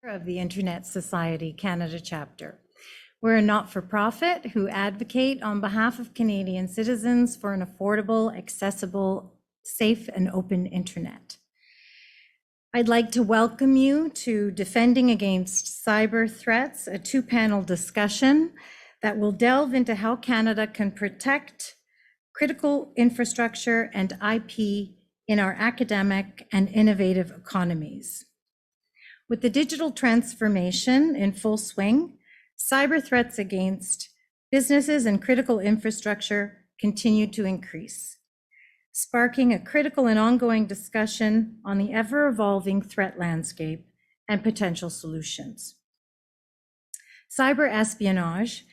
of the Internet Society Canada chapter. We're a not-for-profit who advocate on behalf of Canadian citizens for an affordable, accessible, safe, and open internet. I'd like to welcome you to Defending Against Cyber Threats, a two-panel discussion that will delve into how Canada can protect critical infrastructure and IP in our academic and innovative economies. With the digital transformation in full swing, cyber threats against businesses and critical infrastructure continue to increase, sparking a critical and ongoing discussion on the ever-evolving threat landscape and potential solutions. Cyber espionage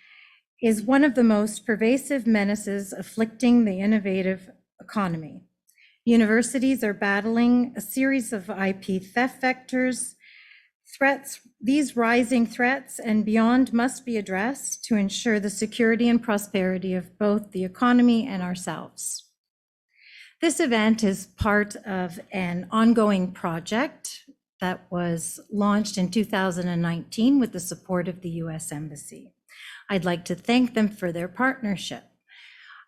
is one of the most pervasive menaces afflicting the innovative economy. Universities are battling a series of IP theft vectors. These rising threats and beyond must be addressed to ensure the security and prosperity of both the economy and ourselves. This event is part of an ongoing project that was launched in 2019 with the support of the US Embassy. I'd like to thank them for their partnership.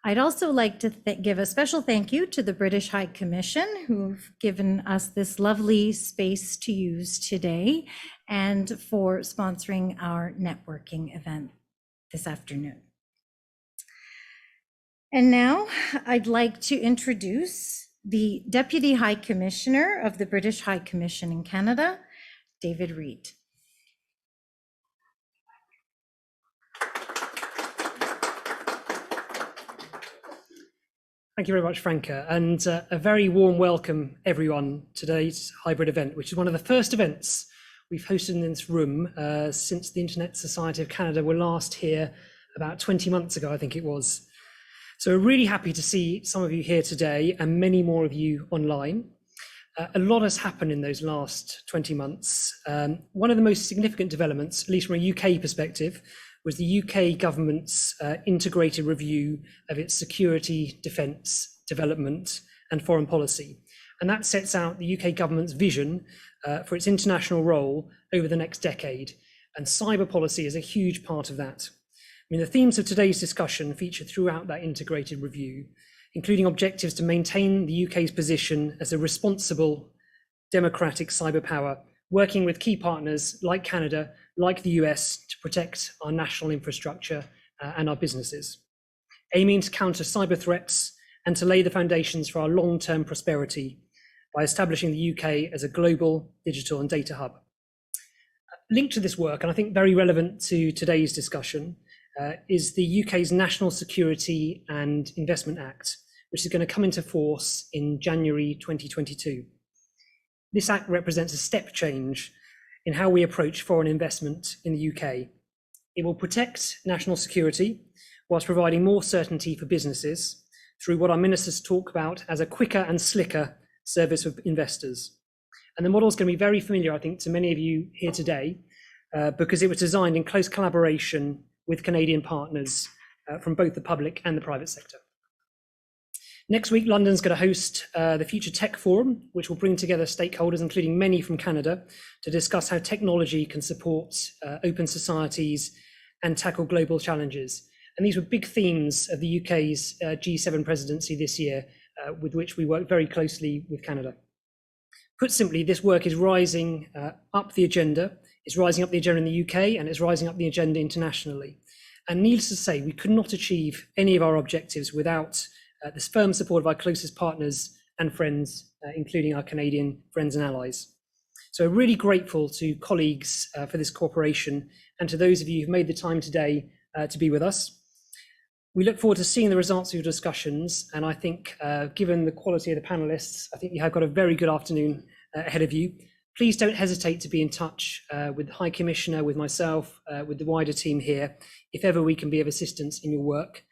I'd also like to give a special thank you to the British High Commission, who've given us this lovely space to use today, and for sponsoring our networking event this afternoon. And now I'd like to introduce the Deputy High Commissioner of the British High Commission in Canada, David Reid. Thank you very much, Franca, and a very warm welcome, everyone, to today's hybrid event, which is one of the first events we've hosted in this room since the Internet Society of Canada were last here about 20 months ago, I think it was. So we're really happy to see some of you here today and many more of you online. A lot has happened in those last 20 months. One of the most significant developments, at least from a UK perspective, was the UK government's integrated review of its security, defence, development and foreign policy. And that sets out the UK government's vision for its international role over the next decade. And cyber policy is a huge part of that. I mean, the themes of today's discussion feature throughout that integrated review, including objectives to maintain the UK's position as a responsible democratic cyber power, working with key partners like Canada, like the US, to protect our national infrastructure and our businesses, aiming to counter cyber threats and to lay the foundations for our long-term prosperity by establishing the UK as a global digital and data hub. Linked to this work, and I think very relevant to today's discussion, is the UK's National Security and Investment Act, which is going to come into force in January 2022. This act represents a step change in how we approach foreign investment in the UK. It will protect national security whilst providing more certainty for businesses through what our ministers talk about as a quicker and slicker service for investors. And the model is going to be very familiar, I think, to many of you here today, because it was designed in close collaboration with Canadian partners from both the public and the private sector. Next week, London's going to host the Future Tech Forum, which will bring together stakeholders, including many from Canada, to discuss how technology can support open societies and tackle global challenges. And these were big themes of the UK's G7 presidency this year, with which we work very closely with Canada. Put simply, this work is rising up the agenda. It's rising up the agenda in the UK, and it's rising up the agenda internationally. And needless to say, we could not achieve any of our objectives without this firm support of our closest partners and friends, including our Canadian friends and allies. So really grateful to colleagues for this cooperation, and to those of you who've made the time today to be with us. We look forward to seeing the results of your discussions, and I think given the quality of the panelists, I think you have got a very good afternoon ahead of you. Please don't hesitate to be in touch with the High Commissioner, with myself, with the wider team here, if ever we can be of assistance in your work.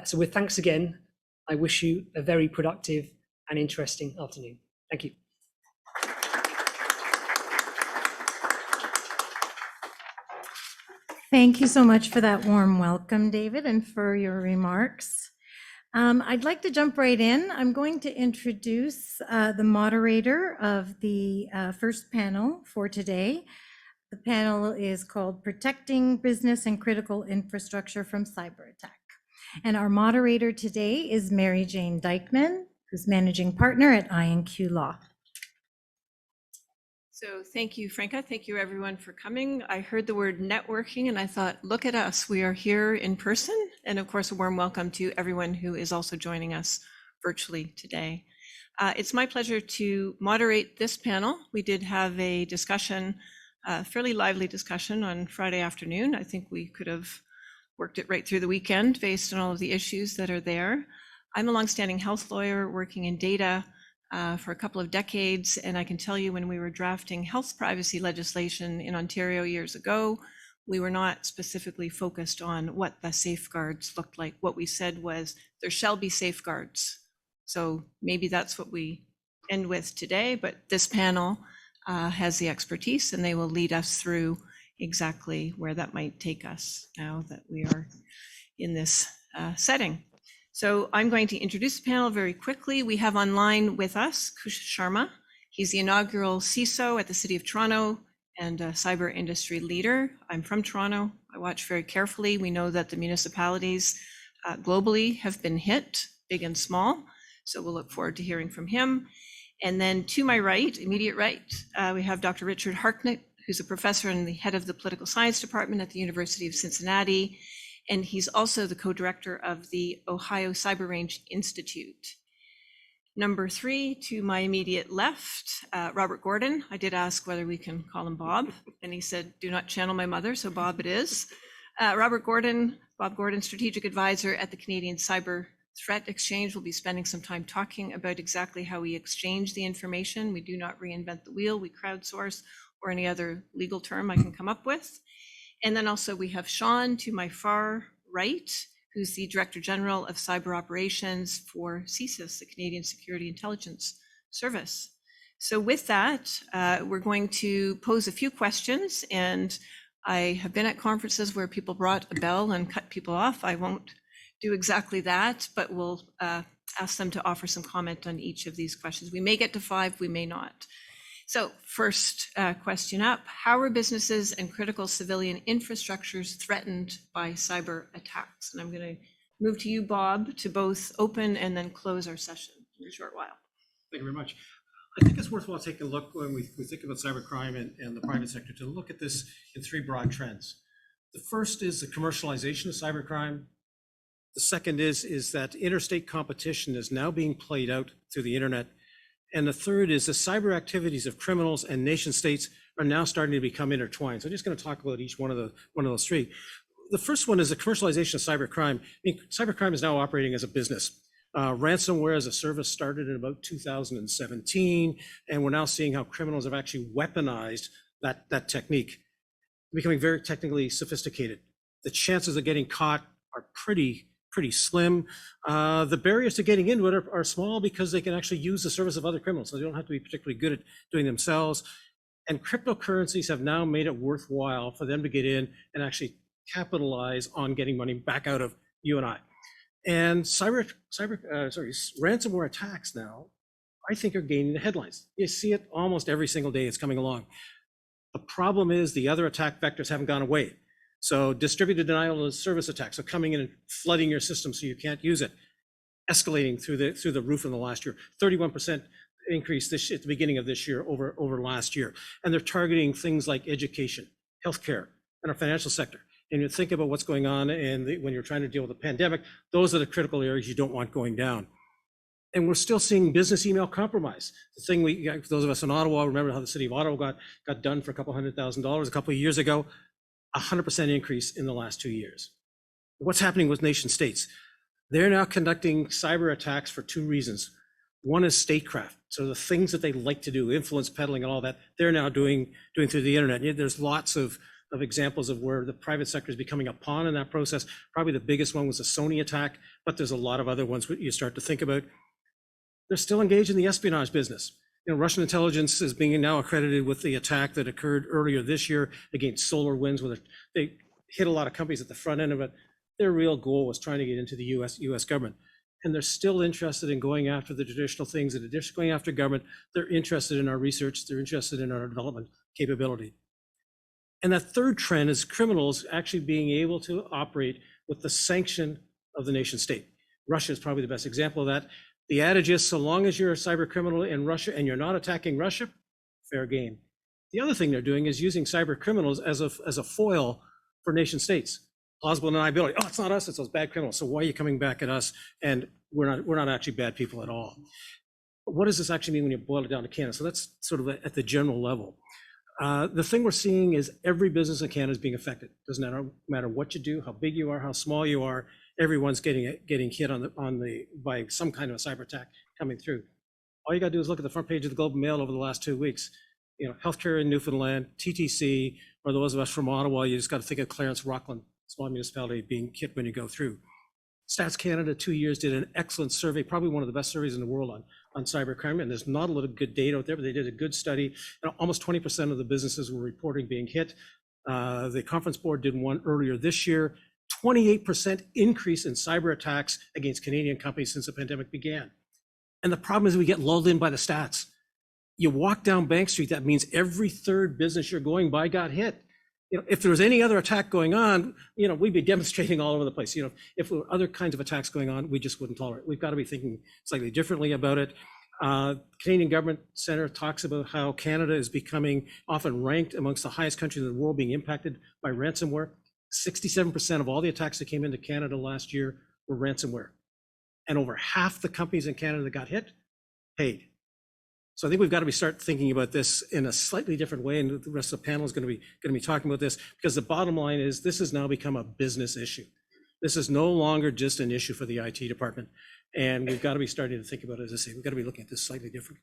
So with thanks again, I wish you a very productive and interesting afternoon. Thank you. Thank you so much for that warm welcome, David, and for your remarks. I'd like to jump right in. I'm going to introduce the moderator of the first panel for today, The panel is called Protecting Business and Critical Infrastructure from Cyber Attack. And our moderator today is Mary Jane Dykeman, who's managing partner at I&Q Law. So thank you, Franca. Thank you, everyone, for coming. I heard the word networking and I thought, look at us. We are here in person. And of course, a warm welcome to everyone who is also joining us virtually today. It's my pleasure to moderate this panel. We did have a discussion, a fairly lively discussion on Friday afternoon. I think we could have worked it right through the weekend based on all of the issues that are there. I'm a longstanding health lawyer working in data for a couple of decades, and I can tell you when we were drafting health privacy legislation in Ontario years ago, we were not specifically focused on what the safeguards looked like. What we said was there shall be safeguards. So maybe that's what we end with today, but this panel has the expertise and they will lead us through exactly where that might take us now that we are in this setting. So I'm going to introduce the panel very quickly. We have online with us Kush Sharma. He's the inaugural CISO at the City of Toronto and a cyber industry leader. I'm from Toronto. I watch very carefully. We know that the municipalities globally have been hit, big and small. So we'll look forward to hearing from him. And then to my right, immediate right, we have Dr. Richard Harknett, who's a professor and the head of the political science department at the University of Cincinnati. And he's also the co-director of the Ohio Cyber Range Institute. Number three, to my immediate left, Robert Gordon. I did ask whether we can call him Bob, and he said, do not channel my mother, so Bob it is. Bob Gordon, strategic advisor at the Canadian Cyber Threat Exchange, will be spending some time talking about exactly how we exchange the information. We do not reinvent the wheel, we crowdsource, or any other legal term I can come up with. And then also we have Sean to my far right, who's the Director General of Cyber Operations for CSIS, the Canadian Security Intelligence Service. So with that, we're going to pose a few questions, and I have been at conferences where people brought a bell and cut people off. I won't do exactly that, but we'll ask them to offer some comment on each of these questions. We may get to 5, we may not. So first question up, how are businesses and critical civilian infrastructures threatened by cyber attacks? And I'm going to move to you, Bob, to both open and then close our session in a short while. Thank you very much. I think it's worthwhile taking a look when we think about cybercrime and the private sector to look at this in 3 broad trends. The first is the commercialization of cybercrime. The second is that interstate competition is now being played out through the internet. And the third is the cyber activities of criminals and nation states are now starting to become intertwined. So I'm just going to talk about each one of those 3. The first one is the commercialization of cybercrime. I mean, cybercrime is now operating as a business. Ransomware as a service started in about 2017, and we're now seeing how criminals have actually weaponized that technique, becoming very technically sophisticated. The chances of getting caught are pretty slim. The barriers to getting into it are small because they can actually use the service of other criminals, so they don't have to be particularly good at doing themselves. And cryptocurrencies have now made it worthwhile for them to get in and actually capitalize on getting money back out of you and I. And ransomware attacks now, I think, are gaining the headlines. You see it almost every single day. It's coming along. The problem is the other attack vectors haven't gone away. So distributed denial of service attacks are coming in and flooding your system so you can't use it, escalating through the roof in the last year. 31% increase at the beginning of this year over last year. And they're targeting things like education, healthcare, and our financial sector. And you think about what's going on when you're trying to deal with a pandemic, those are the critical areas you don't want going down. And we're still seeing business email compromise. The thing those of us in Ottawa, remember how the City of Ottawa got done for $200,000 a couple of years ago. 100% increase in the last 2 years. What's happening with nation states? They're now conducting cyber attacks for 2 reasons. One is statecraft. So the things that they like to do, influence peddling and all that, they're now doing through the internet. There's lots of examples of where the private sector is becoming a pawn in that process. Probably the biggest one was the Sony attack, but there's a lot of other ones you start to think about. They're still engaged in the espionage business. Russian intelligence is being now accredited with the attack that occurred earlier this year against SolarWinds, where they hit a lot of companies at the front end of it. Their real goal was trying to get into the US government. And they're still interested in going after the traditional things, in addition to going after government. They're interested in our research. They're interested in our development capability. And that third trend is criminals actually being able to operate with the sanction of the nation state. Russia is probably the best example of that. The adage is, so long as you're a cyber criminal in Russia and you're not attacking Russia, fair game. The other thing they're doing is using cyber criminals as a foil for nation states. Plausible deniability. Oh, it's not us, it's those bad criminals. So why are you coming back at us? And we're not actually bad people at all. But what does this actually mean when you boil it down to Canada? So that's sort of at the general level. The thing we're seeing is every business in Canada is being affected. Doesn't matter what you do, how big you are, how small you are. Everyone's getting hit by some kind of a cyber attack coming through. All you got to do is look at the front page of the Globe and Mail over the last 2 weeks. Healthcare in Newfoundland, TTC, or those of us from Ottawa, you just got to think of Clarence, Rockland, small municipality, being hit when you go through. Stats Canada 2 years did an excellent survey, probably one of the best surveys in the world on cybercrime, and there's not a lot of good data out there, but they did a good study. Almost 20% of the businesses were reporting being hit. The conference board did one earlier this year, 28% increase in cyber attacks against Canadian companies since the pandemic began. And the problem is we get lulled in by the stats. You walk down Bank Street, that means every third business you're going by got hit. If there was any other attack going on, we'd be demonstrating all over the place. If there were other kinds of attacks going on, we just wouldn't tolerate it. We've got to be thinking slightly differently about it. Canadian Government Center talks about how Canada is becoming often ranked amongst the highest countries in the world being impacted by ransomware. 67% of all the attacks that came into Canada last year were ransomware. And over half the companies in Canada that got hit paid. So I think we've got to start thinking about this in a slightly different way, and the rest of the panel is going to be talking about this, because the bottom line is this has now become a business issue. This is no longer just an issue for the IT department, and we've got to be starting to think about it. As I say, we've got to be looking at this slightly differently.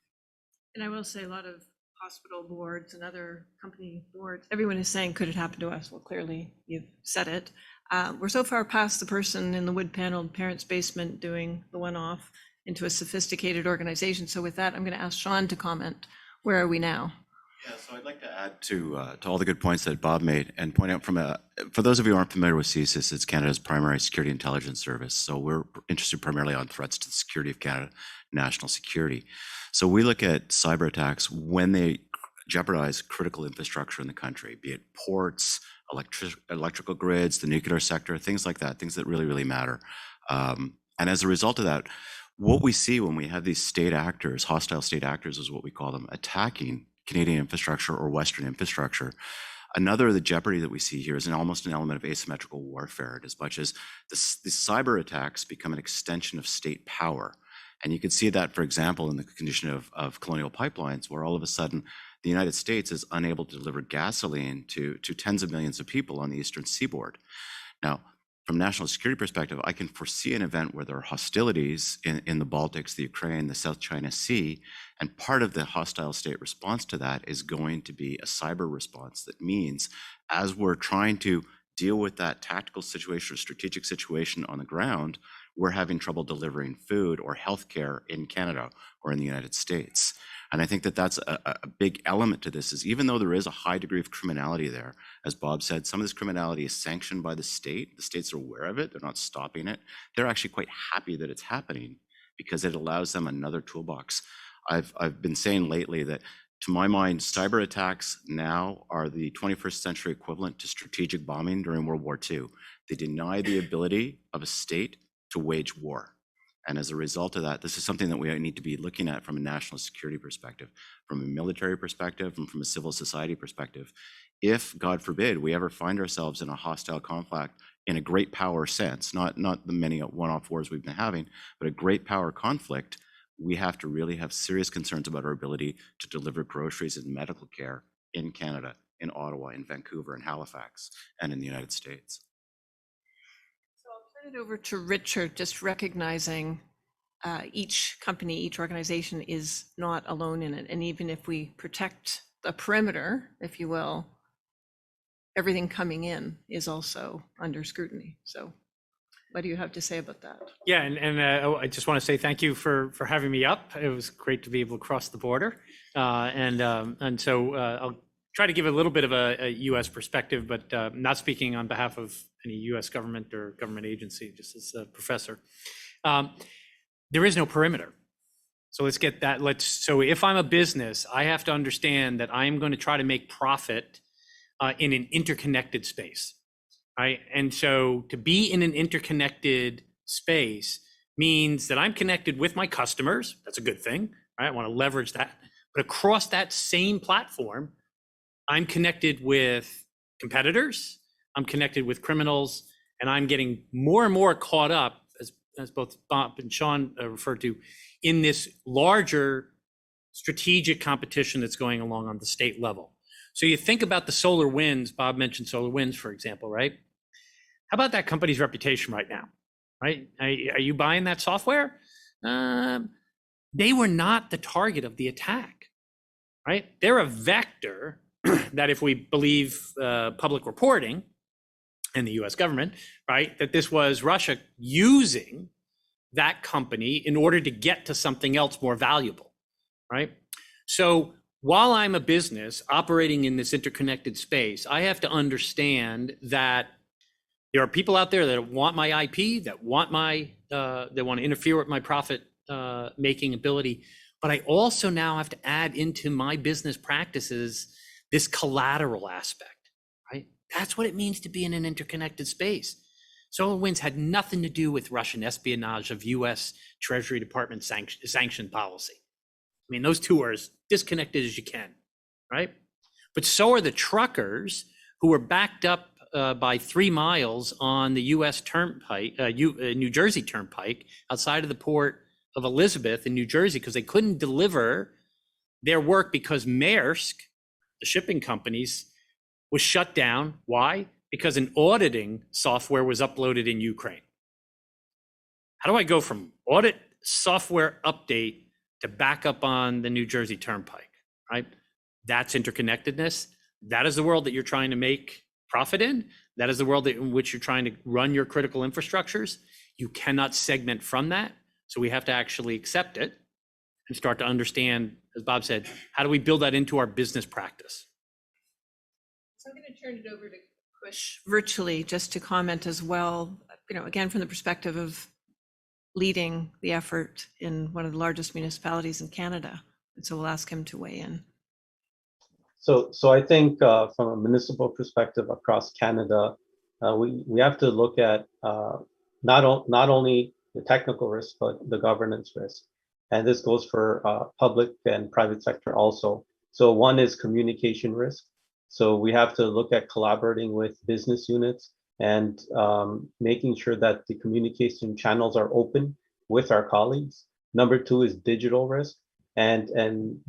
And I will say a lot of hospital boards and other company boards, everyone is saying, could it happen to us? Well, clearly you've said it. We're so far past the person in the wood paneled parents' basement doing the one-off into a sophisticated organization. So with that, I'm going to ask Sean to comment. Where are we now? Yeah, so I'd like to add to all the good points that Bob made and point out for those of you who aren't familiar with CSIS, it's Canada's primary security intelligence service. So we're interested primarily on threats to the security of Canada, national security. So we look at cyber attacks when they jeopardize critical infrastructure in the country, be it ports, electrical grids, the nuclear sector, things like that, things that really, really matter. And as a result of that, what we see when we have these state actors, hostile state actors is what we call them, attacking Canadian infrastructure or Western infrastructure. Another, the jeopardy that we see here is almost an element of asymmetrical warfare, as much as the cyber attacks become an extension of state power. And you can see that, for example, in the condition of colonial pipelines, where all of a sudden the United States is unable to deliver gasoline to tens of millions of people on the eastern seaboard. Now, from a national security perspective, I can foresee an event where there are hostilities in the Baltics, the Ukraine, the South China Sea, and part of the hostile state response to that is going to be a cyber response. That means as we're trying to deal with that tactical situation or strategic situation on the ground, we're having trouble delivering food or healthcare in Canada or in the United States. And I think that that's a big element to this, is even though there is a high degree of criminality there, as Bob said, some of this criminality is sanctioned by the state. The states are aware of it. They're not stopping it. They're actually quite happy that it's happening because it allows them another toolbox. I've been saying lately that, to my mind, cyber attacks now are the 21st century equivalent to strategic bombing during World War II. They deny the ability of a state to wage war. And as a result of that, this is something that we need to be looking at from a national security perspective, from a military perspective, and from a civil society perspective. If, God forbid, we ever find ourselves in a hostile conflict in a great power sense, not the many one-off wars we've been having, but a great power conflict, we have to really have serious concerns about our ability to deliver groceries and medical care in Canada, in Ottawa, in Vancouver, in Halifax, and in the United States. Turn it over to Richard, just recognizing each company, each organization is not alone in it. And even if we protect the perimeter, if you will, everything coming in is also under scrutiny. So what do you have to say about that? Yeah, and I just want to say thank you for having me up. It was great to be able to cross the border. And so I'll try to give a little bit of a U.S. perspective, but not speaking on behalf of any U.S. government or government agency, just as a professor. There is no perimeter. So let's get that. So if I'm a business, I have to understand that I'm going to try to make profit in an interconnected space, right? And so to be in an interconnected space means that I'm connected with my customers. That's a good thing, right? I want to leverage that. But across that same platform, I'm connected with competitors, I'm connected with criminals, and I'm getting more and more caught up, as both Bob and Sean referred to, in this larger strategic competition that's going along on the state level. So you think about the solar winds, Bob mentioned solar winds, for example, right? How about that company's reputation right now, right? Are you buying that software? They were not the target of the attack, right? They're a vector that, if we believe public reporting and the US government, right, that this was Russia using that company in order to get to something else more valuable, right? So while I'm a business operating in this interconnected space, I have to understand that there are people out there that want my IP, that want they want to interfere with my profit making ability. But I also now have to add into my business practices this collateral aspect, right? That's what it means to be in an interconnected space. SolarWinds had nothing to do with Russian espionage of US Treasury Department sanction policy. I mean, those two are as disconnected as you can, right? But so are the truckers who were backed up by 3 miles on the US Turnpike, New Jersey Turnpike, outside of the port of Elizabeth in New Jersey, because they couldn't deliver their work because Maersk, the shipping companies, was shut down. Why? Because an auditing software was uploaded in Ukraine. How do I go from audit software update to back up on the New Jersey Turnpike, right? That's interconnectedness. That is the world that you're trying to make profit in. That is the world in which you're trying to run your critical infrastructures. You cannot segment from that. So we have to actually accept it and start to understand, as Bob said, how do we build that into our business practice? So I'm going to turn it over to Kush virtually just to comment as well, again, from the perspective of leading the effort in one of the largest municipalities in Canada. And so we'll ask him to weigh in. So I think from a municipal perspective across Canada, we have to look at not only the technical risk, but the governance risk. And this goes for public and private sector also. So one is communication risk. So we have to look at collaborating with business units and making sure that the communication channels are open with our colleagues. Number 2 is digital risk and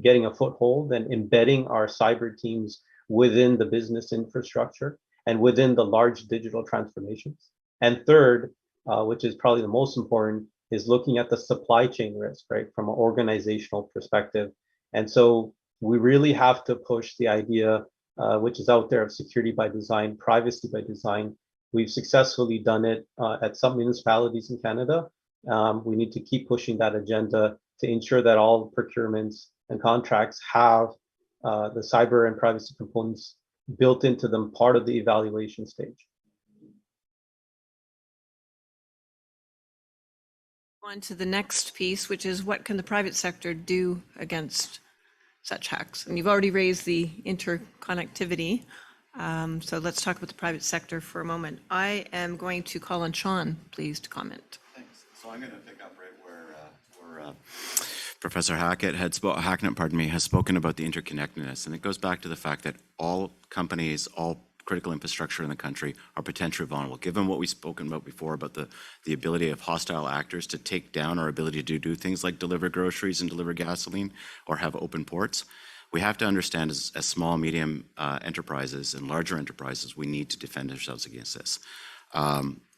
getting a foothold and embedding our cyber teams within the business infrastructure and within the large digital transformations. And third, which is probably the most important, is looking at the supply chain risk, right, from an organizational perspective. And so we really have to push the idea, which is out there, of security by design, privacy by design. We've successfully done it at some municipalities in Canada. We need to keep pushing that agenda to ensure that all procurements and contracts have the cyber and privacy components built into them, part of the evaluation stage. On to the next piece, which is what can the private sector do against such hacks? And you've already raised the interconnectivity. So let's talk about the private sector for a moment. I am going to call on Sean, please, to comment. Thanks. So I'm going to pick up right where Professor Hackett has spoken about the interconnectedness, and it goes back to the fact that all companies, all critical infrastructure in the country are potentially vulnerable. Given what we've spoken about before about the ability of hostile actors to take down our ability to do things like deliver groceries and deliver gasoline or have open ports, we have to understand as small, medium enterprises and larger enterprises, we need to defend ourselves against this.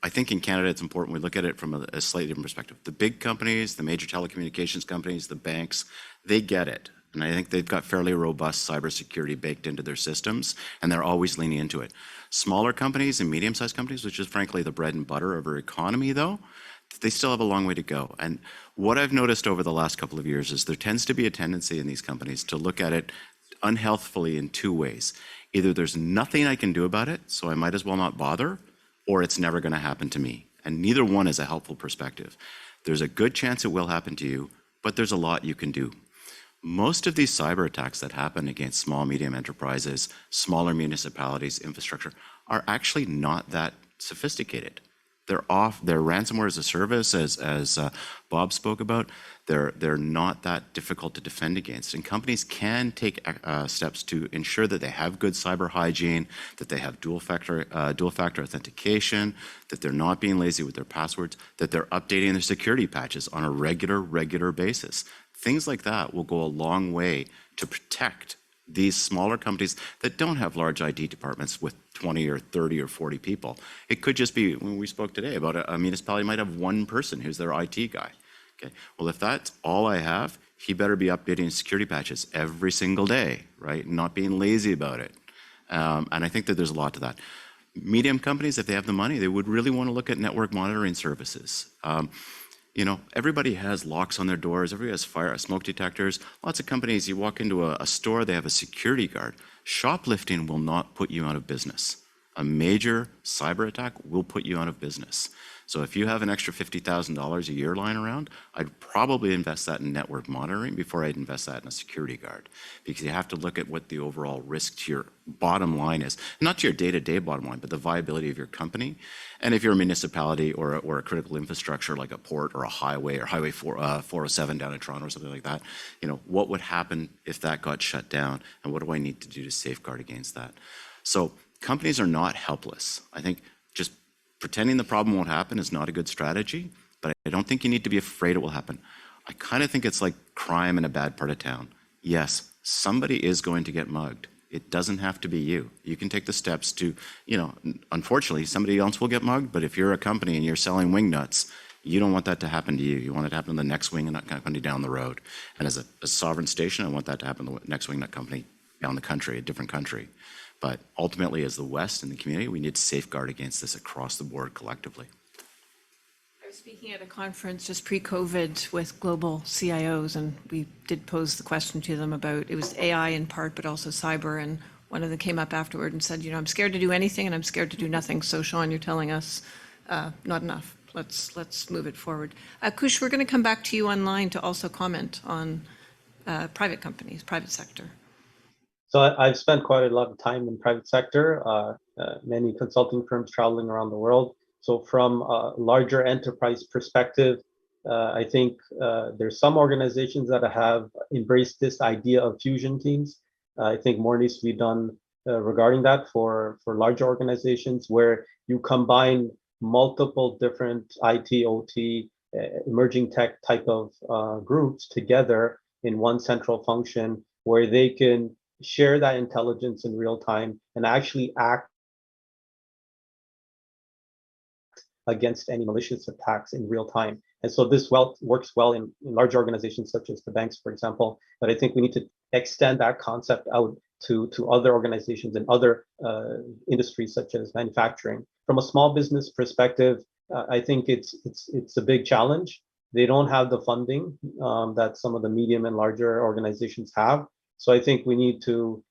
I think in Canada, it's important we look at it from a slightly different perspective. The big companies, the major telecommunications companies, the banks, they get it. And I think they've got fairly robust cybersecurity baked into their systems, and they're always leaning into it. Smaller companies and medium-sized companies, which is frankly the bread and butter of our economy, though, they still have a long way to go. And what I've noticed over the last couple of years is there tends to be a tendency in these companies to look at it unhealthfully in 2 ways. Either there's nothing I can do about it, so I might as well not bother, or it's never going to happen to me. And neither one is a helpful perspective. There's a good chance it will happen to you, but there's a lot you can do. Most of these cyber attacks that happen against small, medium enterprises, smaller municipalities, infrastructure, are actually not that sophisticated. They're ransomware as a service, as Bob spoke about. They're not that difficult to defend against. And companies can take steps to ensure that they have good cyber hygiene, that they have dual factor authentication, that they're not being lazy with their passwords, that they're updating their security patches on a regular basis. Things like that will go a long way to protect these smaller companies that don't have large IT departments with 20 or 30 or 40 people. It could just be, when we spoke today about a municipality might have one person who's their IT guy. Okay, well, if that's all I have, he better be updating security patches every single day, right? Not being lazy about it. And I think that there's a lot to that. Medium companies, if they have the money, they would really want to look at network monitoring services. You know, everybody has locks on their doors. Everybody has smoke detectors. Lots of companies, you walk into a store, they have a security guard. Shoplifting will not put you out of business. A major cyber attack will put you out of business. So if you have an extra $50,000 a year lying around, I'd probably invest that in network monitoring before I'd invest that in a security guard, because you have to look at what the overall risk to your bottom line is, not to your day-to-day bottom line, but the viability of your company. And if you're a municipality or a critical infrastructure like a port or a highway or Highway 407 down in Toronto or something like that, you know, what would happen if that got shut down, and what do I need to do to safeguard against that? So companies are not helpless. I think just pretending the problem won't happen is not a good strategy, but I don't think you need to be afraid it will happen. I kind of think it's like crime in a bad part of town. Yes, somebody is going to get mugged. It doesn't have to be you. You can take the steps to, you know, unfortunately, somebody else will get mugged, but if you're a company and you're selling wing nuts, you don't want that to happen to you. You want it to happen to the next wing nut company down the road. And as a sovereign station, I want that to happen to the next wing nut company down the country, a different country. But ultimately, as the West and the community, we need to safeguard against this across the board collectively. I was speaking at a conference just pre-COVID with global CIOs, and we did pose the question to them about, it was AI in part, but also cyber, and one of them came up afterward and said, you know, I'm scared to do anything and I'm scared to do nothing. So Sean, you're telling us not enough. Let's move it forward. Kush, we're going to come back to you online to also comment on private companies, private sector. So I've spent quite a lot of time in private sector, many consulting firms traveling around the world. So from a larger enterprise perspective, I think there's some organizations that have embraced this idea of fusion teams. I think more needs to be done regarding that for larger organizations, where you combine multiple different IT, OT, emerging tech type of groups together in one central function, where they can share that intelligence in real time and actually act against any malicious attacks in real time. And so this works well in large organizations such as the banks, for example. But I think we need to extend that concept out to other organizations and other industries such as manufacturing. From a small business perspective, I think it's a big challenge. They don't have the funding that some of the medium and larger organizations have. So I think we need to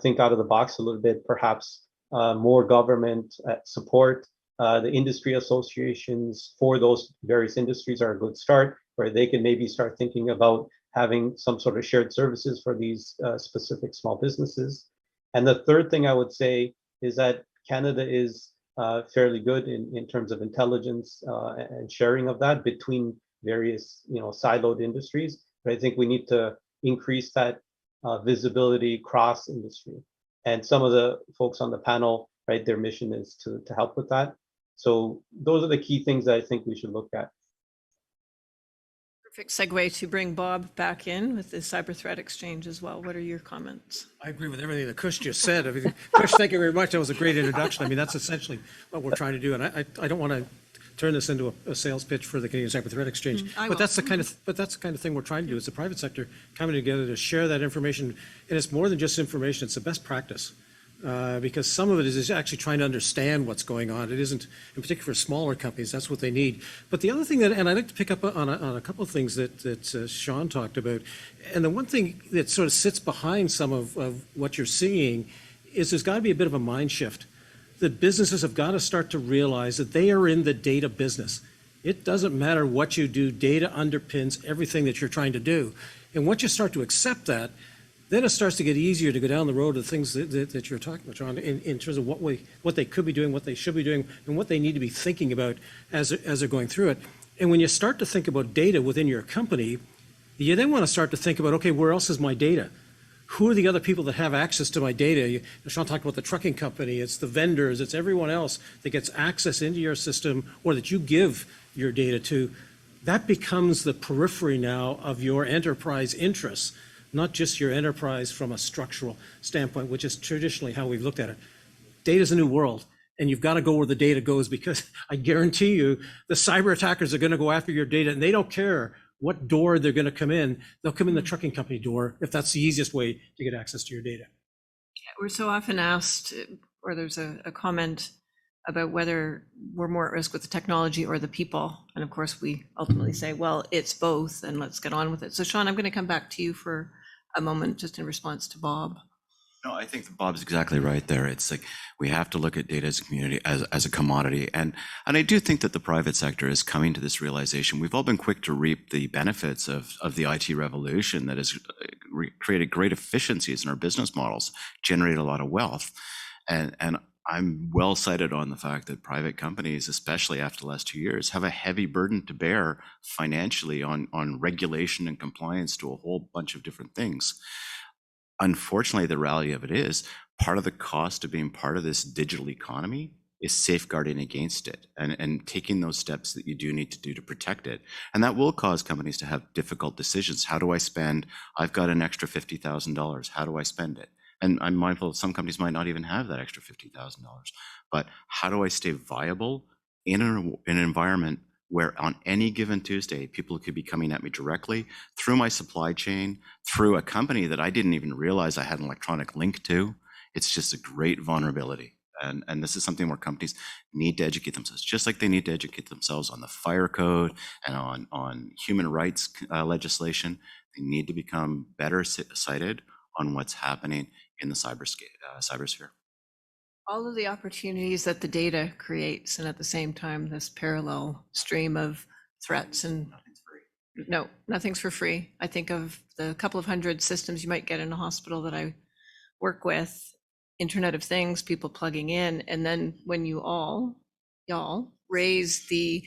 think out of the box a little bit, perhaps more government support. The industry associations for those various industries are a good start, where they can maybe start thinking about having some sort of shared services for these specific small businesses. And the third thing I would say is that Canada is fairly good in terms of intelligence and sharing of that between various, siloed industries. But I think we need to increase that visibility cross industry. And some of the folks on the panel, right, their mission is to help with that. So those are the key things that I think we should look at. Perfect segue to bring Bob back in with the cyber threat exchange as well. What are your comments? I agree with everything that Kush just said. I mean, Kush, thank you very much. That was a great introduction. I mean, that's essentially what we're trying to do. And I don't want to turn this into a sales pitch for the Canadian Cyber Threat Exchange. But that's the kind of thing we're trying to do. It's the private sector coming together to share that information. And it's more than just information, it's the best practice. Because some of it is actually trying to understand what's going on. It isn't, in particular for smaller companies, that's what they need. But the other thing and I'd like to pick up on a couple of things that Sean talked about. And the one thing that sort of sits behind some of what you're seeing is there's got to be a bit of a mind shift. That businesses have got to start to realize that they are in the data business. It doesn't matter what you do, data underpins everything that you're trying to do. And once you start to accept that, then it starts to get easier to go down the road of things that you're talking about, John, in terms of what they could be doing, what they should be doing, and what they need to be thinking about as they're going through it. And when you start to think about data within your company, you then want to start to think about, okay, where else is my data? Who are the other people that have access to my data? Sean talked about the trucking company, it's the vendors, it's everyone else that gets access into your system or that you give your data to. That becomes the periphery now of your enterprise interests, not just your enterprise from a structural standpoint, which is traditionally how we've looked at it. Data's a new world, and you've got to go where the data goes, because I guarantee you the cyber attackers are going to go after your data, and they don't care what door they're going to come in. They'll come in the trucking company door if that's the easiest way to get access to your data. We're so often asked, or there's a comment about whether we're more at risk with the technology or the people. And of course, we ultimately say, well, it's both, and let's get on with it. So Sean, I'm going to come back to you for a moment, just in response to Bob. No, I think that Bob's exactly right there. It's like we have to look at data as a community, as a commodity. And I do think that the private sector is coming to this realization. We've all been quick to reap the benefits of the IT revolution that has created great efficiencies in our business models, generated a lot of wealth. And I'm well cited on the fact that private companies, especially after the last 2 years, have a heavy burden to bear financially on regulation and compliance to a whole bunch of different things. Unfortunately, the reality of it is part of the cost of being part of this digital economy is safeguarding against it and taking those steps that you do need to do to protect it. And that will cause companies to have difficult decisions. How do I spend? I've got an extra $50,000. How do I spend it? And I'm mindful some companies might not even have that extra $50,000. But how do I stay viable in an environment where on any given Tuesday, people could be coming at me directly through my supply chain, through a company that I didn't even realize I had an electronic link to? It's just a great vulnerability. And this is something where companies need to educate themselves, just like they need to educate themselves on the fire code and on human rights legislation. They need to become better cited on what's happening in the cybersphere. All of the opportunities that the data creates, and at the same time, this parallel stream of threats and no, nothing's for free. I think of the couple of hundred systems you might get in a hospital that I work with, Internet of Things, people plugging in, and then when y'all raise the,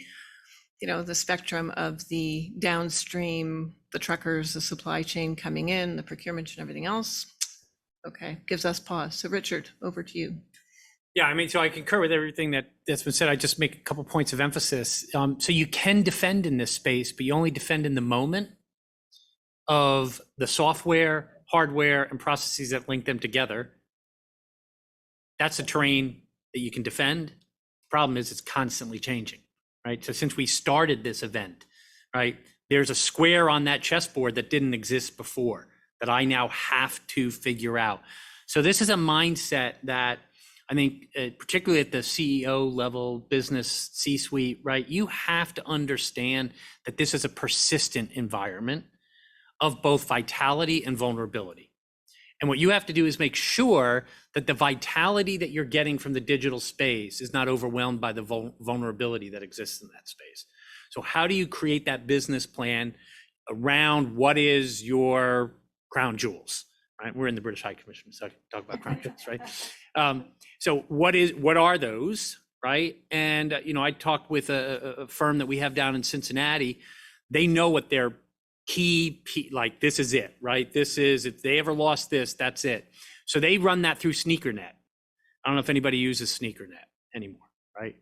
the spectrum of the downstream, the truckers, the supply chain coming in, the procurement and everything else, okay, gives us pause. So Richard, over to you. Yeah, I mean, so I concur with everything that's been said. I just make a couple points of emphasis. So you can defend in this space, but you only defend in the moment of the software, hardware, and processes that link them together. That's a terrain that you can defend. The problem is it's constantly changing, right? So since we started this event, right, there's a square on that chessboard that didn't exist before that I now have to figure out. So this is a mindset that I think, particularly at the CEO level, business C-suite, right, you have to understand that this is a persistent environment of both vitality and vulnerability. And what you have to do is make sure that the vitality that you're getting from the digital space is not overwhelmed by the vulnerability that exists in that space. So how do you create that business plan around what is your crown jewels, right? We're in the British High Commission, so I can talk about crown jewels, right? So what are those, right? And I talked with a firm that we have down in Cincinnati. They know what their key, like this is it, right? This is, if they ever lost this, that's it. So they run that through SneakerNet. I don't know if anybody uses SneakerNet anymore, right?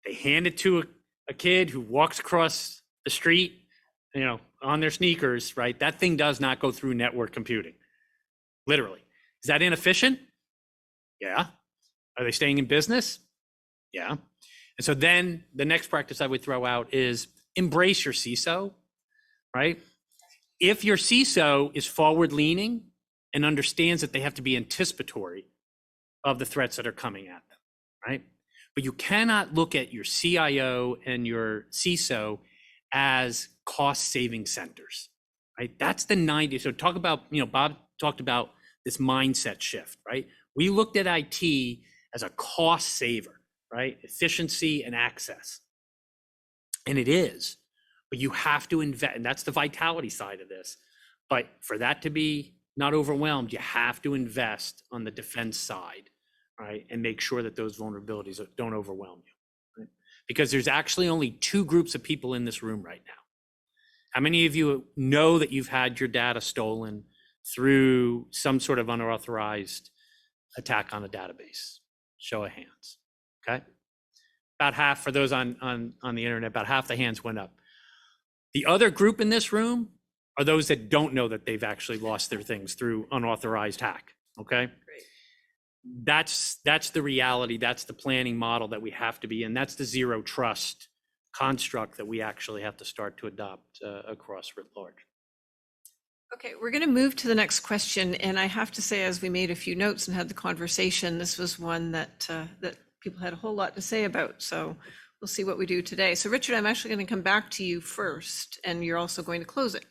They hand it to a kid who walks across the street, on their sneakers, right? That thing does not go through network computing, literally. Is that inefficient? Yeah. Are they staying in business? Yeah. And so then the next practice I would throw out is embrace your CISO, right? If your CISO is forward leaning and understands that they have to be anticipatory of the threats that are coming at them, right? But you cannot look at your CIO and your CISO as cost saving centers, right? That's the 90. So talk about, Bob talked about this mindset shift, right? We looked at IT as a cost saver, right? Efficiency and access. And it is. but you have to invest, and that's the vitality side of this. But for that to be not overwhelmed, you have to invest on the defense side, right? And make sure that those vulnerabilities don't overwhelm you, right? Because there's actually only two groups of people in this room right now. How many of you know that you've had your data stolen through some sort of unauthorized attack on a database? Show of hands, okay? About half, for those on the internet, about half the hands went up. The other group in this room are those that don't know that they've actually lost their things through unauthorized hack, okay? Great. That's the reality, that's the planning model that we have to be in. That's the zero trust construct that we actually have to start to adopt across writ large. Okay, we're going to move to the next question. And I have to say, as we made a few notes and had the conversation, this was one that that people had a whole lot to say about. So we'll see what we do today. So Richard, I'm actually going to come back to you first, and you're also going to close it.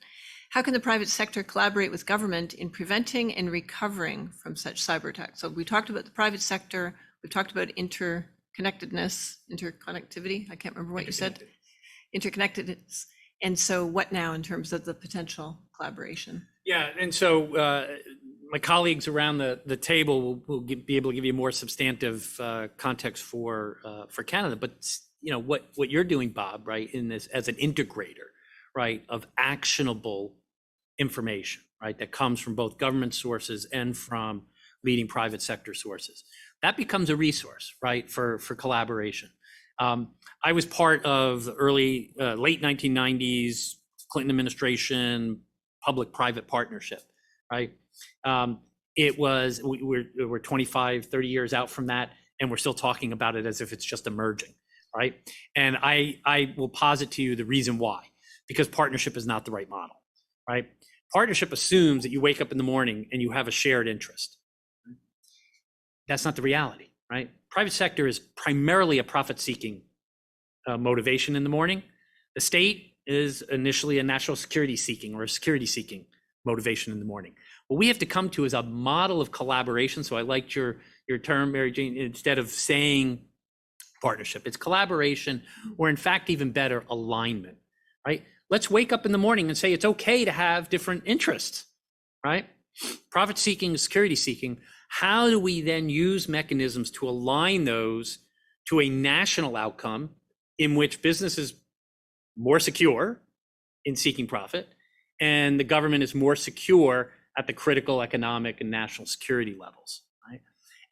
How can the private sector collaborate with government in preventing and recovering from such cyber attacks? So we talked about the private sector. We've talked about interconnectedness, interconnectivity. I can't remember what you said. Interconnectedness. And so what now in terms of the potential collaboration? Yeah, and so my colleagues around the table will be able to give you more substantive context for Canada. But you know what you're doing, Bob, right, in this as an integrator, right, of actionable information, right, that comes from both government sources and from leading private sector sources. That becomes a resource, right, for collaboration. I was part of the late 1990s Clinton administration public-private partnership, right? We're 25, 30 years out from that, and we're still talking about it as if it's just emerging, right? And I will posit to you the reason why, because partnership is not the right model, right? Partnership assumes that you wake up in the morning and you have a shared interest. That's not the reality, right? Private sector is primarily a profit-seeking motivation in the morning. The state is initially a national security-seeking or a security-seeking motivation in the morning. What we have to come to is a model of collaboration. So I liked your term, Mary Jane, instead of saying partnership, it's collaboration, or in fact, even better, alignment, right? Let's wake up in the morning and say it's okay to have different interests, right? Profit-seeking, security-seeking. How do we then use mechanisms to align those to a national outcome in which business is more secure in seeking profit and the government is more secure at the critical economic and national security levels, right?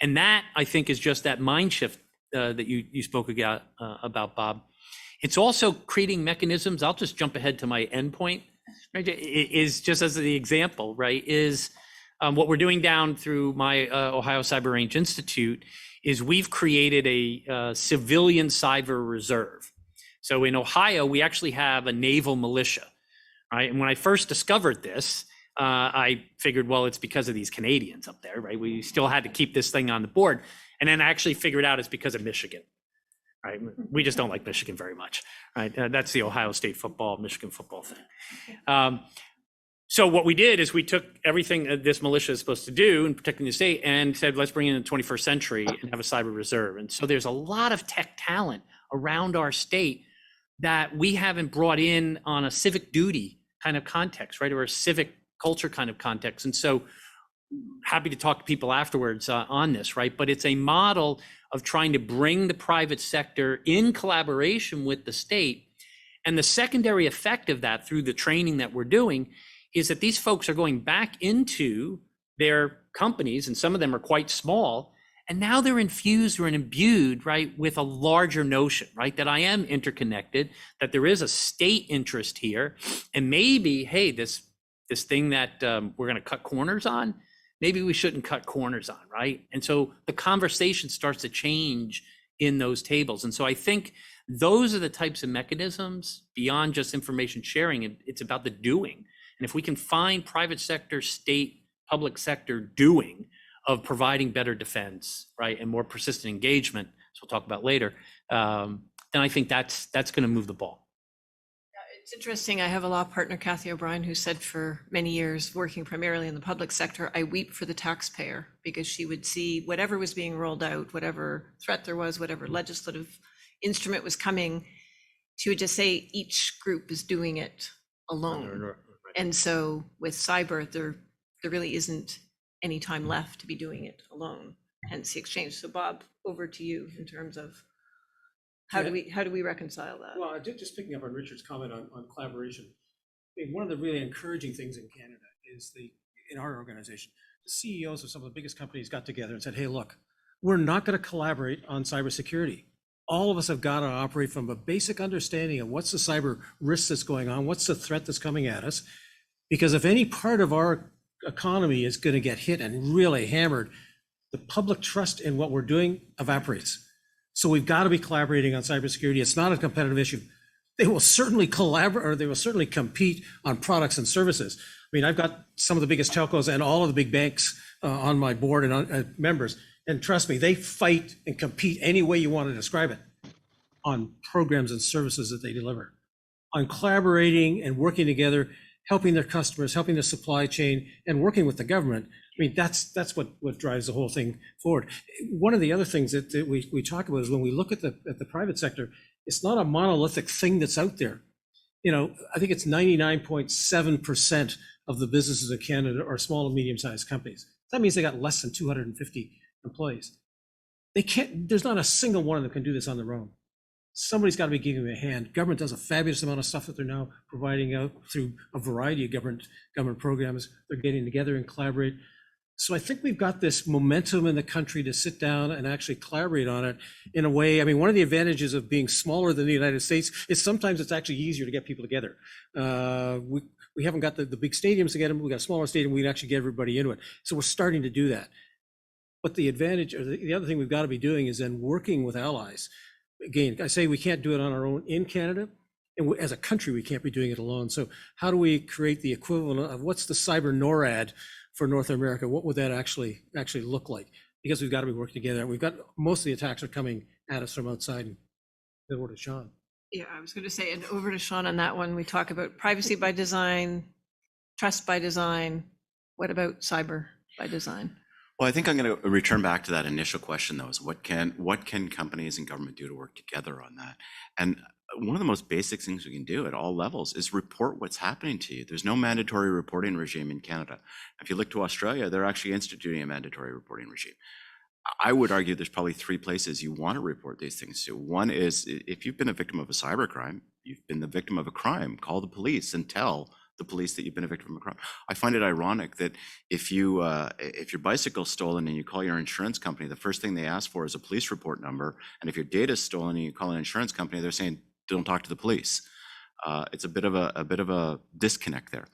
And that, I think, is just that mind shift that you spoke about, Bob. It's also creating mechanisms. I'll just jump ahead to my endpoint, right? Is just as the example, right, is what we're doing down through my Ohio Cyber Range Institute is we've created a civilian cyber reserve. So in Ohio, we actually have a naval militia, right? And when I first discovered this, I figured, well, it's because of these Canadians up there, right? We still had to keep this thing on the board. And then I actually figured out it's because of Michigan, right? We just don't like Michigan very much, right? That's the Ohio State football, Michigan football thing. So what we did is we took everything that this militia is supposed to do in protecting the state and said, let's bring it in the 21st century and have a cyber reserve. And so there's a lot of tech talent around our state that we haven't brought in on a civic duty kind of context, right? Or a civic culture kind of context. And so happy to talk to people afterwards on this, right? But it's a model of trying to bring the private sector in collaboration with the state. And the secondary effect of that through the training that we're doing is that these folks are going back into their companies, and some of them are quite small, and now they're infused or imbued, right, with a larger notion, right, that I am interconnected, that there is a state interest here, and maybe, hey, this thing that we're going to cut corners on, maybe we shouldn't cut corners on, right? And so the conversation starts to change in those tables. And so I think those are the types of mechanisms beyond just information sharing. It's about the doing. And if we can find private sector, state, public sector doing of providing better defense, right, and more persistent engagement, as we'll talk about later, then I think that's going to move the ball. It's interesting. I have a law partner, Kathy O'Brien, who said for many years, working primarily in the public sector, I weep for the taxpayer, because she would see whatever was being rolled out, whatever threat there was, whatever legislative instrument was coming, she would just say each group is doing it alone. And so with cyber, there really isn't any time left to be doing it alone, hence the exchange. So Bob, over to you in terms of how do we reconcile that? Well, just picking up on Richard's comment on collaboration, I mean, one of the really encouraging things in Canada is in our organization, the CEOs of some of the biggest companies got together and said, hey, look, we're not going to collaborate on cybersecurity. All of us have got to operate from a basic understanding of what's the cyber risk that's going on, what's the threat that's coming at us. Because if any part of our economy is going to get hit and really hammered, the public trust in what we're doing evaporates. So we've got to be collaborating on cybersecurity. It's not a competitive issue. They will certainly collaborate, or they will certainly compete on products and services. I mean, I've got some of the biggest telcos and all of the big banks on my board and on members. And trust me, they fight and compete any way you want to describe it on programs and services that they deliver, on collaborating and working together, helping their customers, helping the supply chain, and working with the government. I mean, that's what drives the whole thing forward. One of the other things that we talk about is when we look at the private sector, it's not a monolithic thing that's out there. You know, I think it's 99.7% of the businesses in Canada are small and medium-sized companies. That means they got less than 250 employees. They can't, there's not a single one of them can do this on their own. Somebody's got to be giving them a hand. Government does a fabulous amount of stuff that they're now providing out through a variety of government programs. They're getting together and collaborate. So I think we've got this momentum in the country to sit down and actually collaborate on it in a way. I mean, one of the advantages of being smaller than the United States is sometimes it's actually easier to get people together. We haven't got the big stadiums to get them. We got a smaller stadium. We can actually get everybody into it. So we're starting to do that. But the advantage, or the other thing we've got to be doing is then working with allies. Again, I say we can't do it on our own in Canada, and as a country, we can't be doing it alone. So how do we create the equivalent of what's the cyber NORAD for North America? What would that actually look like? Because we've got to be working together. We've got, most of the attacks are coming at us from outside. And then over to Sean. Yeah, I was going to say, and over to Sean on that one. We talk about privacy by design, trust by design. What about cyber by design? Well, I think I'm going to return back to that initial question, though, is what can companies and government do to work together on that? And one of the most basic things we can do at all levels is report what's happening to you. There's no mandatory reporting regime in Canada. If you look to Australia, they're actually instituting a mandatory reporting regime. I would argue there's probably three places you want to report these things to. One is if you've been a victim of a cybercrime, you've been the victim of a crime, call the police and tell the police that you've been a victim of a crime. I find it ironic that if your bicycle's stolen and you call your insurance company, the first thing they ask for is a police report number. And if your data's stolen and you call an insurance company, they're saying, don't talk to the police. It's a bit of a disconnect there.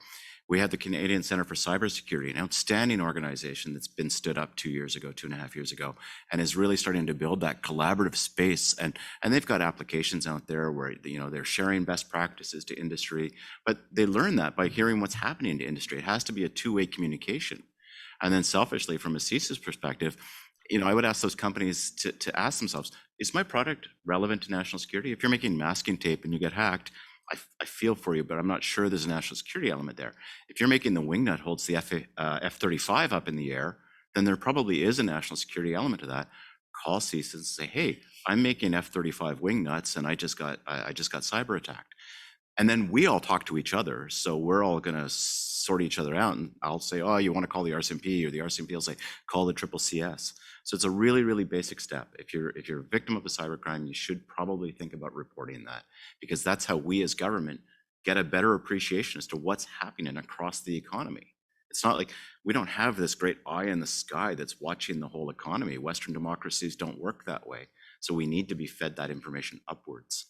We had the Canadian Centre for Cybersecurity, an outstanding organization that's been stood up 2.5 years ago, and is really starting to build that collaborative space. And they've got applications out there where, you know, they're sharing best practices to industry, but they learn that by hearing what's happening to industry. It has to be a two-way communication. And then selfishly, from a CSIS perspective, you know, I would ask those companies to ask themselves, is my product relevant to national security? If you're making masking tape and you get hacked, I feel for you, but I'm not sure there's a national security element there. If you're making the wing nut holds the F-35 up in the air, then there probably is a national security element to that. Call CSIS and say, hey, I'm making F-35 wing nuts and I just got cyber attacked. And then we all talk to each other. So we're all going to sort each other out. And I'll say, oh, you want to call the RCMP, or the RCMP will say, call the CCC. So it's a really, really basic step. If you're a victim of a cybercrime, you should probably think about reporting that, because that's how we as government get a better appreciation as to what's happening across the economy. It's not like we don't have this great eye in the sky that's watching the whole economy. Western democracies don't work that way. So we need to be fed that information upwards.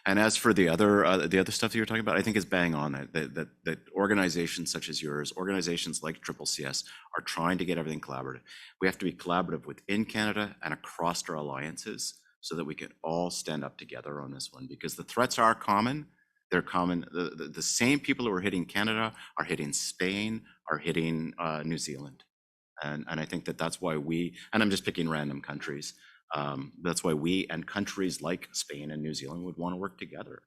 And as for the other stuff that you're talking about, I think is bang on that organizations such as yours, organizations like CCC are trying to get everything collaborative. We have to be collaborative within Canada and across our alliances so that we can all stand up together on this one, because the threats are common. They're common. The same people who are hitting Canada are hitting Spain, are hitting New Zealand. And I think that's why we, and I'm just picking random countries, that's why we and countries like Spain and New Zealand would want to work together.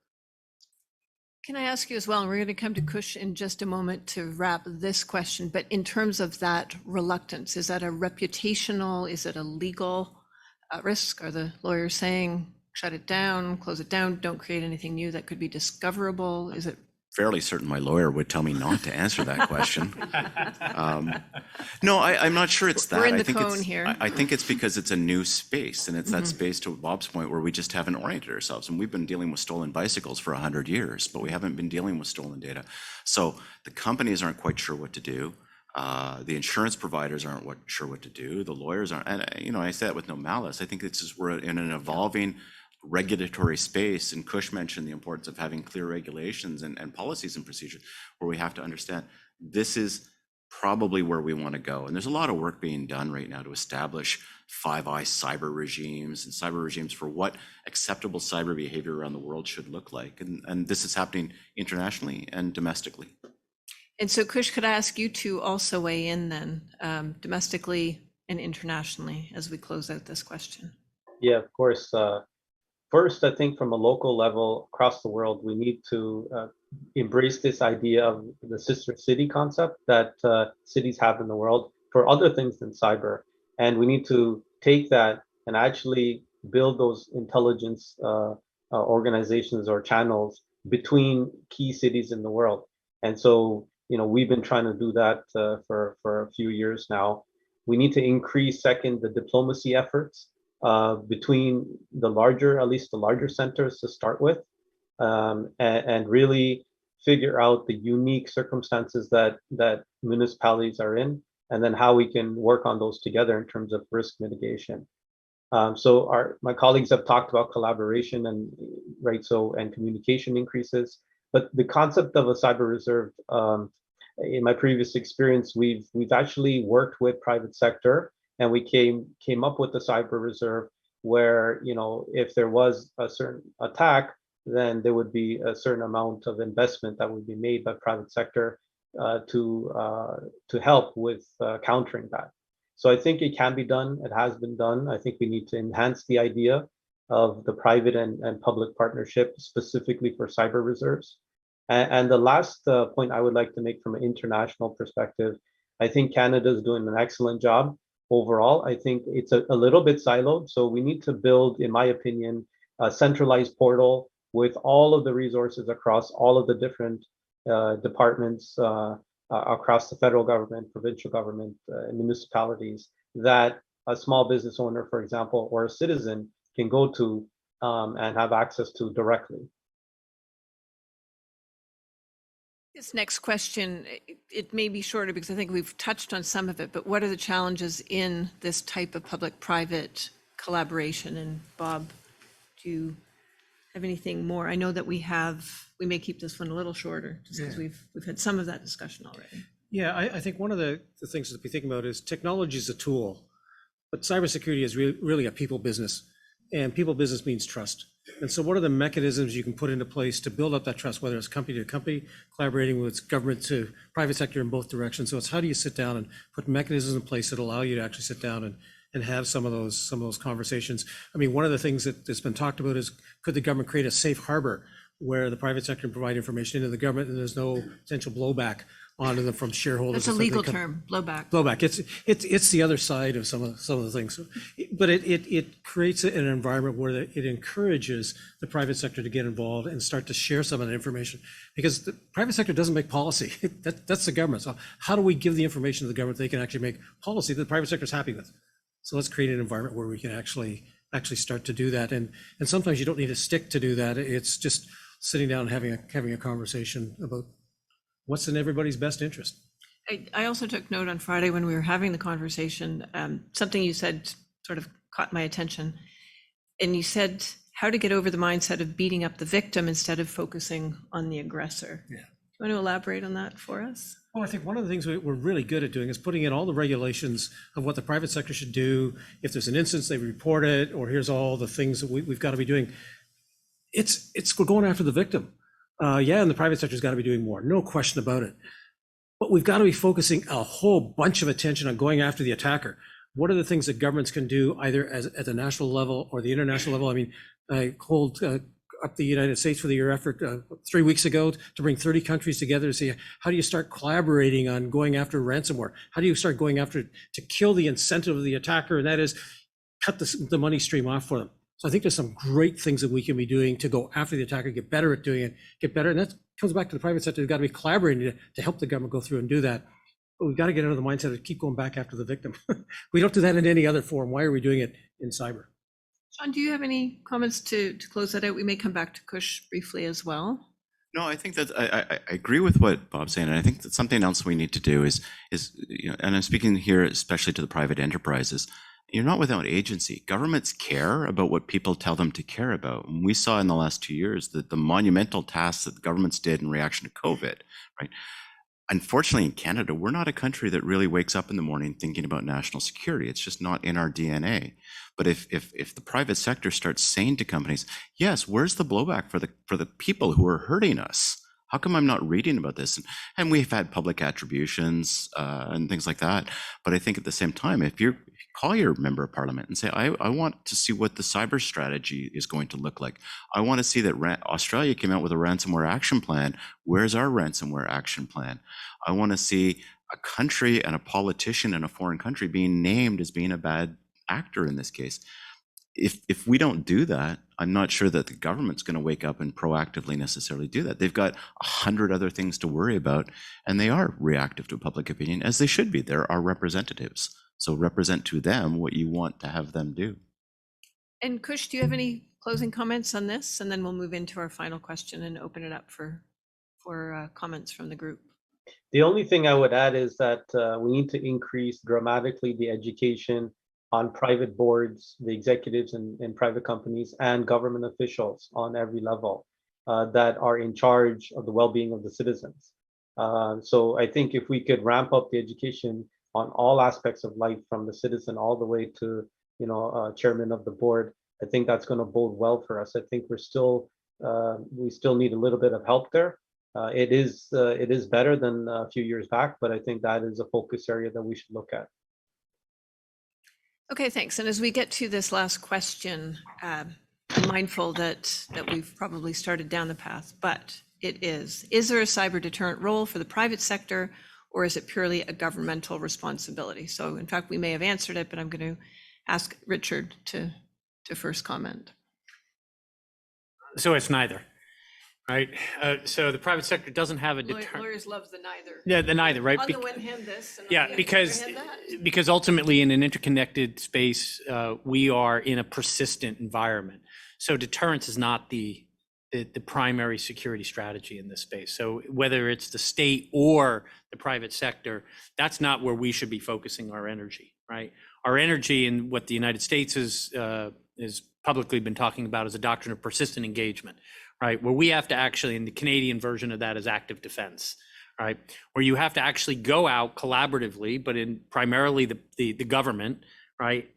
Can I ask you as well, and we're going to come to Kush in just a moment to wrap this question, but in terms of that reluctance, is that a reputational, is it a legal risk? Are the lawyers saying shut it down, close it down, don't create anything new that could be discoverable? Is it? Fairly certain my lawyer would tell me not to answer that question. No, I'm not sure it's that. We're in I the think cone it's, here. I think it's because it's a new space, and it's that space, to Bob's point, where we just haven't oriented ourselves. And we've been dealing with stolen bicycles for 100 years, but we haven't been dealing with stolen data. So the companies aren't quite sure what to do. The insurance providers aren't sure what to do. The lawyers aren't, and I say that with no malice. I think it's just we're in an evolving regulatory space, and Kush mentioned the importance of having clear regulations and policies and procedures, where we have to understand this is probably where we want to go. And there's a lot of work being done right now to establish Five Eyes cyber regimes and cyber regimes for what acceptable cyber behavior around the world should look like. And this is happening internationally and domestically. And so Kush, could I ask you to also weigh in then, domestically and internationally, as we close out this question? Yeah, of course. First, I think from a local level across the world, we need to embrace this idea of the sister city concept that cities have in the world for other things than cyber. And we need to take that and actually build those intelligence organizations or channels between key cities in the world. And so, we've been trying to do that for a few years now. We need to increase, second, the diplomacy efforts between at least the larger centers to start with, and really figure out the unique circumstances that municipalities are in, and then how we can work on those together in terms of risk mitigation. So my colleagues have talked about collaboration and communication increases, but the concept of a cyber reserve, in my previous experience, we've actually worked with private sector, and we came up with the cyber reserve where, if there was a certain attack, then there would be a certain amount of investment that would be made by private sector to help with countering that. So I think it can be done. It has been done. I think we need to enhance the idea of the private and public partnership specifically for cyber reserves. And the last point I would like to make from an international perspective, I think Canada is doing an excellent job. Overall, I think it's a little bit siloed. So we need to build, in my opinion, a centralized portal with all of the resources across all of the different departments across the federal government, provincial government, municipalities, that a small business owner, for example, or a citizen can go to and have access to directly. This next question, it may be shorter because I think we've touched on some of it, but what are the challenges in this type of public-private collaboration? And Bob, do you have anything more? I know that we may keep this one a little shorter just because we've had some of that discussion already. Yeah, I think one of the things to be thinking about is technology is a tool, but cybersecurity is really a people business, and people business means trust. And so what are the mechanisms you can put into place to build up that trust, whether it's company to company, collaborating with government to private sector in both directions? So it's how do you sit down and put mechanisms in place that allow you to actually sit down and have some of those conversations. I mean, one of the things that's been talked about is, could the government create a safe harbor where the private sector can provide information into the government and there's no potential blowback onto them from shareholders? That's a legal term, blowback. Blowback. It's the other side of some of the things, but it creates an environment where it encourages the private sector to get involved and start to share some of that information, because the private sector doesn't make policy. That's the government. So how do we give the information to the government they can actually make policy that the private sector is happy with? So let's create an environment where we can actually start to do that. And sometimes you don't need a stick to do that. It's just sitting down and having a conversation about what's in everybody's best interest. I also took note on Friday when we were having the conversation, something you said sort of caught my attention. And you said how to get over the mindset of beating up the victim instead of focusing on the aggressor. Yeah. Do you want to elaborate on that for us? Well, I think one of the things we're really good at doing is putting in all the regulations of what the private sector should do. If there's an instance, they report it, or here's all the things that we've got to be doing. We're going after the victim. And the private sector's got to be doing more, no question about it. But we've got to be focusing a whole bunch of attention on going after the attacker. What are the things that governments can do either at the national level or the international level? I mean, I hold up the United States for your effort 3 weeks ago to bring 30 countries together to say, how do you start collaborating on going after ransomware? How do you start going after to kill the incentive of the attacker? And that is cut the money stream off for them. So I think there's some great things that we can be doing to go after the attacker, get better at doing it, get better. And that comes back to the private sector. We've got to be collaborating to help the government go through and do that. But we've got to get out of the mindset of keep going back after the victim. We don't do that in any other form. Why are we doing it in cyber? Sean, do you have any comments to close that out? We may come back to Kush briefly as well. No, I think that I agree with what Bob's saying, and I think that something else we need to do is and I'm speaking here especially to the private enterprises. You're not without agency. Governments care about what people tell them to care about. And we saw in the last 2 years that the monumental tasks that the governments did in reaction to COVID, right? Unfortunately, in Canada, we're not a country that really wakes up in the morning thinking about national security. It's just not in our DNA. But if the private sector starts saying to companies, yes, where's the blowback for the people who are hurting us? How come I'm not reading about this? And we've had public attributions and things like that. But I think at the same time, if you call your member of parliament and say, I want to see what the cyber strategy is going to look like. I want to see that Australia came out with a ransomware action plan. Where's our ransomware action plan? I want to see a country and a politician in a foreign country being named as being a bad actor in this case. If we don't do that, I'm not sure that the government's going to wake up and proactively necessarily do that. They've got 100 other things to worry about, and they are reactive to public opinion, as they should be. They're our representatives. So represent to them what you want to have them do. And Kush, do you have any closing comments on this? And then we'll move into our final question and open it up for comments from the group. The only thing I would add is that we need to increase dramatically the education on private boards, the executives in private companies, and government officials on every level that are in charge of the well-being of the citizens. So I think if we could ramp up the education on all aspects of life, from the citizen all the way to chairman of the board, I think that's going to bode well for us. I think we still need a little bit of help there. It is better than a few years back, but I think that is a focus area that we should look at. Okay, thanks. And as we get to this last question, I'm mindful that we've probably started down the path, but it is there a cyber deterrent role for the private sector, or is it purely a governmental responsibility? So in fact, we may have answered it, but I'm going to ask Richard to first comment. So it's neither, right? So the private sector doesn't have a deterrent. Lawyers love the neither. Yeah, the neither, right? On the one hand, this. And on Yeah, the because other hand, that. because ultimately in an interconnected space, we are in a persistent environment. So deterrence is not the primary security strategy in this space. So whether it's the state or the private sector, that's not where we should be focusing our energy, right? Our energy in what the United States is publicly been talking about is a doctrine of persistent engagement, right? Where we have to actually, and the Canadian version of that is active defense, right? Where you have to actually go out collaboratively, but in primarily the government, right?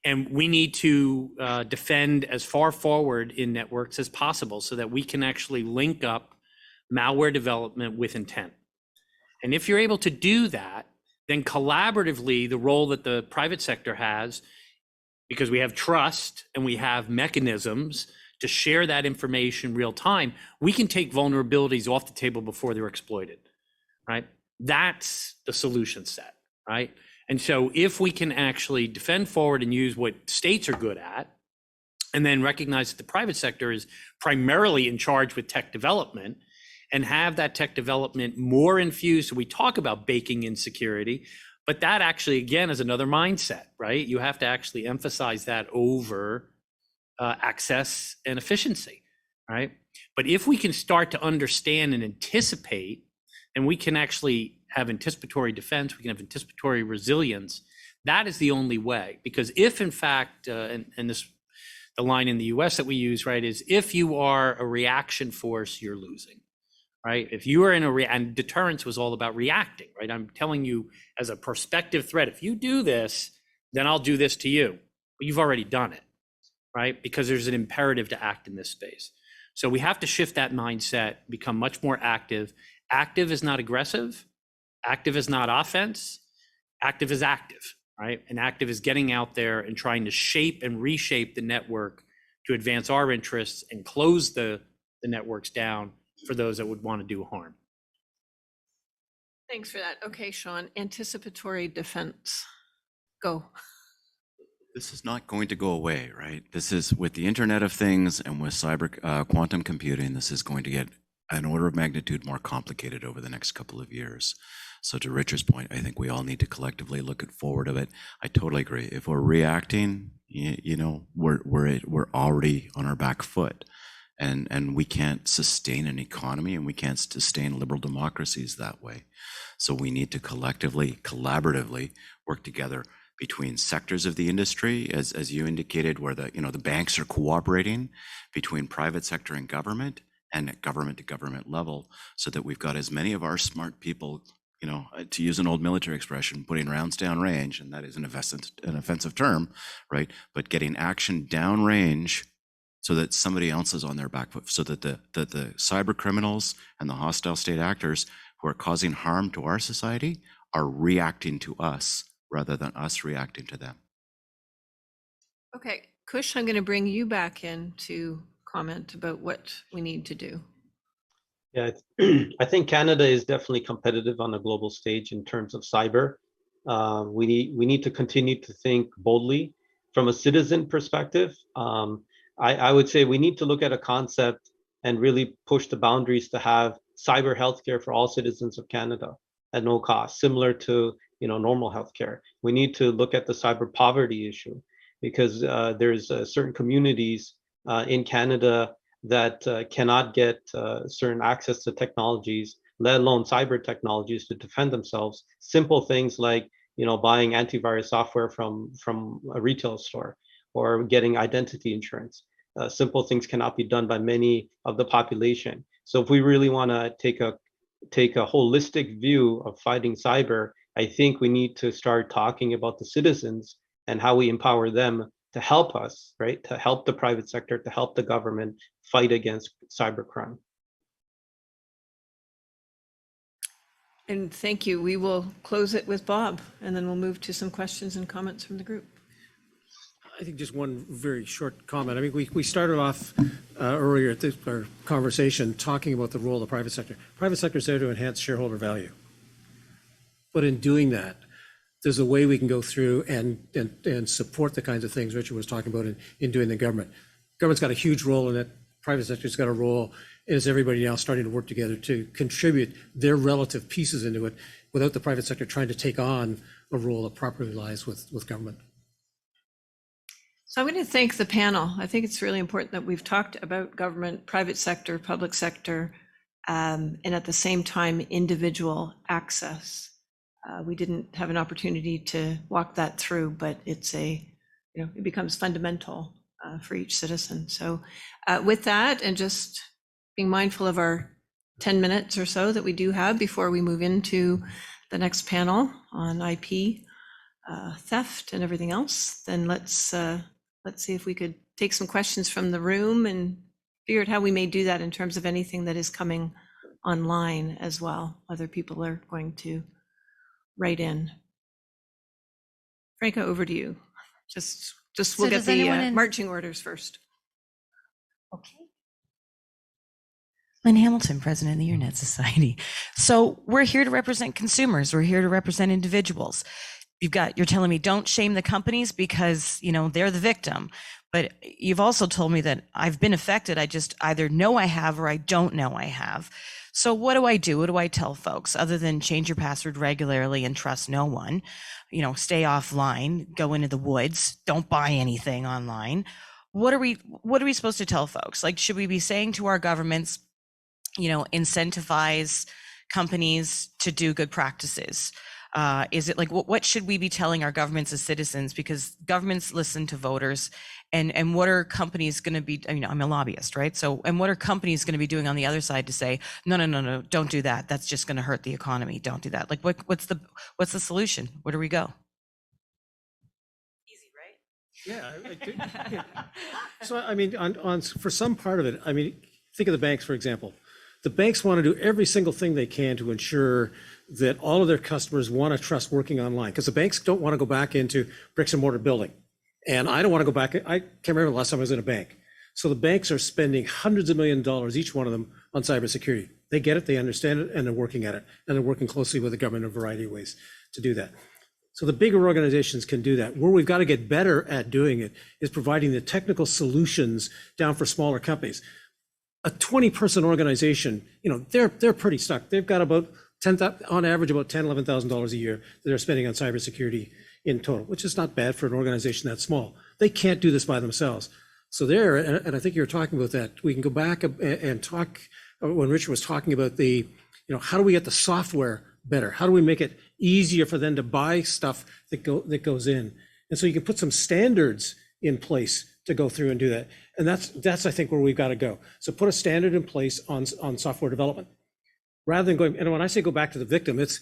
And we need to defend as far forward in networks as possible so that we can actually link up malware development with intent. And if you're able to do that, then collaboratively, the role that the private sector has, because we have trust and we have mechanisms to share that information real time, we can take vulnerabilities off the table before they're exploited, right? That's the solution set, right? And so if we can actually defend forward and use what states are good at, and then recognize that the private sector is primarily in charge with tech development, and have that tech development more infused. So we talk about baking in security, but that actually, again, is another mindset, right? You have to actually emphasize that over access and efficiency, right? But if we can start to understand and anticipate, and we can actually have anticipatory defense, we can have anticipatory resilience, that is the only way. Because if in fact, and this, the line in the US that we use, right, is if you are a reaction force, you're losing, right? If you are in and deterrence was all about reacting, right? I'm telling you as a prospective threat, if you do this, then I'll do this to you. But you've already done it, right? Because there's an imperative to act in this space. So we have to shift that mindset, become much more active. Active is not aggressive. Active is not offense. Active is active, right? And active is getting out there and trying to shape and reshape the network to advance our interests and close the networks down for those that would want to do harm. Thanks for that. Okay, Sean, anticipatory defense. Go. This is not going to go away, right? This is with the Internet of Things and with cyber quantum computing, this is going to get an order of magnitude more complicated over the next couple of years. So to Richard's point, I think we all need to collectively look at forward of it. I totally agree. If we're reacting, we're already on our back foot, and we can't sustain an economy and we can't sustain liberal democracies that way. So we need to collectively, collaboratively work together between sectors of the industry, as you indicated, where the banks are cooperating, between private sector and government at government to government level, so that we've got as many of our smart people, to use an old military expression, putting rounds down range, and that is an offensive term, right? But getting action down range so that somebody else is on their back foot, so that the cyber criminals and the hostile state actors who are causing harm to our society are reacting to us rather than us reacting to them. Okay, Kush, I'm going to bring you back in to comment about what we need to do. Yeah, I think Canada is definitely competitive on the global stage in terms of cyber. We need to continue to think boldly. From a citizen perspective, I would say we need to look at a concept and really push the boundaries to have cyber healthcare for all citizens of Canada at no cost, similar to normal healthcare. We need to look at the cyber poverty issue, because there's certain communities in Canada that cannot get certain access to technologies, let alone cyber technologies, to defend themselves. Simple things like buying antivirus software from a retail store or getting identity insurance. Simple things cannot be done by many of the population. So if we really want to take a holistic view of fighting cyber, I think we need to start talking about the citizens and how we empower them to help us, right? To help the private sector, to help the government fight against cybercrime. And thank you. We will close it with Bob, and then we'll move to some questions and comments from the group. I think just one very short comment. I mean, we started off earlier at our conversation talking about the role of the private sector. Private sector is there to enhance shareholder value. But in doing that, there's a way we can go through and support the kinds of things Richard was talking about in doing the government. Government's got a huge role in it. Private sector's got a role. Is everybody now starting to work together to contribute their relative pieces into it without the private sector trying to take on a role that properly lies with government? So I'm going to thank the panel. I think it's really important that we've talked about government, private sector, public sector, and at the same time, individual access. We didn't have an opportunity to walk that through, but it's it becomes fundamental for each citizen. So with that, and just being mindful of our 10 minutes or so that we do have before we move into the next panel on IP theft and everything else, then let's see if we could take some questions from the room and figure out how we may do that in terms of anything that is coming online as well. Other people are going to write in. Franca, over to you. Just we'll get the marching orders first. Okay. Lynn Hamilton, President of the Internet Society. So we're here to represent consumers. We're here to represent individuals. You're telling me don't shame the companies because, they're the victim. But you've also told me that I've been affected. I just either know I have or I don't know I have. So what do I do? What do I tell folks other than change your password regularly and trust no one? Stay offline, go into the woods, don't buy anything online. What are we supposed to tell folks? Like, should we be saying to our governments, incentivize companies to do good practices? Is it like, what should we be telling our governments as citizens? Because governments listen to voters, and what are companies going to be, I'm a lobbyist, right? So, and what are companies going to be doing on the other side to say, no, don't do that. That's just going to hurt the economy. Don't do that. Like, what's the solution? Where do we go? Easy, right? Yeah, I do. Yeah. So, I mean, for some part of it, think of the banks, for example. The banks want to do every single thing they can to ensure that all of their customers want to trust working online, because the banks don't want to go back into bricks and mortar building. And I don't want to go back. I can't remember the last time I was in a bank. So the banks are spending hundreds of millions of dollars, each one of them, on cybersecurity. They get it, they understand it, and they're working at it. And they're working closely with the government in a variety of ways to do that. So the bigger organizations can do that. Where we've got to get better at doing it is providing the technical solutions down for smaller companies. A 20-person organization, they're pretty stuck. They've got about on average about $10,000, $11,000 a year that they're spending on cybersecurity in total, which is not bad for an organization that small. They can't do this by themselves. So there, and I think you were talking about that, we can go back and talk when Richard was talking about how do we get the software better? How do we make it easier for them to buy stuff that goes in? And so you can put some standards in place to go through and do that. And that's I think where we've got to go. So put a standard in place on software development, rather than going. And when I say go back to the victim, it's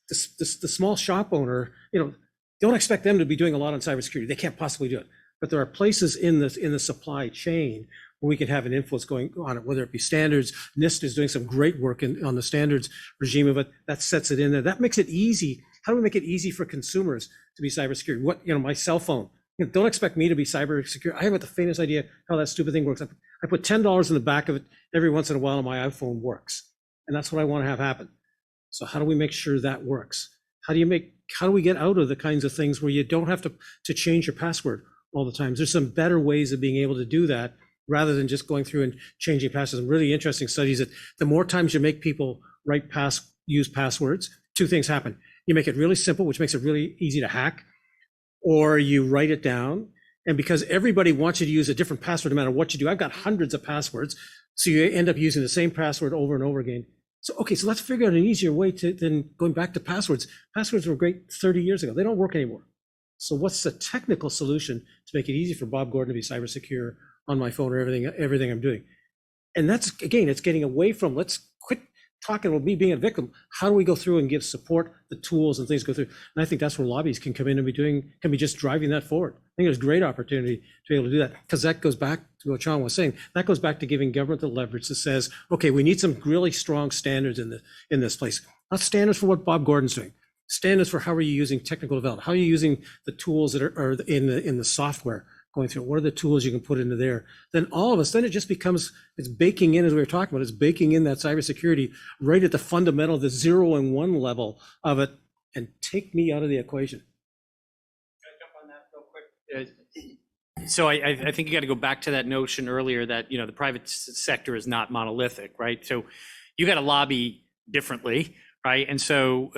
the small shop owner. Don't expect them to be doing a lot on cybersecurity. They can't possibly do it. But there are places in the supply chain where we can have an influence going on it, whether it be standards. NIST is doing some great work on the standards regime of it. That sets it in there. That makes it easy. How do we make it easy for consumers to be cybersecurity? My cell phone. Don't expect me to be cyber secure. I haven't the faintest idea how that stupid thing works. I put $10 in the back of it every once in a while, and my iPhone works. And that's what I want to have happen. So how do we make sure that works? How do we get out of the kinds of things where you don't have to change your password all the time? There's some better ways of being able to do that rather than just going through and changing passwords. Some really interesting studies that the more times you make people use passwords, two things happen. You make it really simple, which makes it really easy to hack, or you write it down. And because everybody wants you to use a different password no matter what you do, I've got hundreds of passwords, so you end up using the same password over and over again. So let's figure out an easier way than going back to passwords. Passwords were great 30 years ago. They don't work anymore. So what's the technical solution to make it easy for Bob Gordon to be cyber secure on my phone or everything I'm doing? And that's, again, it's getting away from, let's quit talking about me being a victim. How do we go through and give support, the tools and things go through? And I think that's where lobbies can come in and can be just driving that forward. I think there's great opportunity to be able to do that, because that goes back to what Sean was saying. That goes back to giving government the leverage that says, okay, we need some really strong standards in this place. Not standards for what Bob Gordon's doing. Standards for how are you using technical development? How are you using the tools that are in the software going through? What are the tools you can put into there? Then all of us, then it just becomes, it's baking in, as we were talking about, it's baking in that cybersecurity right at the fundamental, the 0 and 1 level of it, and take me out of the equation. Can I jump on that real quick? So I think you got to go back to that notion earlier that, the private sector is not monolithic, right? So you got to lobby differently, right? And so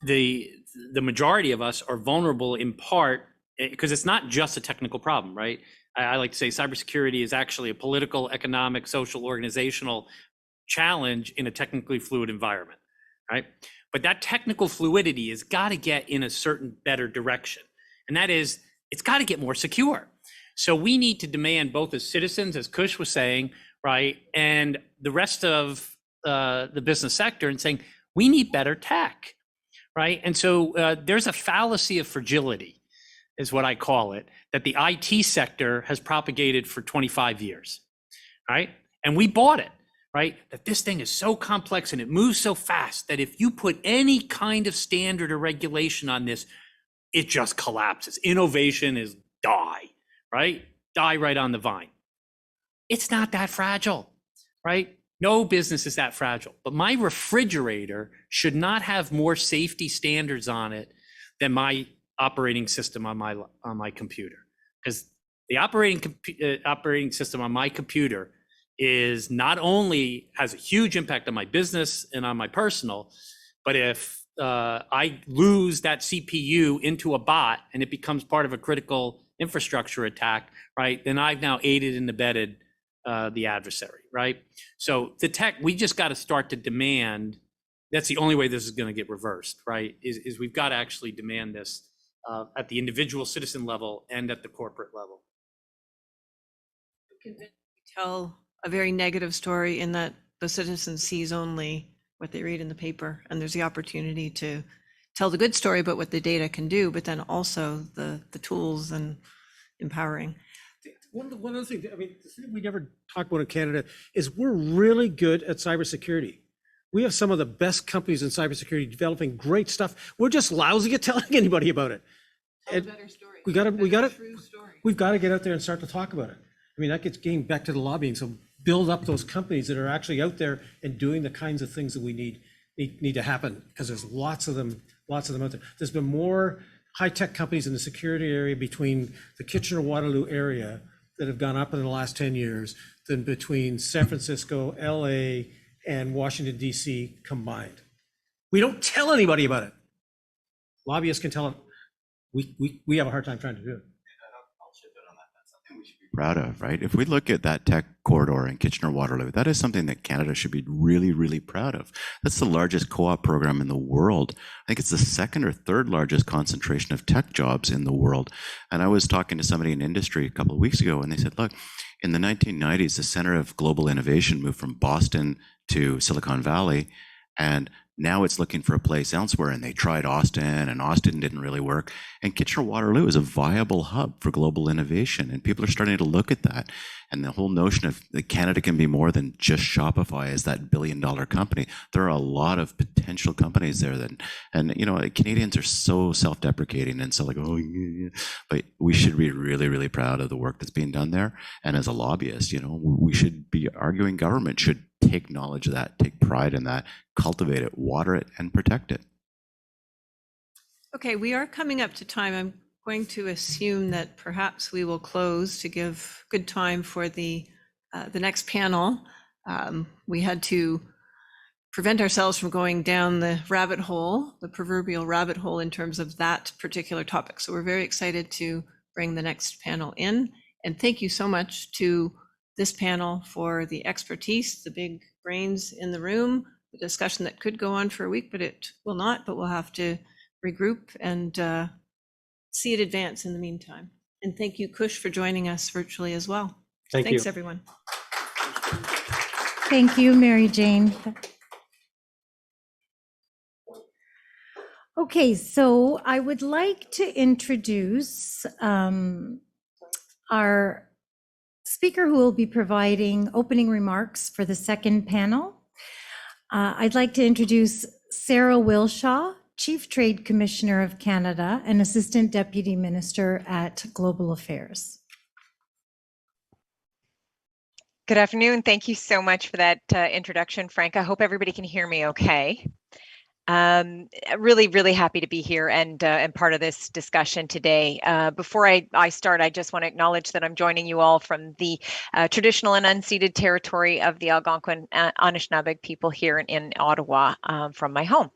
the majority of us are vulnerable in part because it's not just a technical problem, right? I like to say cybersecurity is actually a political, economic, social, organizational challenge in a technically fluid environment, right? But that technical fluidity has got to get in a certain better direction. And that is, it's got to get more secure. So we need to demand, both as citizens, as Kush was saying, right, and the rest of the business sector, and saying, we need better tech, right? And so there's a fallacy of fragility, is what I call it, that the IT sector has propagated for 25 years, right? And we bought it, right? That this thing is so complex and it moves so fast that if you put any kind of standard or regulation on this, it just collapses. Innovation is die, right? Die right on the vine. It's not that fragile, right? No business is that fragile. But my refrigerator should not have more safety standards on it than my operating system on my computer, because the operating system on my computer is not only has a huge impact on my business and on my personal, but if I lose that CPU into a bot and it becomes part of a critical infrastructure attack, right, then I've now aided and abetted the adversary, right? So the tech, we just got to start to demand. That's the only way this is going to get reversed, right? Is we've got to actually demand this at the individual citizen level and at the corporate level. Tell a very negative story in that the citizen sees only what they read in the paper, and there's the opportunity to tell the good story about what the data can do, but then also the tools and empowering. One other thing, the thing we never talk about in Canada is we're really good at cybersecurity. We have some of the best companies in cybersecurity developing great stuff. We're just lousy at telling anybody about it. Tell a better story. We've got to get out there and start to talk about it. That gets getting back to the lobbying. So build up those companies that are actually out there and doing the kinds of things that we need to happen, because there's lots of them lots of them out there. There's been more high-tech companies in the security area between the Kitchener-Waterloo area that have gone up in the last 10 years than between San Francisco, LA, and Washington, DC combined. We don't tell anybody about it. Lobbyists can tell them. We have a hard time trying to do it. Proud of, right? If we look at that tech corridor in Kitchener-Waterloo, that is something that Canada should be really, really proud of. That's the largest co-op program in the world. I think it's the second or third largest concentration of tech jobs in the world. And I was talking to somebody in industry a couple of weeks ago, and they said, look, in the 1990s, the center of global innovation moved from Boston to Silicon Valley, and now it's looking for a place elsewhere, and they tried Austin, and Austin didn't really work. And Kitchener-Waterloo is a viable hub for global innovation, and people are starting to look at that. And the whole notion of that Canada can be more than just Shopify as that billion-dollar company. There are a lot of potential companies there that, and you know, Canadians are so self-deprecating and so like, oh, yeah. But we should be really, really proud of the work that's being done there. And as a lobbyist, you know, we should be arguing government should take knowledge of that, take pride in that, cultivate it, water it, and protect it. Okay, we are coming up to time. I'm going to assume that perhaps we will close to give good time for the next panel. We had to prevent ourselves from going down the rabbit hole, the proverbial rabbit hole in terms of that particular topic. So we're very excited to bring the next panel in. And thank you so much to this panel for the expertise, the big brains in the room, the discussion that could go on for a week, but it will not, but we'll have to regroup and see it advance in the meantime. And thank you, Kush, for joining us virtually as well. Thanks, everyone. Thank you, Mary Jane. Okay, so I would like to introduce our speaker who will be providing opening remarks for the second panel. I'd like to introduce Sarah Wilshaw, Chief Trade Commissioner of Canada and Assistant Deputy Minister at Global Affairs. Good afternoon. Thank you so much for that introduction, Frank. I hope everybody can hear me okay. Really happy to be here and part of this discussion today. Before I start, I just want to acknowledge that I'm joining you all from the traditional and unceded territory of the Algonquin Anishinaabe people here in Ottawa from my home.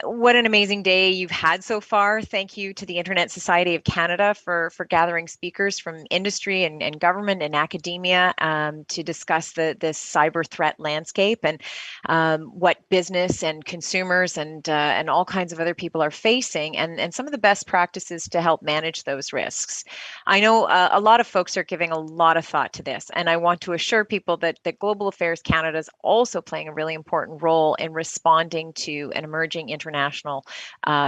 What an amazing day you've had so far. Thank you to the Internet Society of Canada for gathering speakers from industry and government and academia to discuss this cyber threat landscape and what business and consumers and all kinds of other people are facing and some of the best practices to help manage those risks. I know a lot of folks are giving a lot of thought to this, and I want to assure people that Global Affairs Canada is also playing a really important role in responding to an emerging international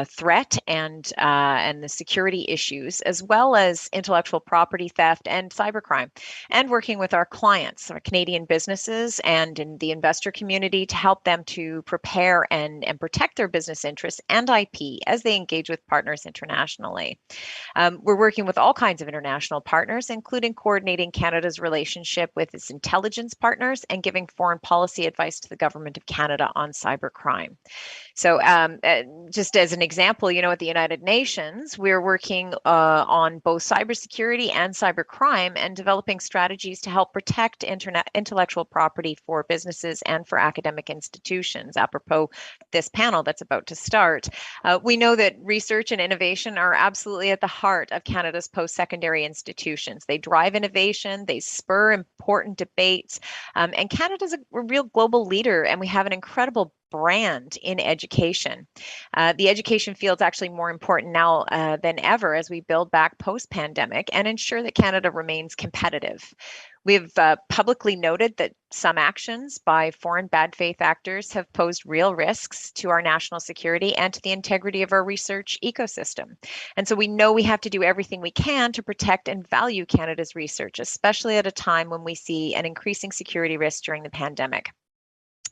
threat and the security issues, as well as intellectual property theft and cybercrime, and working with our clients, our Canadian businesses and in the investor community to help them to prepare and protect their business interests and IP as they engage with partners internationally. We're working with all kinds of international partners, including coordinating Canada's relationship with its intelligence partners and giving foreign policy advice to the Government of Canada on cybercrime. So just as an example, you know, at the United Nations, we're working on both cybersecurity and cybercrime and developing strategies to help protect intellectual property for businesses and for academic institutions. Apropos this panel that's about to start, we know that research and innovation are absolutely at the heart of Canada's post-secondary institutions. They drive innovation, they spur important debates, and Canada's a real global leader, and we have an incredible brand in education. The education field is actually more important now than ever as we build back post-pandemic and ensure that Canada remains competitive. We've publicly noted that some actions by foreign bad faith actors have posed real risks to our national security and to the integrity of our research ecosystem. And so we know we have to do everything we can to protect and value Canada's research, especially at a time when we see an increasing security risk during the pandemic.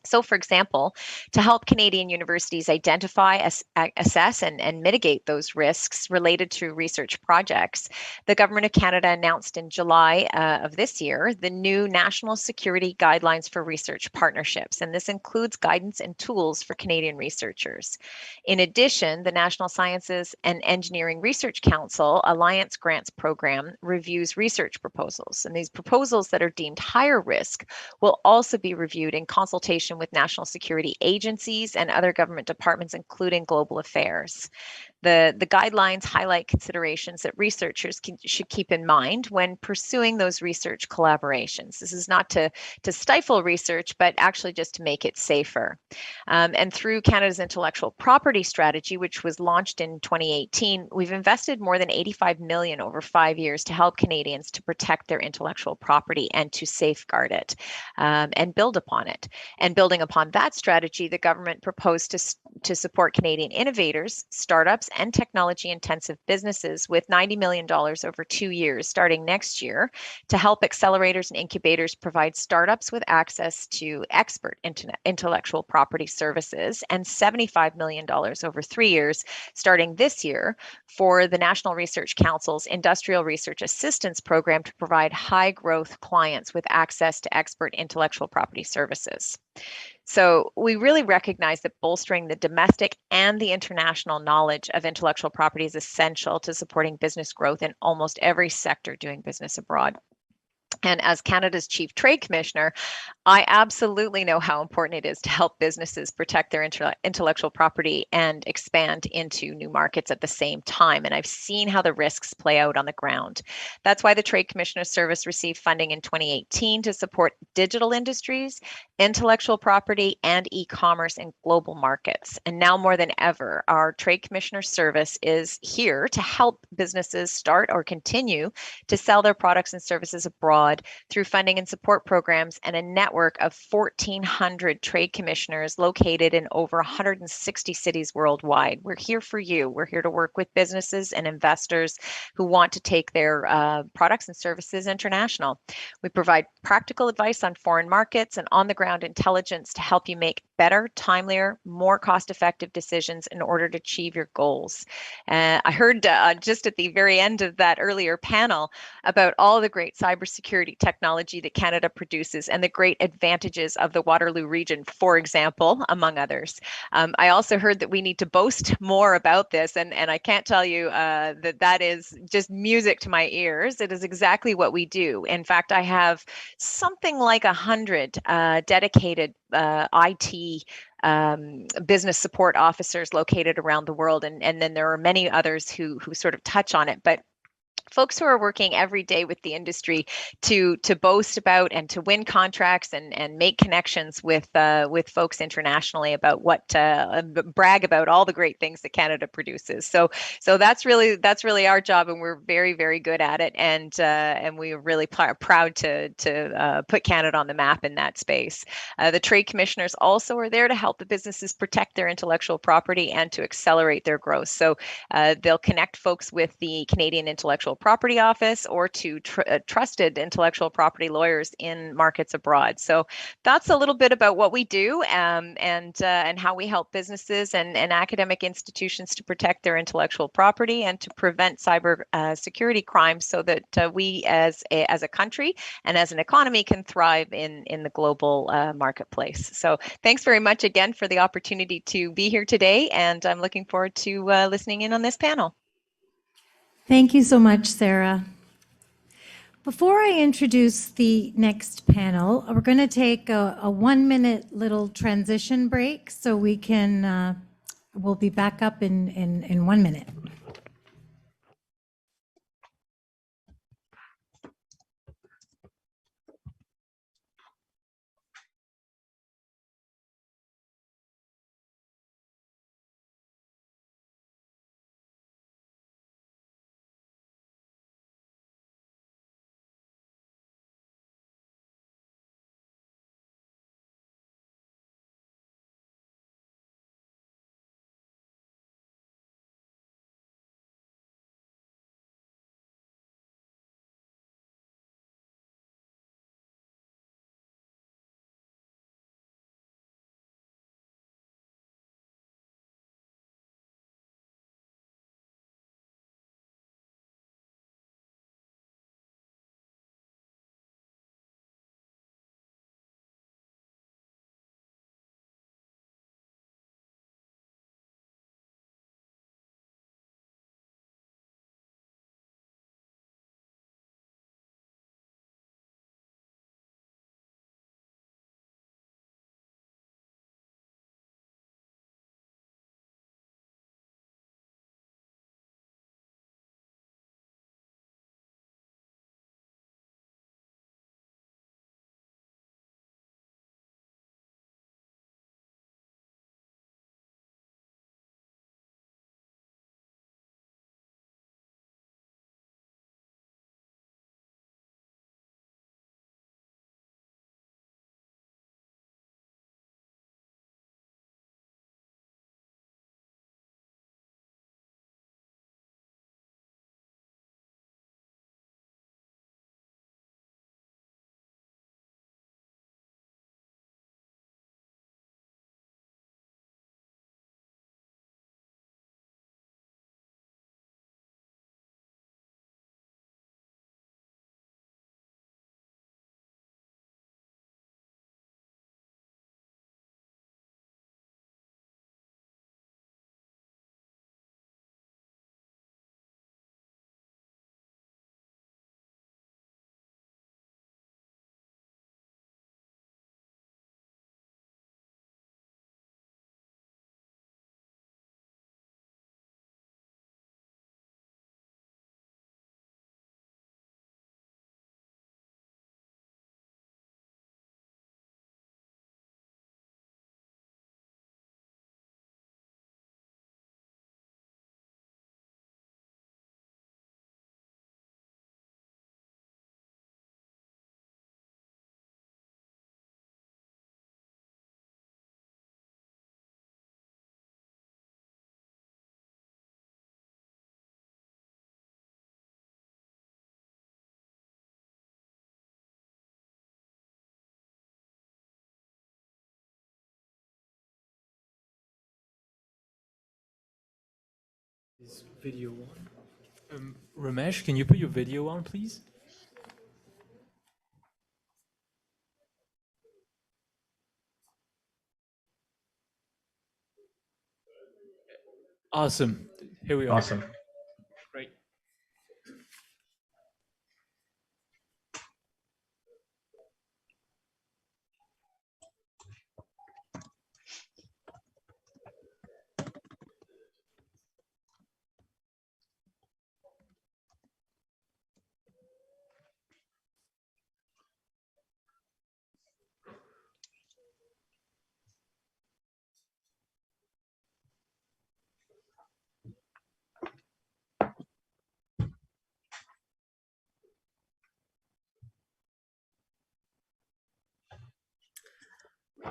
So, for example, to help Canadian universities identify, assess, and mitigate those risks related to research projects, the Government of Canada announced in July of this year the new National Security Guidelines for Research Partnerships, and this includes guidance and tools for Canadian researchers. In addition, the National Sciences and Engineering Research Council Alliance Grants Program reviews research proposals, and these proposals that are deemed higher risk will also be reviewed in consultation with national security agencies and other government departments, including global affairs. The guidelines highlight considerations that researchers should keep in mind when pursuing those research collaborations. This is not to stifle research, but actually just to make it safer. And through Canada's intellectual property strategy, which was launched in 2018, we've invested more than 85 million over 5 years to help Canadians to protect their intellectual property and to safeguard it and build upon it. And building upon that strategy, the government proposed to support Canadian innovators, startups, and technology-intensive businesses with $90 million over 2 years, starting next year, to help accelerators and incubators provide startups with access to expert intellectual property services, and $75 million over 3 years, starting this year, for the National Research Council's Industrial Research Assistance Program to provide high-growth clients with access to expert intellectual property services. So we really recognize that bolstering the domestic and the international knowledge of intellectual property is essential to supporting business growth in almost every sector doing business abroad. And as Canada's Chief Trade Commissioner, I absolutely know how important it is to help businesses protect their intellectual property and expand into new markets at the same time. And I've seen how the risks play out on the ground. That's why the Trade Commissioner's Service received funding in 2018 to support digital industries, intellectual property, and e-commerce in global markets. And now more than ever, our Trade Commissioner's Service is here to help businesses start or continue to sell their products and services abroad through funding and support programs and a network of 1,400 trade commissioners located in over 160 cities worldwide. We're here for you. We're here to work with businesses and investors who want to take their products and services international. We provide practical advice on foreign markets and on-the-ground intelligence to help you make better, timelier, more cost-effective decisions in order to achieve your goals. I heard just at the very end of that earlier panel about all the great cybersecurity technology that Canada produces and the great advantages of the Waterloo region, for example, among others. I also heard that we need to boast more about this, and I can't tell you that is just music to my ears. It is exactly what we do. In fact, I have something like 100 dedicated IT business support officers located around the world, and then there are many others who sort of touch on it, but folks who are working every day with the industry to boast about and to win contracts and make connections with folks internationally about what brag about all the great things that Canada produces. So that's really our job, and we're very, very good at it, and we're really proud to put Canada on the map in that space. The trade commissioners also are there to help the businesses protect their intellectual property and to accelerate their growth. So they'll connect folks with the Canadian Intellectual Property Office or to trusted intellectual property lawyers in markets abroad. So that's a little bit about what we do and how we help businesses and academic institutions to protect their intellectual property and to prevent cyber security crimes, so that we as a country and as an economy can thrive in the global marketplace. So thanks very much again for the opportunity to be here today, and I'm looking forward to listening in on this panel. Thank you so much, Sarah. Before I introduce the next panel, we're going to take a 1-minute little transition break, so we can, we'll be back up in 1 minute. Is video on? Ramesh, can you put your video on, please? Awesome. Here we are. Awesome. Great.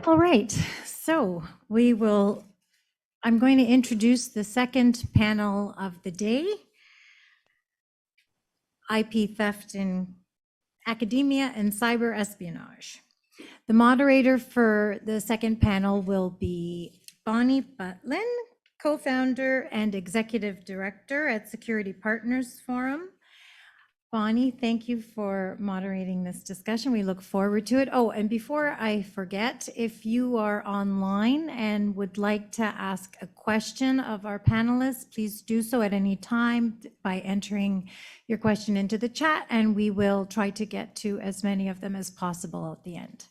All right, so I'm going to introduce the second panel of the day, IP theft in academia and cyber espionage. The moderator for the second panel will be Bonnie Butlin, co-founder and executive director at Security Partners Forum. Bonnie, thank you for moderating this discussion. We look forward to it. Oh, and before I forget, if you are online and would like to ask a question of our panelists, please do so at any time by entering your question into the chat, and we will try to get to as many of them as possible at the end.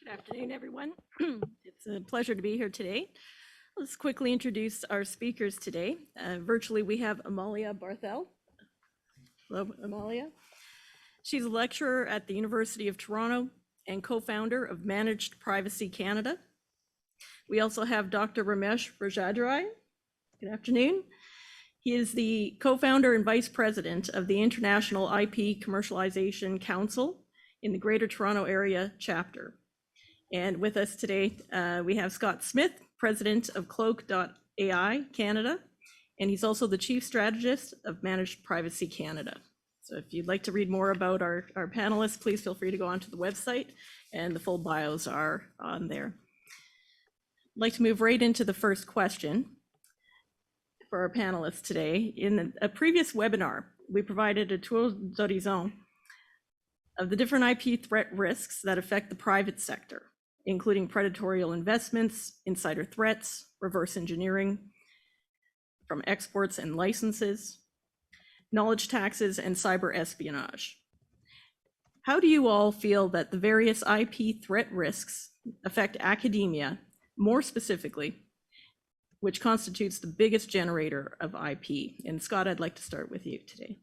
Good afternoon, everyone. It's a pleasure to be here today. Let's quickly introduce our speakers today. Virtually, we have Amalia Barthel. Hello, Amalia. She's a lecturer at the University of Toronto and co-founder of Managed Privacy Canada. We also have Dr. Ramesh Rajadrai. Good afternoon. He is the co-founder and vice president of the International IP Commercialization Council in the Greater Toronto Area chapter. And with us today, we have Scott Smith, president of Cloak.ai Canada, and he's also the chief strategist of Managed Privacy Canada. So if you'd like to read more about our panelists, please feel free to go onto the website, and the full bios are on there. I'd like to move right into the first question for our panelists today. In a previous webinar, we provided a tour d'horizon of the different IP threat risks that affect the private sector, including predatory investments, insider threats, reverse engineering from exports and licenses, knowledge taxes, and cyber espionage. How do you all feel that the various IP threat risks affect academia, more specifically, which constitutes the biggest generator of IP? And Scott, I'd like to start with you today.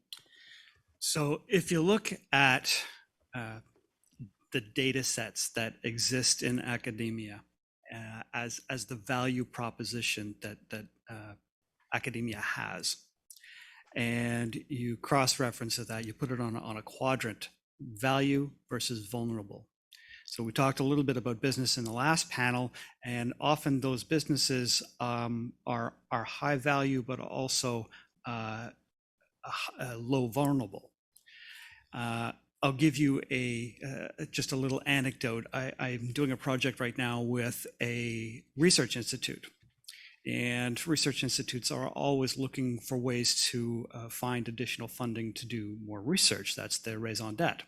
So if you look at the data sets that exist in academia as the value proposition that academia has, and you cross-reference that, you put it on a quadrant, value versus vulnerable. So we talked a little bit about business in the last panel, and often those businesses are high value, but also low vulnerable. I'll give you just a little anecdote. I'm doing a project right now with a research institute, and research institutes are always looking for ways to find additional funding to do more research. That's their raison d'etre.